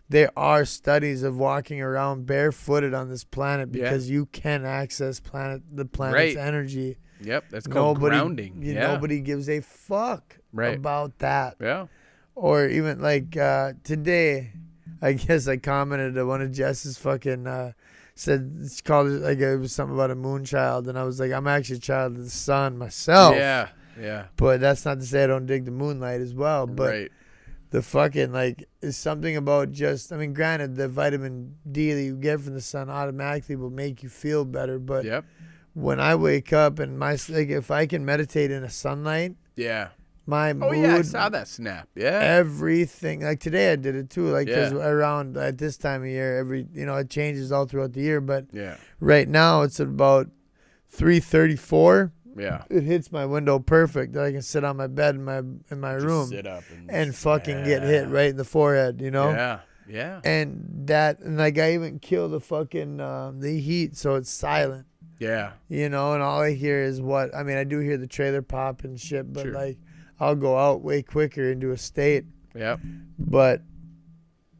[SPEAKER 2] there are studies of walking around barefooted on this planet because you can access the planet's energy.
[SPEAKER 1] Yep, that's called grounding.
[SPEAKER 2] Nobody gives a fuck about that.
[SPEAKER 1] Yeah.
[SPEAKER 2] Or even, like, today, I guess I commented on one of Jess's fucking, said, it's called, like, it was something about a moon child, and I was like, I'm actually a child of the sun myself.
[SPEAKER 1] Yeah, yeah.
[SPEAKER 2] But that's not to say I don't dig the moonlight as well, but the fucking, like, is something about just, I mean, granted, the vitamin D that you get from the sun automatically will make you feel better, but when I wake up and if I can meditate in the sunlight, my mood.
[SPEAKER 1] Yeah, I saw that snap. Yeah.
[SPEAKER 2] Everything. Like today I did it too. Like, because around at this time of year, it changes all throughout the year. But right now it's about 3:34. Yeah. It hits my window perfect. That I can sit on my bed in my room.
[SPEAKER 1] Sit up
[SPEAKER 2] and fucking get hit right in the forehead,
[SPEAKER 1] Yeah. Yeah.
[SPEAKER 2] And like I even kill the fucking the heat, so it's silent. Yeah. And all I hear is I do hear the trailer pop and shit, but like I'll go out way quicker into a state. Yep. But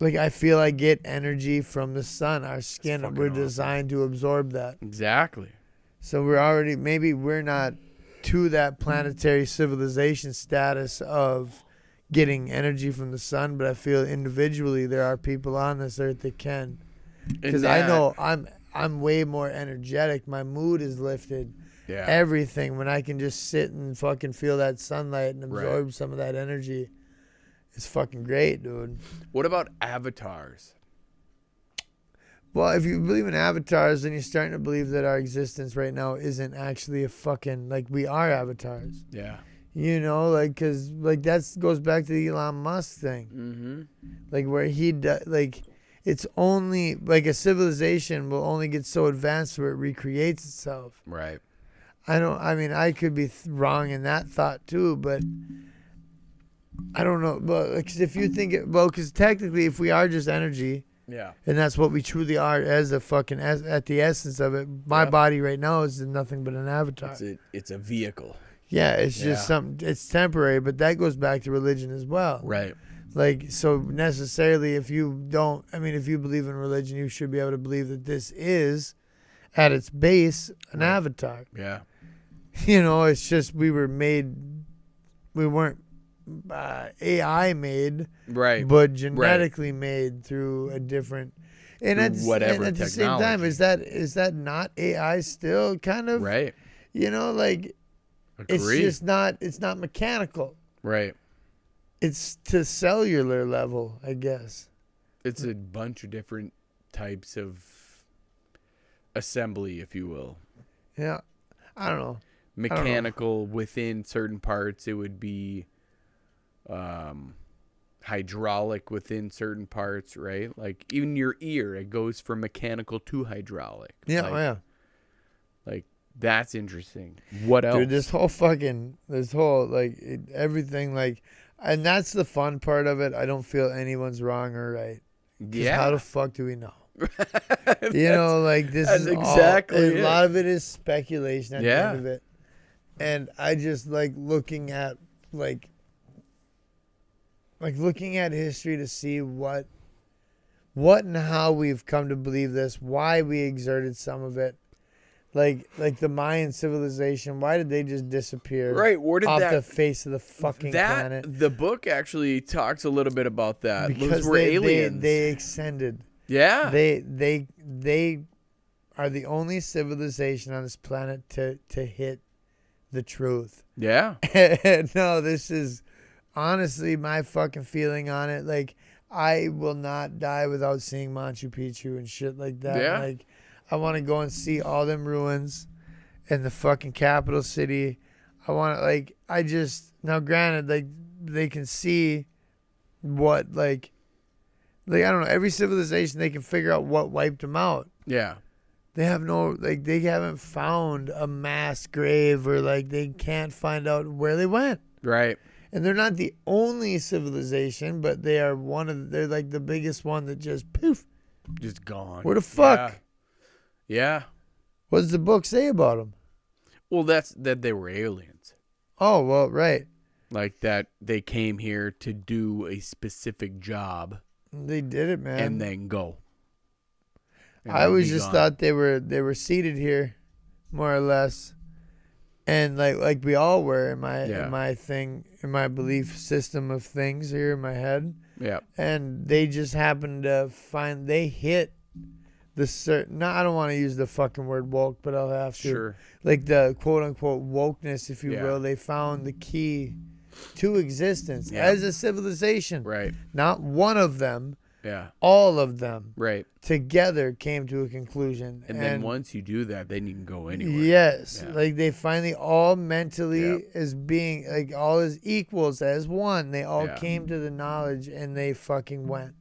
[SPEAKER 2] like I feel I get energy from the sun. Our skin, we're designed to absorb that.
[SPEAKER 1] Exactly.
[SPEAKER 2] So maybe we're not to that planetary civilization status of getting energy from the sun, but I feel individually there are people on this earth that can. Because I know I'm way more energetic. My mood is lifted. Yeah. Everything, when I can just sit and fucking feel that sunlight and absorb some of that energy, it's fucking great, dude.
[SPEAKER 1] What about avatars?
[SPEAKER 2] Well, if you believe in avatars, then you're starting to believe that our existence right now isn't actually a fucking, like, we are avatars. Yeah. Like, because, like, that goes back to the Elon Musk thing. Mm-hmm. Like, where it's only, like, a civilization will only get so advanced where it recreates itself. Right. I could be wrong in that thought too, but I don't know. But because if you think because technically, if we are just energy, and that's what we truly are as at the essence of it, my body right now is nothing but an avatar.
[SPEAKER 1] It's a vehicle.
[SPEAKER 2] Yeah, it's just something. It's temporary, but that goes back to religion as well. Right. Like, so necessarily, if you believe in religion, you should be able to believe that this is, at its base, an avatar. Yeah. It's just we weren't AI made, right? But genetically made through a different, and at the same time, is that not AI still kind of right? Like it's just not. It's not mechanical, right? It's to cellular level, I guess.
[SPEAKER 1] It's a bunch of different types of assembly, if you will.
[SPEAKER 2] Yeah, I don't know.
[SPEAKER 1] Mechanical within certain parts, it would be hydraulic within certain parts, right? Like even your ear, it goes from mechanical to hydraulic.
[SPEAKER 2] Yeah,
[SPEAKER 1] like that's interesting. What else?
[SPEAKER 2] Dude, everything, like, and that's the fun part of it. I don't feel anyone's wrong or right. Yeah. How the fuck do we know? Like this is exactly a lot of it is speculation at the end of it. And I just like looking at looking at history to see what and how we've come to believe this, why we exerted some of it. Like the Mayan civilization, why did they just disappear?
[SPEAKER 1] Right, where did
[SPEAKER 2] off the face of the fucking planet?
[SPEAKER 1] The book actually talks a little bit about that. Because those were aliens.
[SPEAKER 2] They extended.
[SPEAKER 1] Yeah.
[SPEAKER 2] They are the only civilization on this planet to hit the truth.
[SPEAKER 1] Yeah.
[SPEAKER 2] No, this is honestly my fucking feeling on it. Like, I will not die without seeing Machu Picchu and shit like that.
[SPEAKER 1] Yeah.
[SPEAKER 2] Like, I want to go and see all them ruins in the fucking capital city. I want to, like, now granted, like, they can see what, like, I don't know, every civilization, they can figure out what wiped them out.
[SPEAKER 1] Yeah.
[SPEAKER 2] They have they haven't found a mass grave, or like they can't find out where they went.
[SPEAKER 1] Right.
[SPEAKER 2] And they're not the only civilization, but they are they're like the biggest one that just poof.
[SPEAKER 1] Just gone.
[SPEAKER 2] Where the fuck?
[SPEAKER 1] Yeah.
[SPEAKER 2] What does the book say about them?
[SPEAKER 1] Well, that they were aliens.
[SPEAKER 2] Oh, well, right.
[SPEAKER 1] Like that they came here to do a specific job.
[SPEAKER 2] They did it, man.
[SPEAKER 1] And then go.
[SPEAKER 2] I always just thought they were seated here, more or less, and like we all were in my belief system of things here in my head.
[SPEAKER 1] Yeah.
[SPEAKER 2] And they just happened to they hit the certain. No, I don't want to use the fucking word woke, but I'll have to.
[SPEAKER 1] Sure.
[SPEAKER 2] Like the quote unquote wokeness, if you will. They found the key to existence as a civilization.
[SPEAKER 1] Right.
[SPEAKER 2] Not one of them.
[SPEAKER 1] Yeah.
[SPEAKER 2] All of them.
[SPEAKER 1] Right.
[SPEAKER 2] Together came to a conclusion.
[SPEAKER 1] And then once you do that, then you can go anywhere.
[SPEAKER 2] Yes. Yeah. Like they finally all mentally as being like all as equals as one. They all came to the knowledge and they fucking went.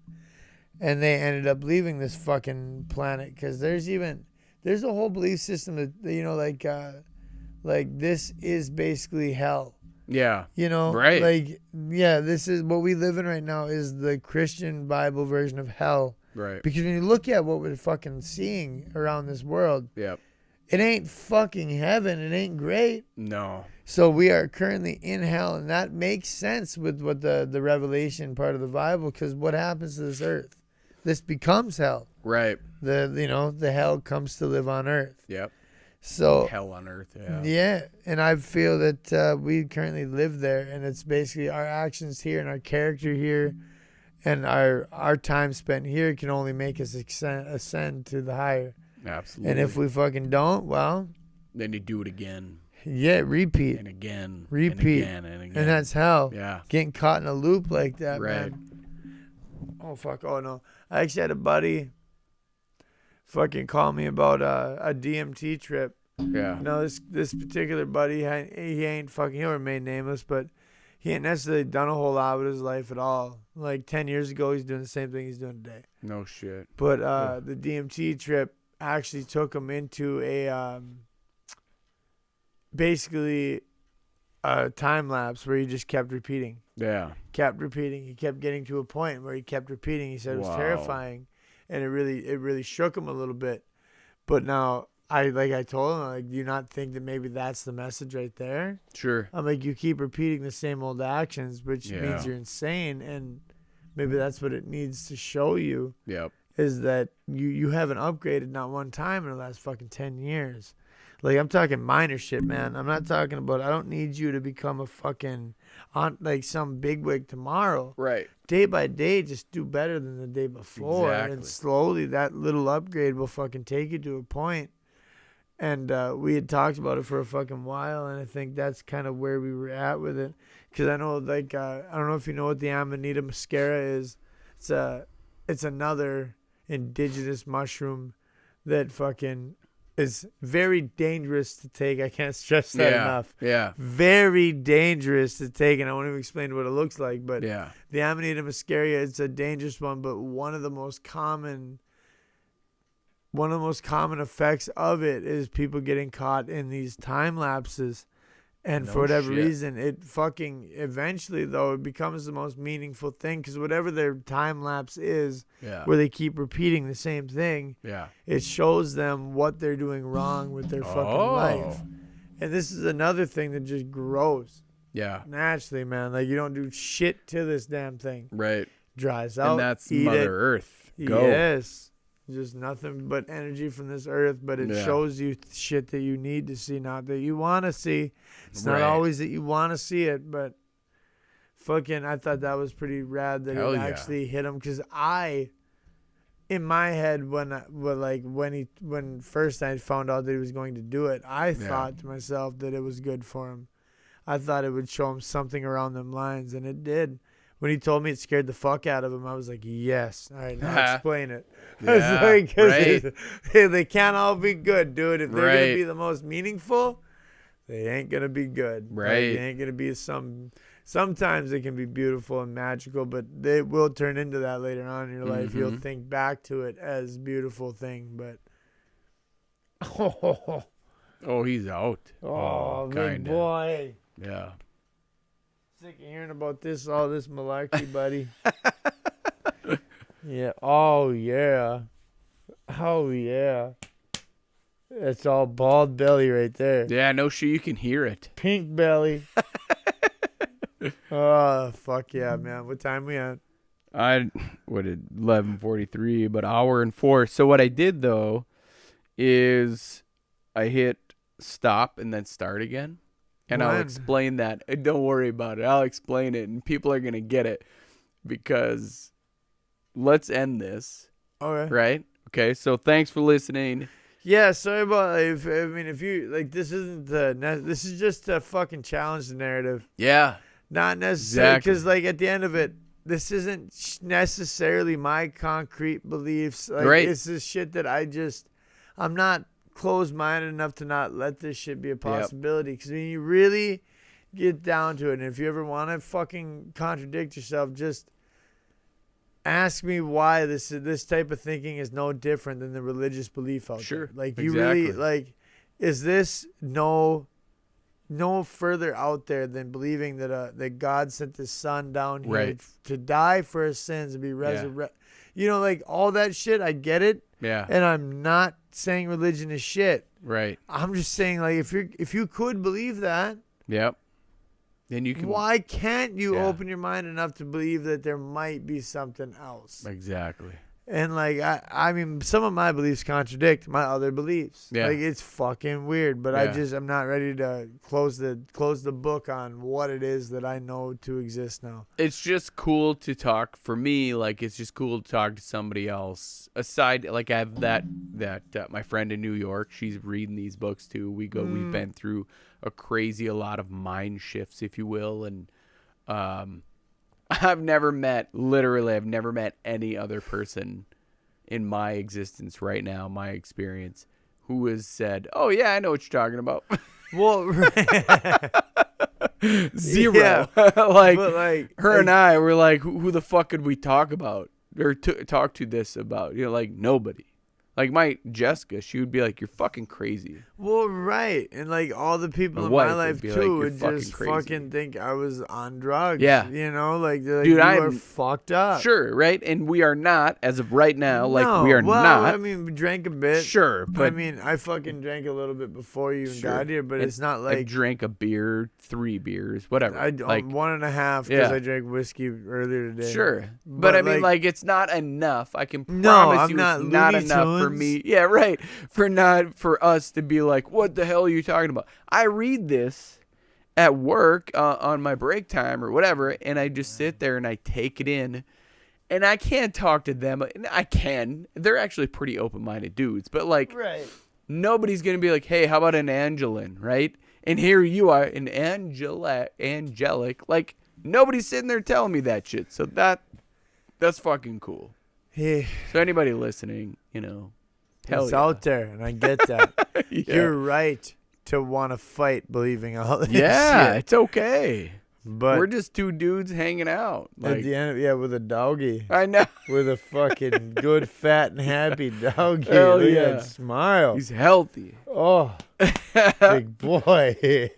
[SPEAKER 2] And they ended up leaving this fucking planet because there's a whole belief system that, you know, like this is basically hell.
[SPEAKER 1] Yeah.
[SPEAKER 2] You know,
[SPEAKER 1] right.
[SPEAKER 2] Like, yeah, this is what we live in right now is the Christian Bible version of hell.
[SPEAKER 1] Right.
[SPEAKER 2] Because when you look at what we're fucking seeing around this world,
[SPEAKER 1] it
[SPEAKER 2] ain't fucking heaven. It ain't great.
[SPEAKER 1] No.
[SPEAKER 2] So we are currently in hell, and that makes sense with what the Revelation part of the Bible, because what happens to this earth? This becomes hell.
[SPEAKER 1] Right.
[SPEAKER 2] The hell comes to live on earth.
[SPEAKER 1] Yep.
[SPEAKER 2] So
[SPEAKER 1] hell on earth, yeah.
[SPEAKER 2] Yeah, and I feel that we currently live there, and it's basically our actions here and our character here and our time spent here can only make us ascend to the higher.
[SPEAKER 1] Absolutely.
[SPEAKER 2] And if we fucking don't, well...
[SPEAKER 1] then you do it again.
[SPEAKER 2] Yeah, repeat.
[SPEAKER 1] And again.
[SPEAKER 2] Repeat.
[SPEAKER 1] And again and again.
[SPEAKER 2] And that's hell.
[SPEAKER 1] Yeah.
[SPEAKER 2] Getting caught in a loop like that,
[SPEAKER 1] right.
[SPEAKER 2] man. Oh, fuck. Oh, no. I actually had a buddy fucking call me about a DMT trip.
[SPEAKER 1] Yeah.
[SPEAKER 2] No, this particular buddy, he ain't fucking, he'll remain nameless, but he ain't necessarily done a whole lot with his life at all. Like 10 years ago, he's doing the same thing he's doing today.
[SPEAKER 1] No shit.
[SPEAKER 2] But the DMT trip actually took him into a basically a time lapse where he just kept repeating.
[SPEAKER 1] Yeah.
[SPEAKER 2] Kept repeating. He kept getting to a point where he kept repeating. He said it was terrifying, and it really shook him a little bit. But now I told him, like, do you not think that maybe that's the message right there?
[SPEAKER 1] Sure.
[SPEAKER 2] I'm like, you keep repeating the same old actions, which means you're insane, and maybe that's what it needs to show you.
[SPEAKER 1] Yep.
[SPEAKER 2] Is that you haven't upgraded not one time in the last fucking 10 years. Like, I'm talking minor shit, man. I'm not talking about, I don't need you to become a fucking, some bigwig tomorrow.
[SPEAKER 1] Right.
[SPEAKER 2] Day by day, just do better than the day before.
[SPEAKER 1] Exactly.
[SPEAKER 2] And slowly, that little upgrade will fucking take you to a point. And we had talked about it for a fucking while, and I think that's kind of where we were at with it. Because I know, like, I don't know if you know what the Amanita muscaria is. It's another indigenous mushroom that fucking is very dangerous to take. I can't stress that enough.
[SPEAKER 1] Yeah.
[SPEAKER 2] Very dangerous to take, and I won't even explain what it looks like. But
[SPEAKER 1] the
[SPEAKER 2] Amanita muscaria, it's a dangerous one, but one of the most common effects of it is people getting caught in these time lapses. And for whatever reason, it fucking eventually, though, it becomes the most meaningful thing, because whatever their time lapse is, where they keep repeating the same thing, it shows them what they're doing wrong with their fucking life. And this is another thing that just grows.
[SPEAKER 1] Yeah.
[SPEAKER 2] Naturally, man. Like, you don't do shit to this damn thing.
[SPEAKER 1] Right.
[SPEAKER 2] Dries out.
[SPEAKER 1] And that's Mother Earth. Go.
[SPEAKER 2] Yes. Just nothing but energy from this earth, but it shows you shit that you need to see, not that you want to see. It's not always that you want to see it, but fucking, I thought that was pretty rad that it actually hit him, because I in my head when first I found out that he was going to do it, I thought to myself that it was good for him. I thought it would show him something around them lines, and it did. When he told me it scared the fuck out of him, I was like, yes. All right, now explain it.
[SPEAKER 1] Yeah,
[SPEAKER 2] right. They can't all be good, dude. If they're going to be the most meaningful, they ain't going to be good.
[SPEAKER 1] Right.
[SPEAKER 2] They ain't going to be sometimes they can be beautiful and magical, but they will turn into that later on in your life.
[SPEAKER 1] Mm-hmm.
[SPEAKER 2] You'll think back to it as a beautiful thing, but
[SPEAKER 1] Oh, he's out.
[SPEAKER 2] Oh, big
[SPEAKER 1] kinda.
[SPEAKER 2] boy.
[SPEAKER 1] Yeah.
[SPEAKER 2] Sick of hearing about all this malarkey, buddy. Yeah. Oh, yeah. Oh, yeah. It's all bald belly right there.
[SPEAKER 1] Yeah, no shit, you can hear it.
[SPEAKER 2] Pink belly. Oh, fuck yeah, man. What time we at?
[SPEAKER 1] What did 11:43, about an hour and 4. So what I did though is I hit stop and then start again. And I'll explain that. Don't worry about it. I'll explain it and people are going to get it because let's end this.
[SPEAKER 2] Okay.
[SPEAKER 1] Right? Okay. So thanks for listening.
[SPEAKER 2] Yeah, sorry about if you like this isn't this is just to fucking challenge the narrative.
[SPEAKER 1] Yeah.
[SPEAKER 2] Not necessarily because like at the end of it, this isn't necessarily my concrete beliefs. Like
[SPEAKER 1] right.
[SPEAKER 2] This is shit that I'm not closed-minded enough to not let this shit be a possibility. Because when you really get down to it, and if you ever want to fucking contradict yourself, just ask me why this type of thinking is no different than the religious belief out there. Like you really like, is this no further out there than believing that God sent his son down here to die for his sins and be resurrected? You know, like all that shit. I get it.
[SPEAKER 1] Yeah.
[SPEAKER 2] And I'm not saying religion is shit.
[SPEAKER 1] Right.
[SPEAKER 2] I'm just saying like if you could believe that.
[SPEAKER 1] Yep. Then you can.
[SPEAKER 2] Why can't you open your mind enough to believe that there might be something else?
[SPEAKER 1] Exactly.
[SPEAKER 2] And like I mean, some of my beliefs contradict my other beliefs.
[SPEAKER 1] Yeah.
[SPEAKER 2] Like it's fucking weird, but I'm not ready to close the book on what it is that I know to exist now.
[SPEAKER 1] It's just cool to talk for me. Like it's just cool to talk to somebody else. Aside, like I have that my friend in New York. She's reading these books too. We've been through a lot of mind shifts, if you will, and I've never met any other person in my existence right now, my experience, who has said, "Oh yeah, I know what you're talking about."
[SPEAKER 2] Well,
[SPEAKER 1] zero.
[SPEAKER 2] Yeah,
[SPEAKER 1] like her and I were like, who the fuck could we talk about or talk to this about? You know, like nobody. Like my Jessica, she would be like, "You're fucking crazy."
[SPEAKER 2] Well, right, and like all the people in my life too would just fucking think I was on drugs.
[SPEAKER 1] Yeah,
[SPEAKER 2] you know, like they're like,
[SPEAKER 1] dude,
[SPEAKER 2] you are fucked up.
[SPEAKER 1] Sure, right, and we are not as of right now. Like
[SPEAKER 2] no,
[SPEAKER 1] we are not.
[SPEAKER 2] I mean, we drank a bit.
[SPEAKER 1] Sure, but
[SPEAKER 2] I mean, I fucking drank a little bit before you even got here, but it's not like
[SPEAKER 1] I drank a beer, 3 beers, whatever.
[SPEAKER 2] I like 1.5 because I drank whiskey earlier today.
[SPEAKER 1] Sure, but I mean, like it's not enough. I can promise you,
[SPEAKER 2] it's
[SPEAKER 1] not enough for me. Yeah, right. For us to be like, what the hell are you talking about? I read this at work on my break time or whatever, and I just sit there and I take it in, and I can't talk to them. I can. They're actually pretty open-minded dudes, but like, nobody's gonna be like, hey, how about an Angelin, right? And here you are, an angelic. Like nobody's sitting there telling me that shit. So that's fucking cool.
[SPEAKER 2] Hey.
[SPEAKER 1] So anybody listening, you know.
[SPEAKER 2] It's out there, and I get that. You're right to want to fight believing all this shit.
[SPEAKER 1] It's okay. But we're just two dudes hanging out. Like,
[SPEAKER 2] at the end, with a doggy.
[SPEAKER 1] I know.
[SPEAKER 2] With a fucking good, fat, and happy doggy.
[SPEAKER 1] Hell
[SPEAKER 2] Look
[SPEAKER 1] yeah.
[SPEAKER 2] at that smile.
[SPEAKER 1] He's healthy.
[SPEAKER 2] Oh, big boy.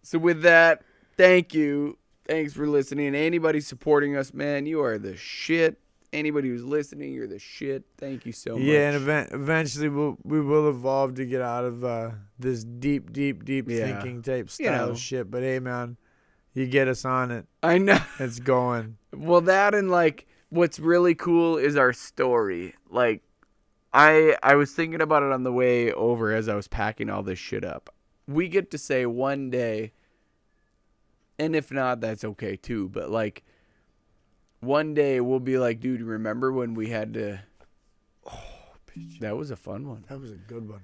[SPEAKER 1] So with that, thank you. Thanks for listening. Anybody supporting us, man, you are the shit. Anybody who's listening, you're the shit. Thank you so much.
[SPEAKER 2] Yeah, and eventually we will evolve to get out of this deep thinking type style shit. But hey, man, you get us on it.
[SPEAKER 1] I know.
[SPEAKER 2] It's going.
[SPEAKER 1] Well, that and like what's really cool is our story. Like I was thinking about it on the way over as I was packing all this shit up. We get to say one day, and if not, that's okay too. But like, one day we'll be like, dude, remember when we had to That was a fun one.
[SPEAKER 2] That was a good one.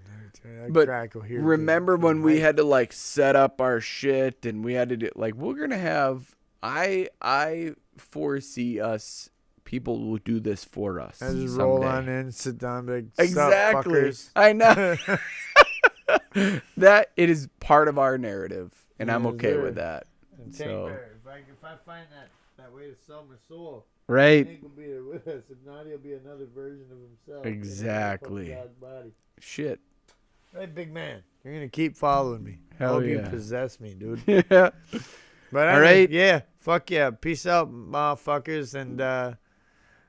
[SPEAKER 1] But remember when we had to like set up our shit and we had to do like we're gonna have. I foresee us. People will do this for us.
[SPEAKER 2] I just
[SPEAKER 1] someday.
[SPEAKER 2] roll on in, sit down, like,
[SPEAKER 1] exactly.
[SPEAKER 2] Sup,
[SPEAKER 1] I know. That it is part of our narrative, and I'm okay with that.
[SPEAKER 2] And
[SPEAKER 1] so
[SPEAKER 2] if I find that way to sell my soul,
[SPEAKER 1] right.
[SPEAKER 2] Hank will be there with us. If not, he'll be another version of himself.
[SPEAKER 1] Exactly. Shit.
[SPEAKER 2] Hey, big man, you're gonna keep following me.
[SPEAKER 1] Hell
[SPEAKER 2] yeah.
[SPEAKER 1] You
[SPEAKER 2] possess me, dude.
[SPEAKER 1] Yeah.
[SPEAKER 2] But
[SPEAKER 1] all right.
[SPEAKER 2] Yeah. Fuck yeah. Peace out, motherfuckers, and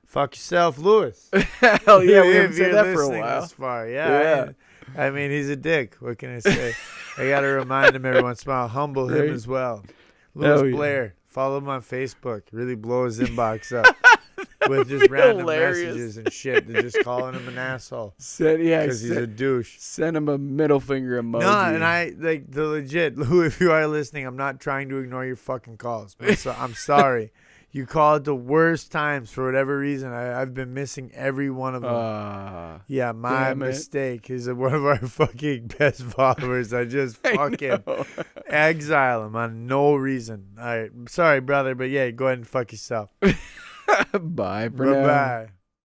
[SPEAKER 2] fuck yourself, Lewis.
[SPEAKER 1] Hell yeah, we haven't said
[SPEAKER 2] you're
[SPEAKER 1] that for a
[SPEAKER 2] listening
[SPEAKER 1] while.
[SPEAKER 2] This far. Yeah. I mean, he's a dick. What can I say? I gotta remind him every once in a while. Humble him as well. Lewis Blair. Follow him on Facebook. Really blow his inbox up with just random messages and shit. They're just calling him an asshole. Because he's a douche.
[SPEAKER 1] Send him a middle finger emoji.
[SPEAKER 2] No, and I like the legit. Lou, if you are listening, I'm not trying to ignore your fucking calls. I'm sorry. You call at the worst times for whatever reason. I've been missing every one of them. Yeah, my mistake. He's one of our fucking best followers. I just fucking exile him on no reason. All right, sorry, brother, but yeah, go ahead and fuck yourself.
[SPEAKER 1] Bye for now.
[SPEAKER 2] Bye-bye.